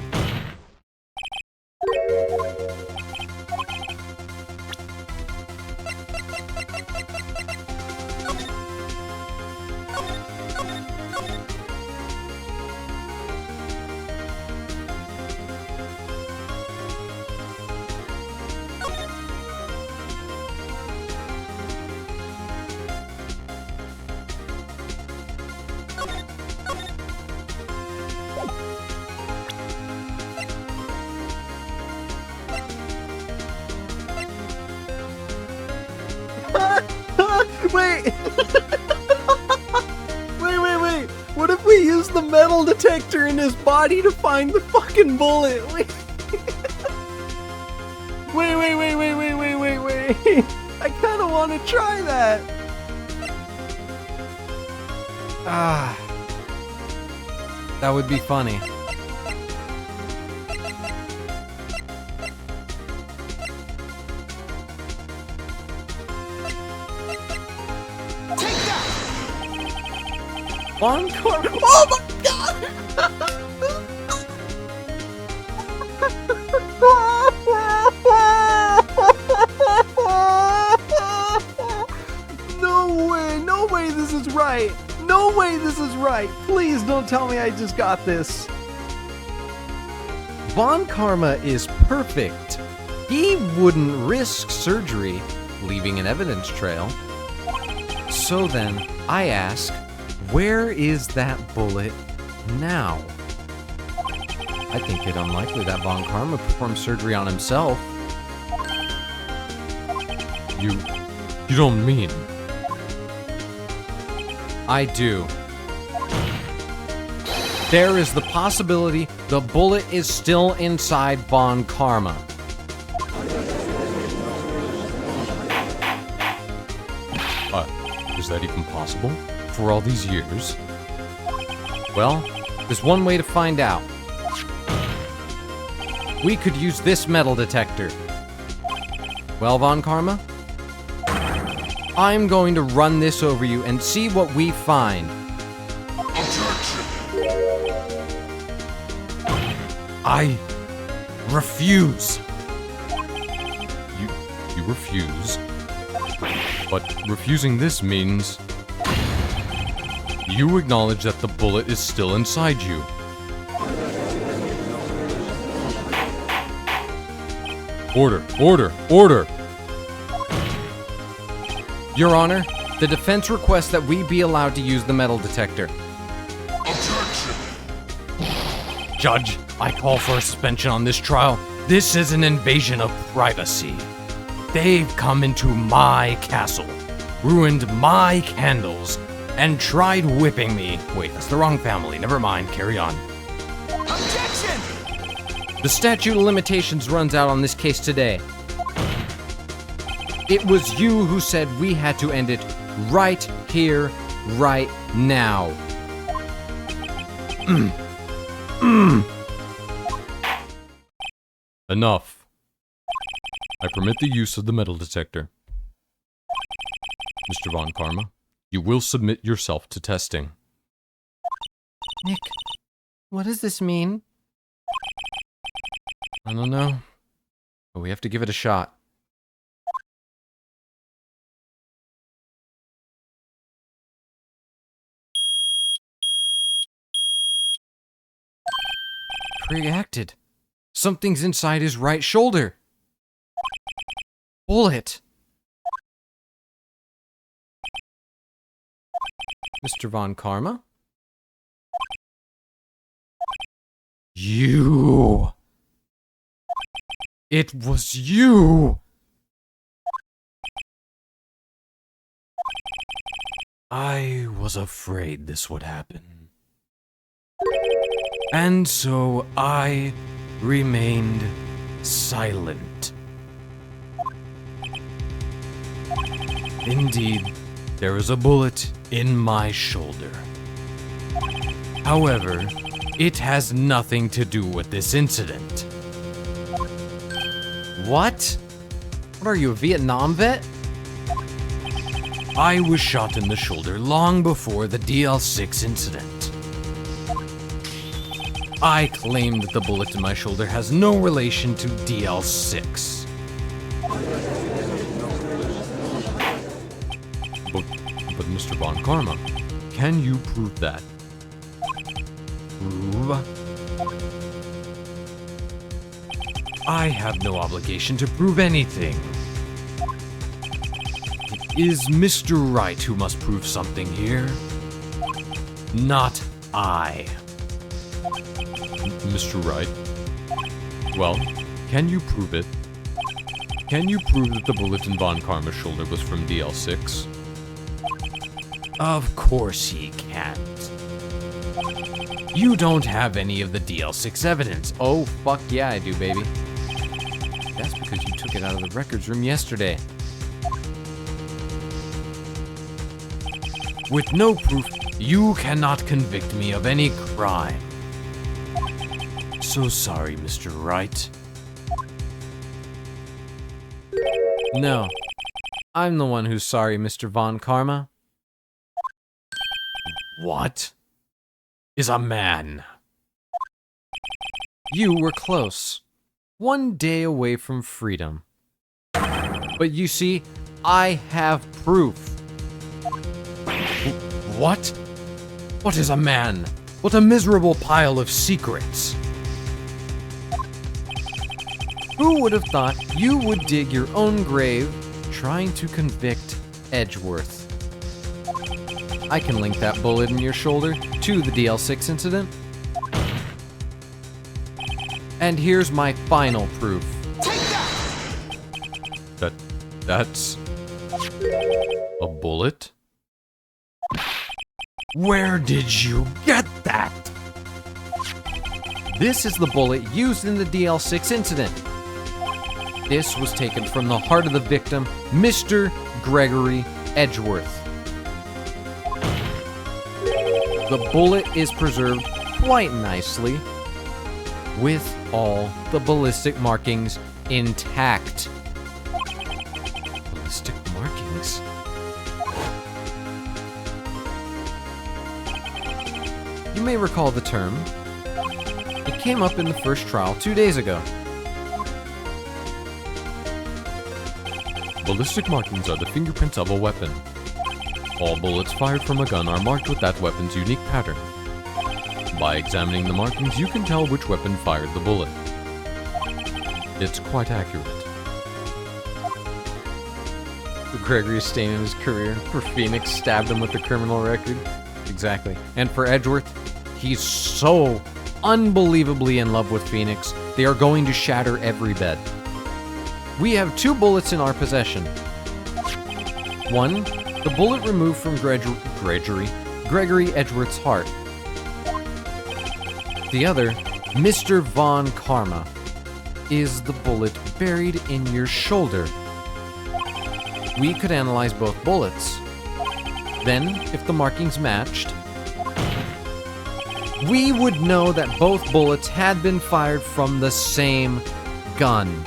Wait! Wait. What if we use the metal detector in his body to find the fucking bullet? Wait. Wait. I kind of want to try that. That would be funny. Take that! Von Karma. Oh my god! No way this is right. No way this is right. Please don't tell me I just got this. Von Karma is perfect. He wouldn't risk surgery, leaving an evidence trail. So then, I ask, where is that bullet now? I think it unlikely that Von Karma performed surgery on himself. You don't mean... I do. There is the possibility the bullet is still inside Von Karma. Is that even possible? For all these years? Well, there's one way to find out. We could use this metal detector. Well, Von Karma? I'm going to run this over you and see what we find. I refuse. You refuse? But refusing this means... you acknowledge that the bullet is still inside you. Order! Your Honor, the defense requests that we be allowed to use the metal detector. Judge, I call for a suspension on this trial. This is an invasion of privacy. They've come into my castle, ruined my candles, and tried whipping me. Wait, that's the wrong family. Never mind, carry on. Objection! The statute of limitations runs out on this case today. It was you who said we had to end it right here, right now. Enough. I permit the use of the metal detector. Mr. Von Karma, you will submit yourself to testing. Nick, what does this mean? I don't know, but we have to give it a shot. Reacted. Something's inside his right shoulder. Bullet. Mr. Von Karma? You. It was you. I was afraid this would happen. And so I remained silent. Indeed, there is a bullet in my shoulder. However, it has nothing to do with this incident. What? What are you, a Vietnam vet? I was shot in the shoulder long before the DL6 incident. I claim that the bullet in my shoulder has no relation to DL6. But Mr. Von Karma, can you prove that? Prove? I have no obligation to prove anything. It is Mr. Wright who must prove something here, not I. Mr. Wright? Well, can you prove it? Can you prove that the bullet in Von Karma's shoulder was from DL6? Of course he can't. You don't have any of the DL6 evidence. Oh, fuck yeah, I do, baby. That's because you took it out of the records room yesterday. With no proof, you cannot convict me of any crime. So sorry, Mr. Wright. No. I'm the one who's sorry, Mr. Von Karma. What is a man? You were close. One day away from freedom. But you see, I have proof. What? What is a man? What a miserable pile of secrets. Who would have thought you would dig your own grave trying to convict Edgeworth? I can link that bullet in your shoulder to the DL6 incident. And here's my final proof. That's a bullet? Where did you get that? This is the bullet used in the DL6 incident. This was taken from the heart of the victim, Mr. Gregory Edgeworth. The bullet is preserved quite nicely, with all the ballistic markings intact. Ballistic markings? You may recall the term. It came up in the first trial 2 days ago. Ballistic markings are the fingerprints of a weapon. All bullets fired from a gun are marked with that weapon's unique pattern. By examining the markings, you can tell which weapon fired the bullet. It's quite accurate. For Gregory's stain in his career, for Phoenix stabbed him with the criminal record. Exactly. And for Edgeworth, he's so unbelievably in love with Phoenix, they are going to shatter every bed. We have 2 bullets in our possession. One, the bullet removed from Gregory Edgeworth's heart. The other, Mr. Von Karma, is the bullet buried in your shoulder. We could analyze both bullets. Then, if the markings matched, we would know that both bullets had been fired from the same gun.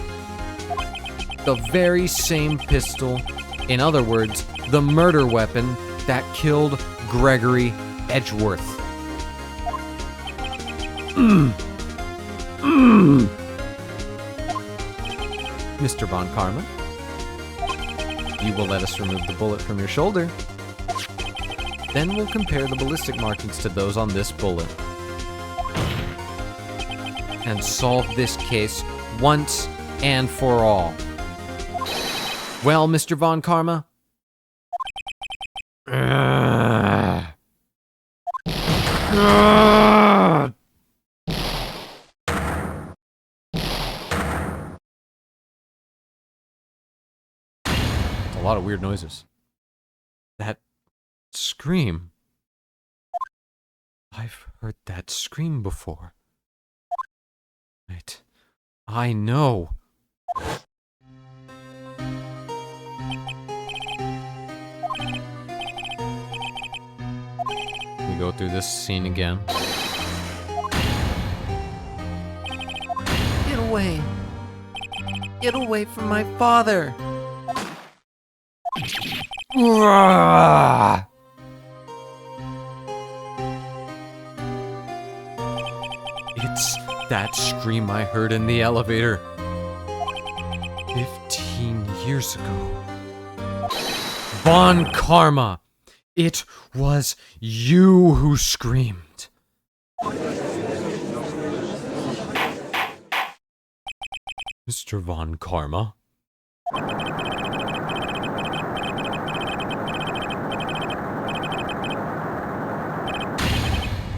The very same pistol. In other words, the murder weapon that killed Gregory Edgeworth. Mr. Von Karma, you will let us remove the bullet from your shoulder. Then we'll compare the ballistic markings to those on this bullet. And solve this case once and for all. Well, Mr. Von Karma? A lot of weird noises. That scream. I've heard that scream before. Right. I know. We go through this scene again. Get away! Get away from my father! It's that scream I heard in the elevator 15 years ago. Von Karma, it was you who screamed. Mr. Von Karma?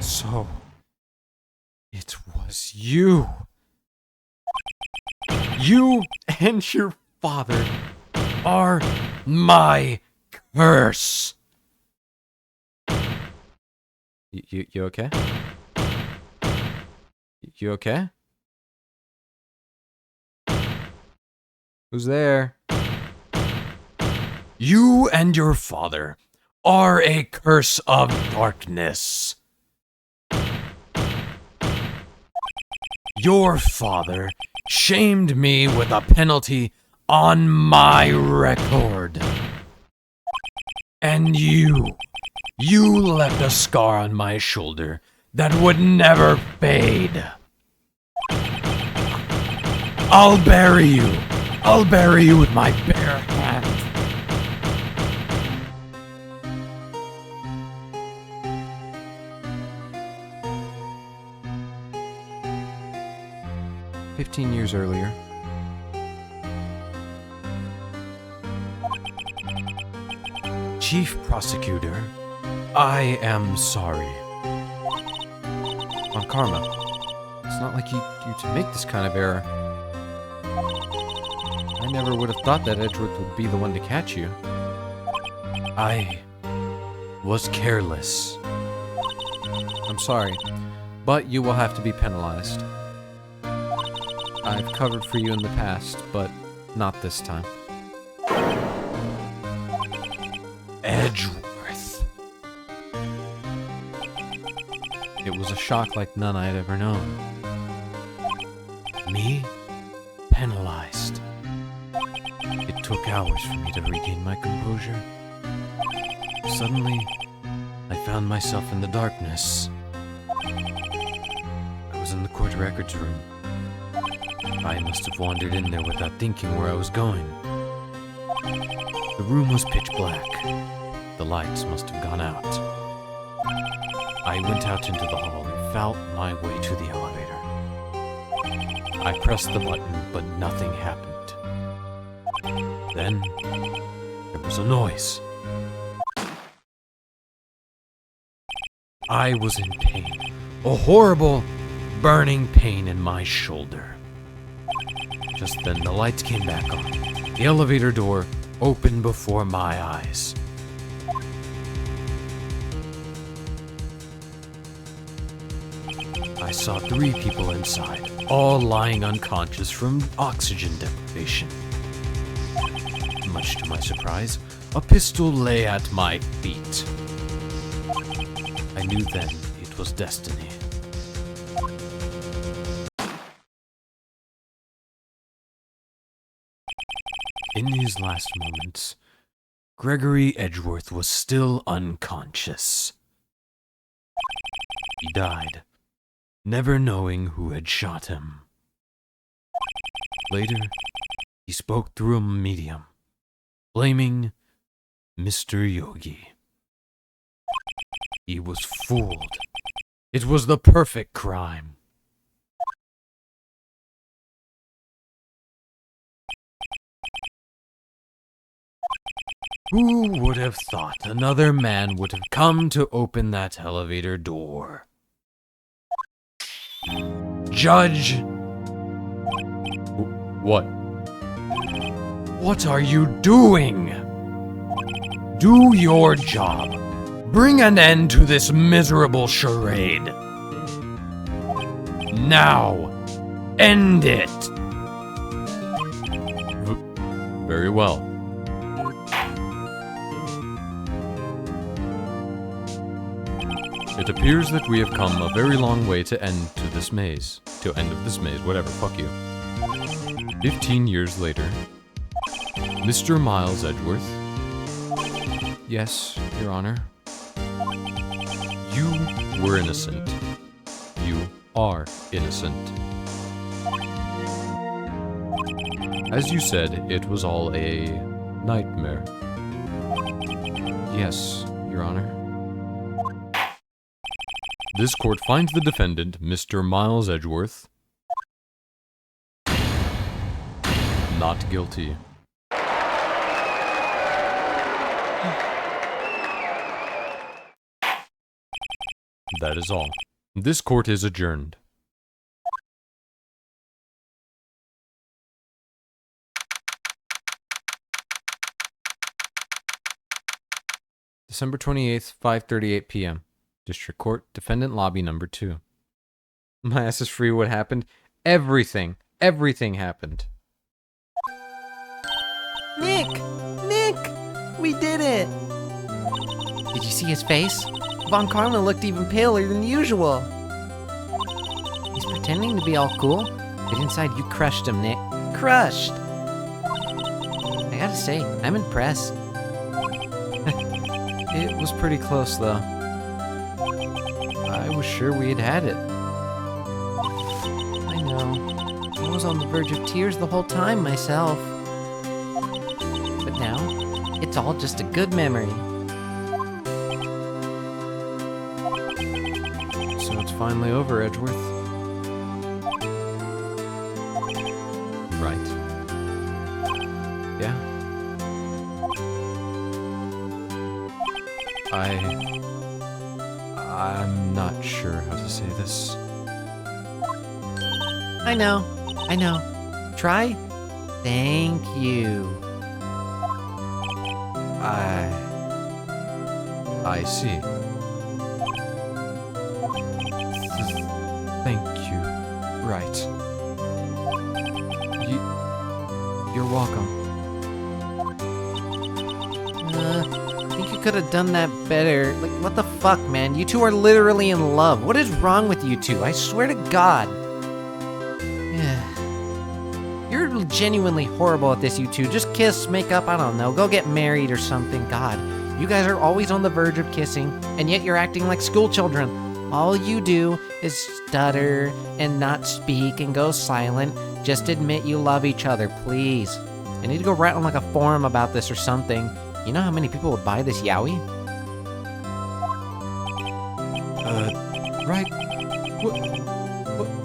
So, it was you. You and your father are my curse. You okay? You okay? Who's there? You and your father are a curse of darkness. Your father shamed me with a penalty on my record. And you left a scar on my shoulder that would never fade. I'll bury you. I'll bury you with my bare hands. $15 earlier. Chief Prosecutor, I am sorry. On Karma, it's not like you to make this kind of error. I never would have thought that Edgeworth would be the one to catch you. I was careless. I'm sorry, but you will have to be penalized. I've covered for you in the past, but not this time. Edgeworth. It was a shock like none I had ever known. Me? Penalized. It took hours for me to regain my composure. Suddenly, I found myself in the darkness. I was in the court records room. I must have wandered in there without thinking where I was going. The room was pitch black. The lights must have gone out. I went out into the hall and felt my way to the elevator. I pressed the button, but nothing happened. Then, there was a noise. I was in pain. A horrible, burning pain in my shoulder. Just then, the lights came back on. The elevator door opened before my eyes. I saw 3 people inside, all lying unconscious from oxygen deprivation. Much to my surprise, a pistol lay at my feet. I knew then it was destiny. In his last moments, Gregory Edgeworth was still unconscious. He died, never knowing who had shot him. Later, he spoke through a medium, blaming Mr. Yogi. He was fooled. It was the perfect crime. Who would have thought another man would have come to open that elevator door? Judge! What? What are you doing? Do your job. Bring an end to this miserable charade. Now, end it. Very well. It appears that we have come a very long way to end of this maze, whatever, fuck you. 15 years later, Mr. Miles Edgeworth Yes, Your Honor. You were innocent. You are innocent. As you said, it was all a nightmare. Yes, Your Honor. This court finds the defendant, Mr. Miles Edgeworth, not guilty. That is all. This court is adjourned. December 28th, 5:38 p.m. District Court, Defendant Lobby Number 2. My ass is free. What happened? Everything happened. Nick! Nick! We did it! Did you see his face? Von Karma looked even paler than usual. He's pretending to be all cool, but inside you crushed him, Nick. Crushed! I gotta say, I'm impressed. It was pretty close, though. I was sure we had it. I know. I was on the verge of tears the whole time myself. But now, it's all just a good memory. So it's finally over, Edgeworth. Right. Yeah. I'm not sure how to say this. I know. Try. Thank you. I see. Thank you. Right. You're welcome. I think you could have done that better. Like, what the fuck, man? You two are literally in love. What is wrong with you two? I swear to God. You're genuinely horrible at this, you two. Just kiss, make up, I don't know. Go get married or something. God, you guys are always on the verge of kissing, and yet you're acting like school children. All you do is stutter and not speak and go silent. Just admit you love each other, please. I need to go write on like a forum about this or something. You know how many people would buy this yaoi? Right.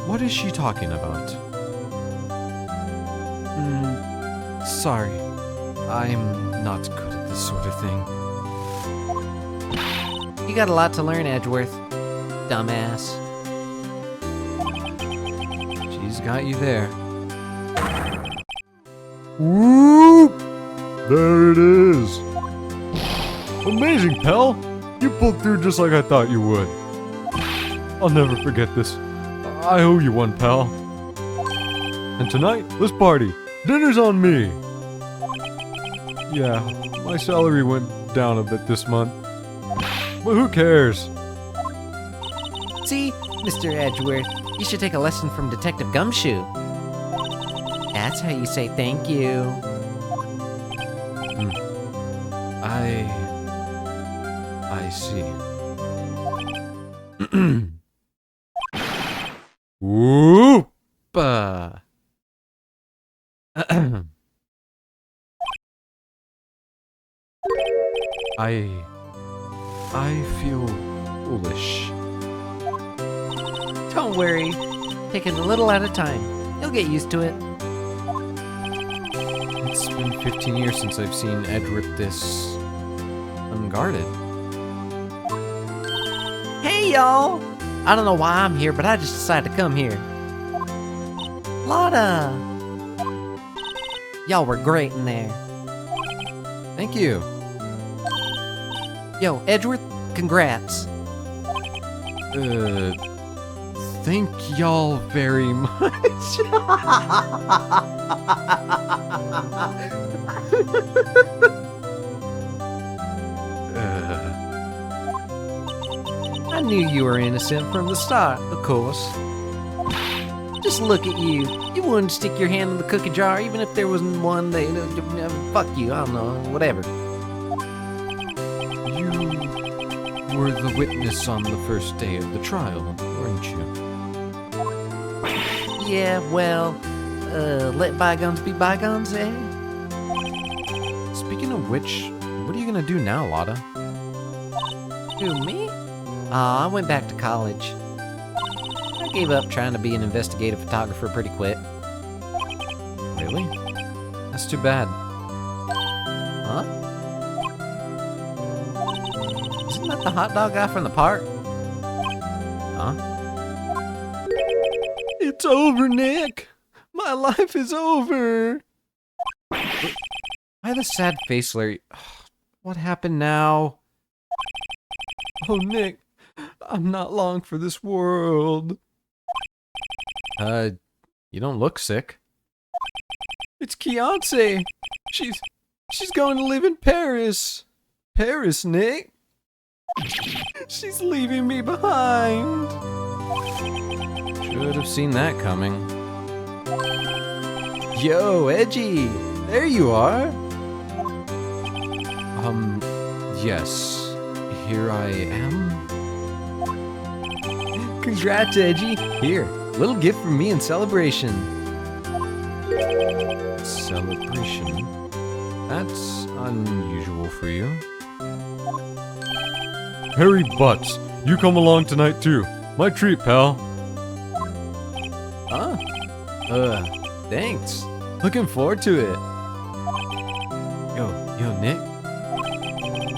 What is she talking about? Sorry. I'm not good at this sort of thing. You got a lot to learn, Edgeworth. Dumbass. She's got you there. Whoop! There it is. Amazing, pal. You pulled through just like I thought you would. I'll never forget this. I owe you one, pal. And tonight, let's party. Dinner's on me. Yeah, my salary went down a bit this month. But who cares? See, Mr. Edgeworth, you should take a lesson from Detective Gumshoe. That's how you say thank you. I see. Whoop! I feel foolish. Don't worry. Take it a little at a time. You'll get used to it. It's been 15 years since I've seen Edgeworth this unguarded. Hey, y'all! I don't know why I'm here, but I just decided to come here. Lotta! Y'all were great in there. Thank you. Yo, Edgeworth, congrats. Thank y'all very much. I knew you were innocent from the start, of course. Just look at you. You wouldn't stick your hand in the cookie jar even if there wasn't one that, fuck you, I don't know, whatever. were the witness on the first day of the trial, weren't you? Yeah, well, let bygones be bygones, eh? Speaking of which, what are you gonna do now, Lotta? Who, me? Aw, I went back to college. I gave up trying to be an investigative photographer pretty quick. Really? That's too bad. Huh? Isn't that the hot dog guy from the park? Huh? It's over, Nick. My life is over. Why the sad face, Larry? What happened now? Oh, Nick, I'm not long for this world. You don't look sick. It's Kiance. She's going to live in Paris. Paris, Nick. She's leaving me behind. Should have seen that coming. Yo, Edgy, there you are. Yes. Here I am. Congrats, Edgy. Here, little gift from me in celebration. Celebration? That's unusual for you. Harry Butts, you come along tonight too. My treat, pal. Ah. Thanks. Looking forward to it. Yo, Nick.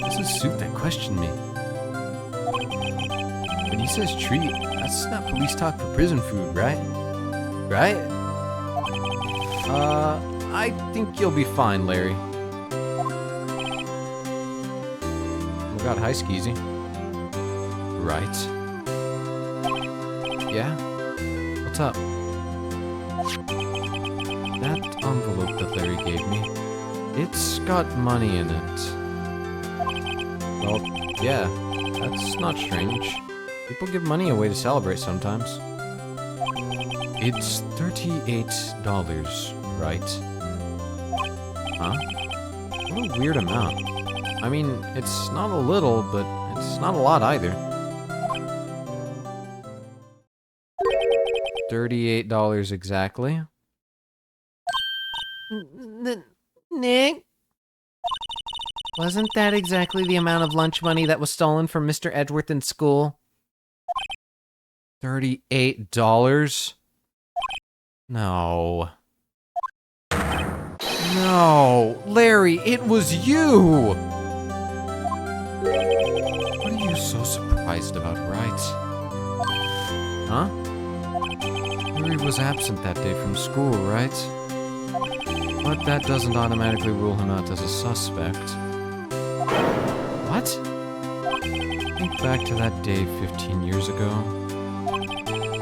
This is Suit that questioned me. When he says treat, that's not police talk for prison food, right? Right? I think you'll be fine, Larry. Oh god, hi, Skeezy. Right. Yeah? What's up? That envelope that Larry gave me, it's got money in it. Well, yeah, that's not strange. People give money away to celebrate sometimes. It's $38, right? Huh? What a weird amount. I mean, it's not a little, but it's not a lot either. $38 exactly. Nick? Wasn't that exactly the amount of lunch money that was stolen from Mr. Edgeworth in school? $38? No. No, Larry, it was you! What are you so surprised about, Wright? Huh? Larry was absent that day from school, right? But that doesn't automatically rule him out as a suspect. What? Think back to that day 15 years ago.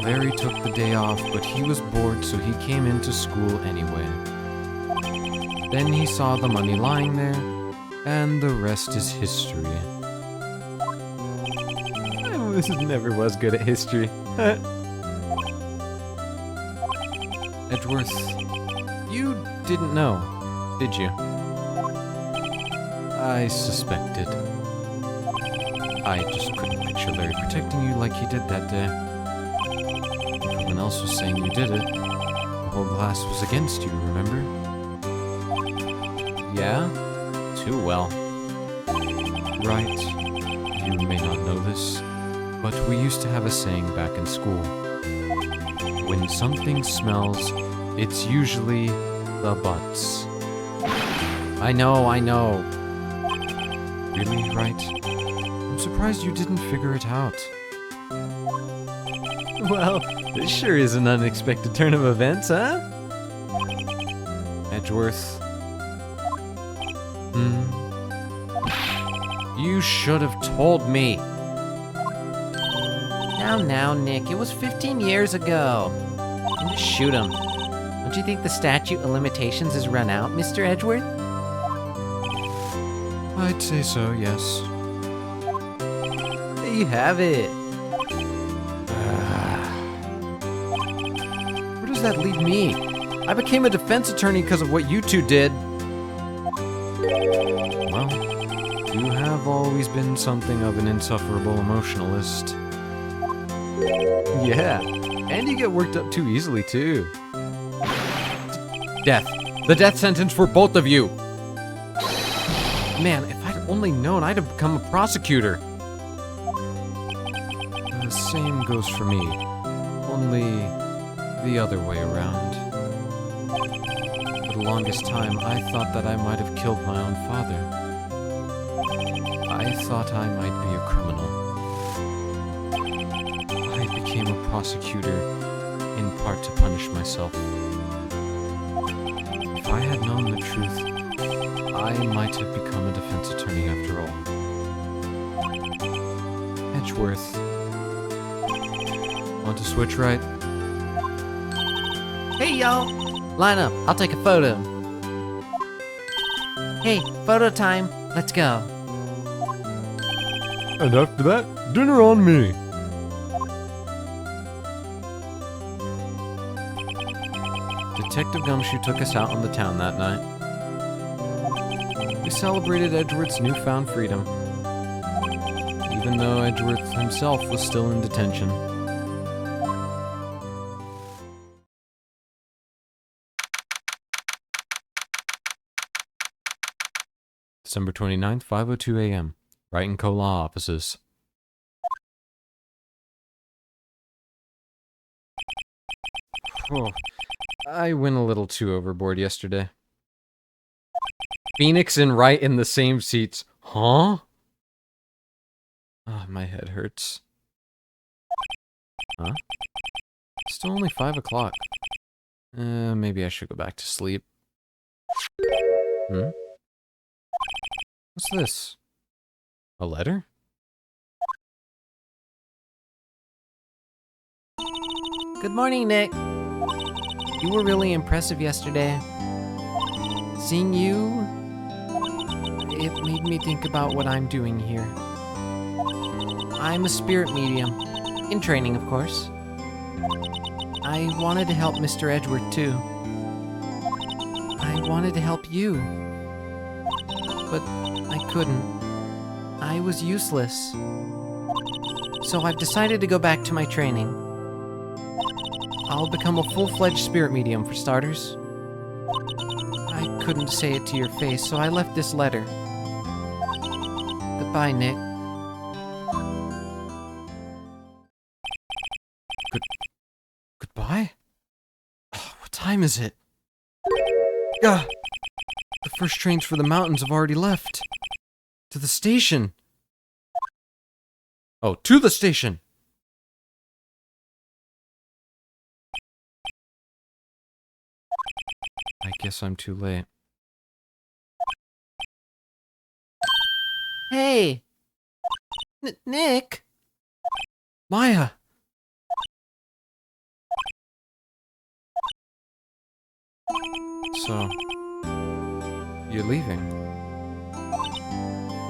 Larry took the day off, but he was bored, so he came into school anyway. Then he saw the money lying there, and the rest is history. This never was good at history. Edgeworth, you didn't know, did you? I suspected. I just couldn't picture Larry protecting you like he did that day. Everyone else was saying you did it. The whole class was against you, remember? Yeah? Too well. Right. You may not know this, but we used to have a saying back in school. When something smells, it's usually the butts. I know. Really, Wright? I'm surprised you didn't figure it out. Well, this sure is an unexpected turn of events, huh? Edgeworth. You should have told me. Now, Nick, it was 15 years ago. Just shoot him. Don't you think the statute of limitations has run out, Mr. Edgeworth? I'd say so, yes. There you have it. Where does that leave me? I became a defense attorney because of what you two did. Well, You have always been something of an insufferable emotionalist. Yeah, and you get worked up too easily, too. Death. The death sentence for both of you! Man, if I'd only known, I'd have become a prosecutor. The same goes for me, only the other way around. For the longest time, I thought that I might have killed my own father. I thought I might be a criminal. I became a prosecutor, in part to punish myself. If I had known the truth, I might have become a defense attorney after all. Edgeworth. Want to switch, Wright? Hey, y'all! Line up, I'll take a photo. Hey, photo time. Let's go. And after that, dinner on me. Detective Gumshoe took us out on the town that night. We celebrated Edgeworth's newfound freedom, even though Edgeworth himself was still in detention. December 29th, 5:02 a.m. Wright and Co. Law offices. Oh, I went a little too overboard yesterday. Phoenix and Wright in the same seats. Huh? Ah, my head hurts. Huh? It's still only 5 o'clock. Maybe I should go back to sleep. Hmm? What's this? A letter? Good morning, Nick. You were really impressive yesterday. Seeing you, it made me think about what I'm doing here. I'm a spirit medium, in training, of course. I wanted to help Mr. Edgeworth, too. I wanted to help you, but I couldn't. I was useless. So I've decided to go back to my training. I'll become a full-fledged spirit medium, for starters. I couldn't say it to your face, so I left this letter. Goodbye, Nick. Goodbye? Oh, what time is it? Gah! The first trains for the mountains have already left. To the station. Oh, to the station! I guess I'm too late. Hey! Nick! Maya! So, you're leaving?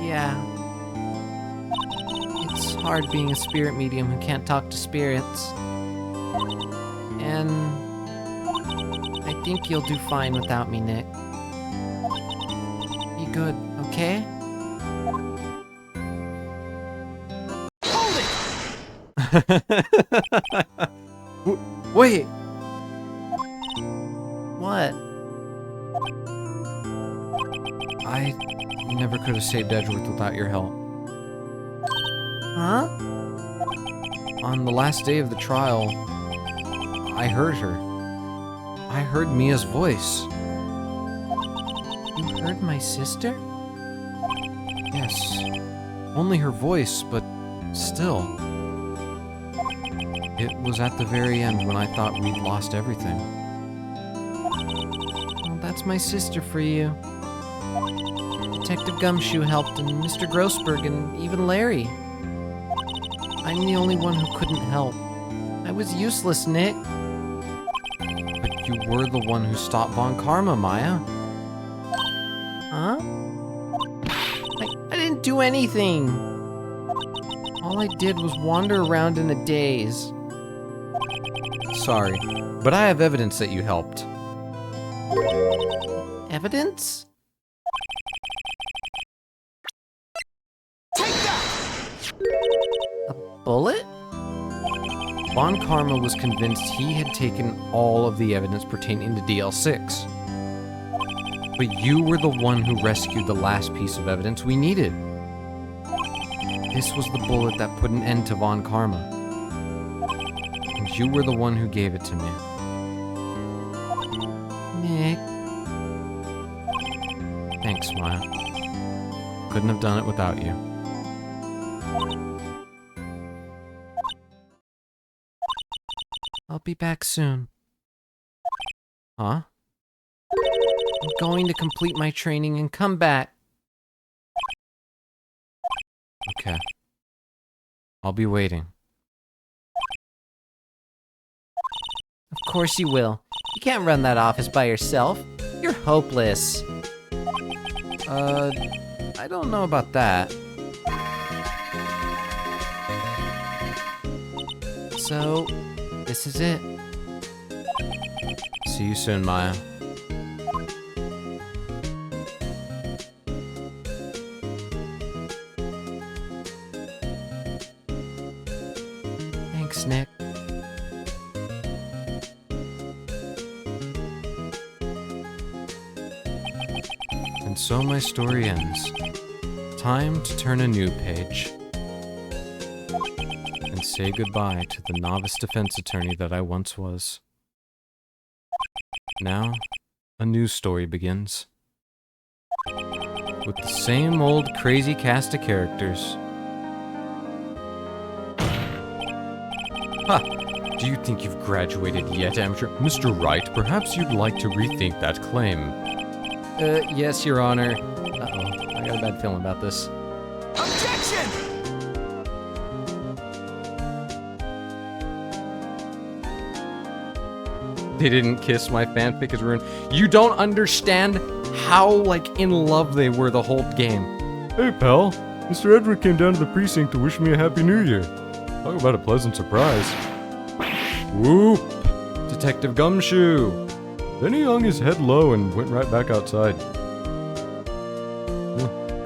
Yeah. It's hard being a spirit medium who can't talk to spirits. And I think you'll do fine without me, Nick. Be good, okay? Wait! What? I never could have saved Edgeworth without your help. Huh? On the last day of the trial, I heard her. I heard Mia's voice. You heard my sister? Yes. Only her voice, but still. It was at the very end when I thought we'd lost everything. Well, that's my sister for you. Detective Gumshoe helped, and Mr. Grossberg, and even Larry. I'm the only one who couldn't help. I was useless, Nick. But you were the one who stopped Von Karma, Maya. Huh? I didn't do anything. All I did was wander around in a daze. Sorry, but I have evidence that you helped. Evidence? bullet? Von Karma was convinced he had taken all of the evidence pertaining to DL6. But you were the one who rescued the last piece of evidence we needed. This was the bullet that put an end to Von Karma. And you were the one who gave it to me. Nick. Thanks, Maya. Couldn't have done it without you. I'll be back soon. Huh? I'm going to complete my training and come back. Okay. I'll be waiting. Of course you will. You can't run that office by yourself. You're hopeless. I don't know about that. So, this is it. See you soon, Maya. Thanks, Nick. And so my story ends. Time to turn a new page. And say goodbye to the novice defense attorney that I once was. Now, a new story begins. With the same old crazy cast of characters. Ha! Do you think you've graduated yet, amateur? Mr. Wright, perhaps you'd like to rethink that claim. Yes, Your Honor. Uh-oh, I got a bad feeling about this. Objection! They didn't kiss, my fanfic is ruined. You don't understand how, in love they were the whole game. Hey, pal. Mr. Edward came down to the precinct to wish me a Happy New Year. Talk about a pleasant surprise. Whoop! Detective Gumshoe! Then he hung his head low and went right back outside.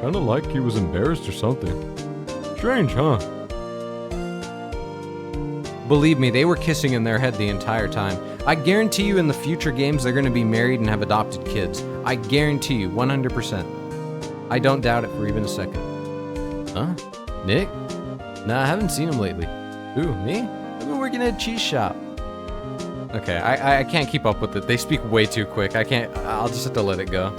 Kinda like he was embarrassed or something. Strange, huh? Believe me, they were kissing in their head the entire time. I guarantee you in the future games they're gonna be married and have adopted kids. I guarantee you, 100%. I don't doubt it for even a second. Huh? Nick? Nah, I haven't seen him lately. Who, me? I've been working at a cheese shop. Okay, I can't keep up with it. They speak way too quick. I'll just have to let it go.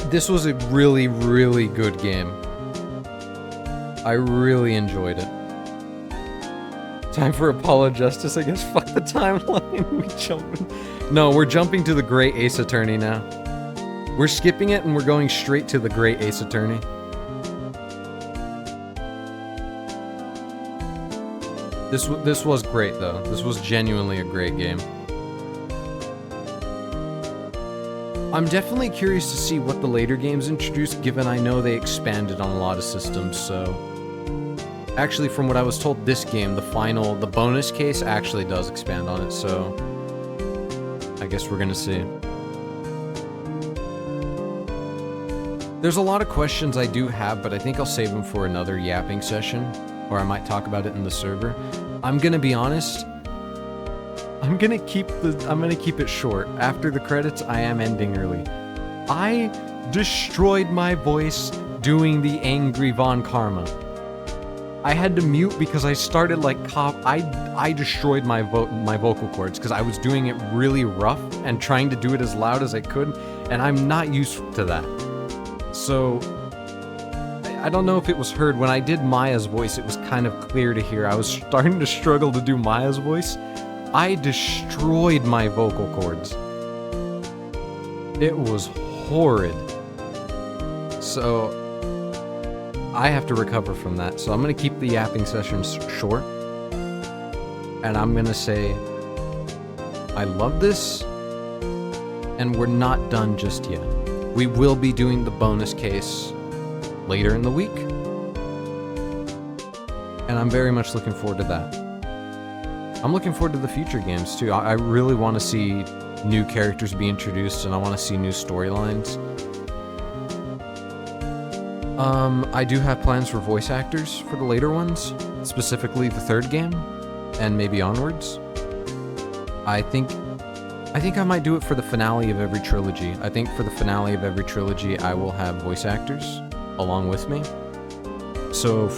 This was a really, really good game. I really enjoyed it. Time for Apollo Justice, I guess. Fuck the timeline. We jumping. No, we're jumping to the Great Ace Attorney now. We're skipping it and we're going straight to the Great Ace Attorney. This was great though. This was genuinely a great game. I'm definitely curious to see what the later games introduce, given I know they expanded on a lot of systems, so... Actually, from what I was told, this game, the bonus case, actually does expand on it, so... I guess we're gonna see. There's a lot of questions I do have, but I think I'll save them for another yapping session, or I might talk about it in the server. I'm gonna be honest, I'm gonna keep it short. After the credits, I am ending early. I destroyed my voice doing the angry Von Karma. I had to mute because I started I destroyed my vocal cords because I was doing it really rough and trying to do it as loud as I could, and I'm not used to that. So I don't know if it was heard. When I did Maya's voice, it was kind of clear to hear. I was starting to struggle to do Maya's voice. I destroyed my vocal cords. It was horrid. So I have to recover from that. So I'm going to keep the yapping sessions short. And I'm going to say, I love this. And we're not done just yet. We will be doing the bonus case later in the week. And I'm very much looking forward to that. I'm looking forward to the future games too. I really want to see new characters be introduced and I want to see new storylines. I do have plans for voice actors for the later ones, specifically the third game, and maybe onwards. I think I might do it for the finale of every trilogy. I think for the finale of every trilogy, I will have voice actors along with me. So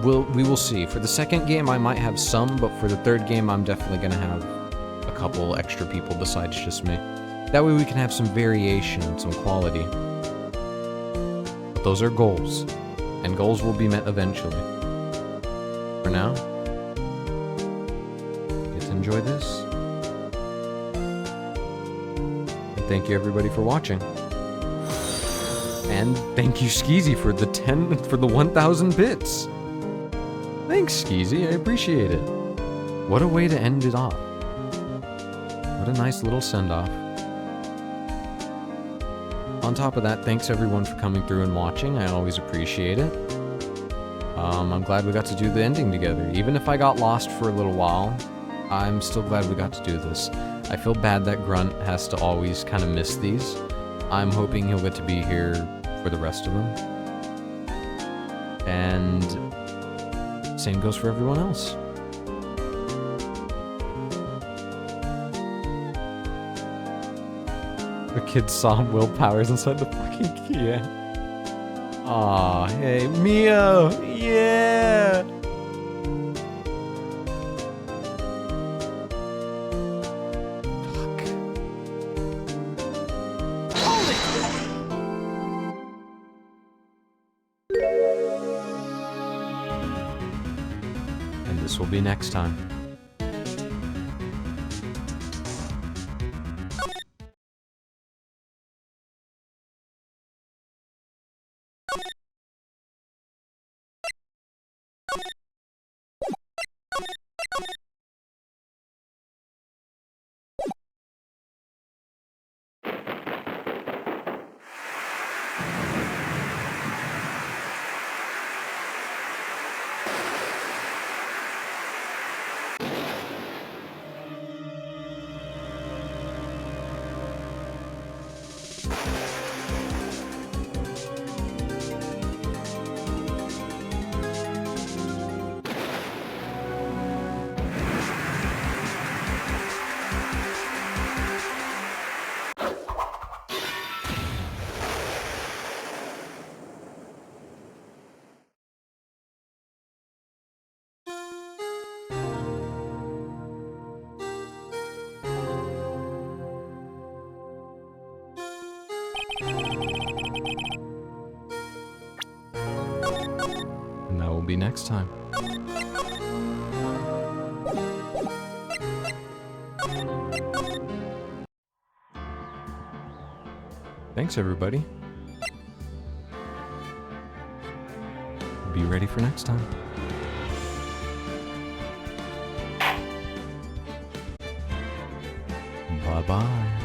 we will see. For the second game, I might have some, but for the third game, I'm definitely gonna have a couple extra people besides just me. That way we can have some variation and some quality. But those are goals, and goals will be met eventually. For now, get to enjoy this. And thank you everybody for watching. And thank you Skeezy for the 1,000 bits. Thanks Skeezy, I appreciate it. What a way to end it off. What a nice little send-off. On top of that, thanks everyone for coming through and watching. I always appreciate it. I'm glad we got to do the ending together. Even if I got lost for a little while, I'm still glad we got to do this. I feel bad that Grunt has to always kind of miss these. I'm hoping he'll get to be here for the rest of them. And same goes for everyone else. The kids saw Will Powers inside the fucking key. Yeah. Aw, hey, Mio! Yeah! Fuck. Hold it! And this will be next time. And that will be next time. Thanks, everybody. Be ready for next time. Bye-bye.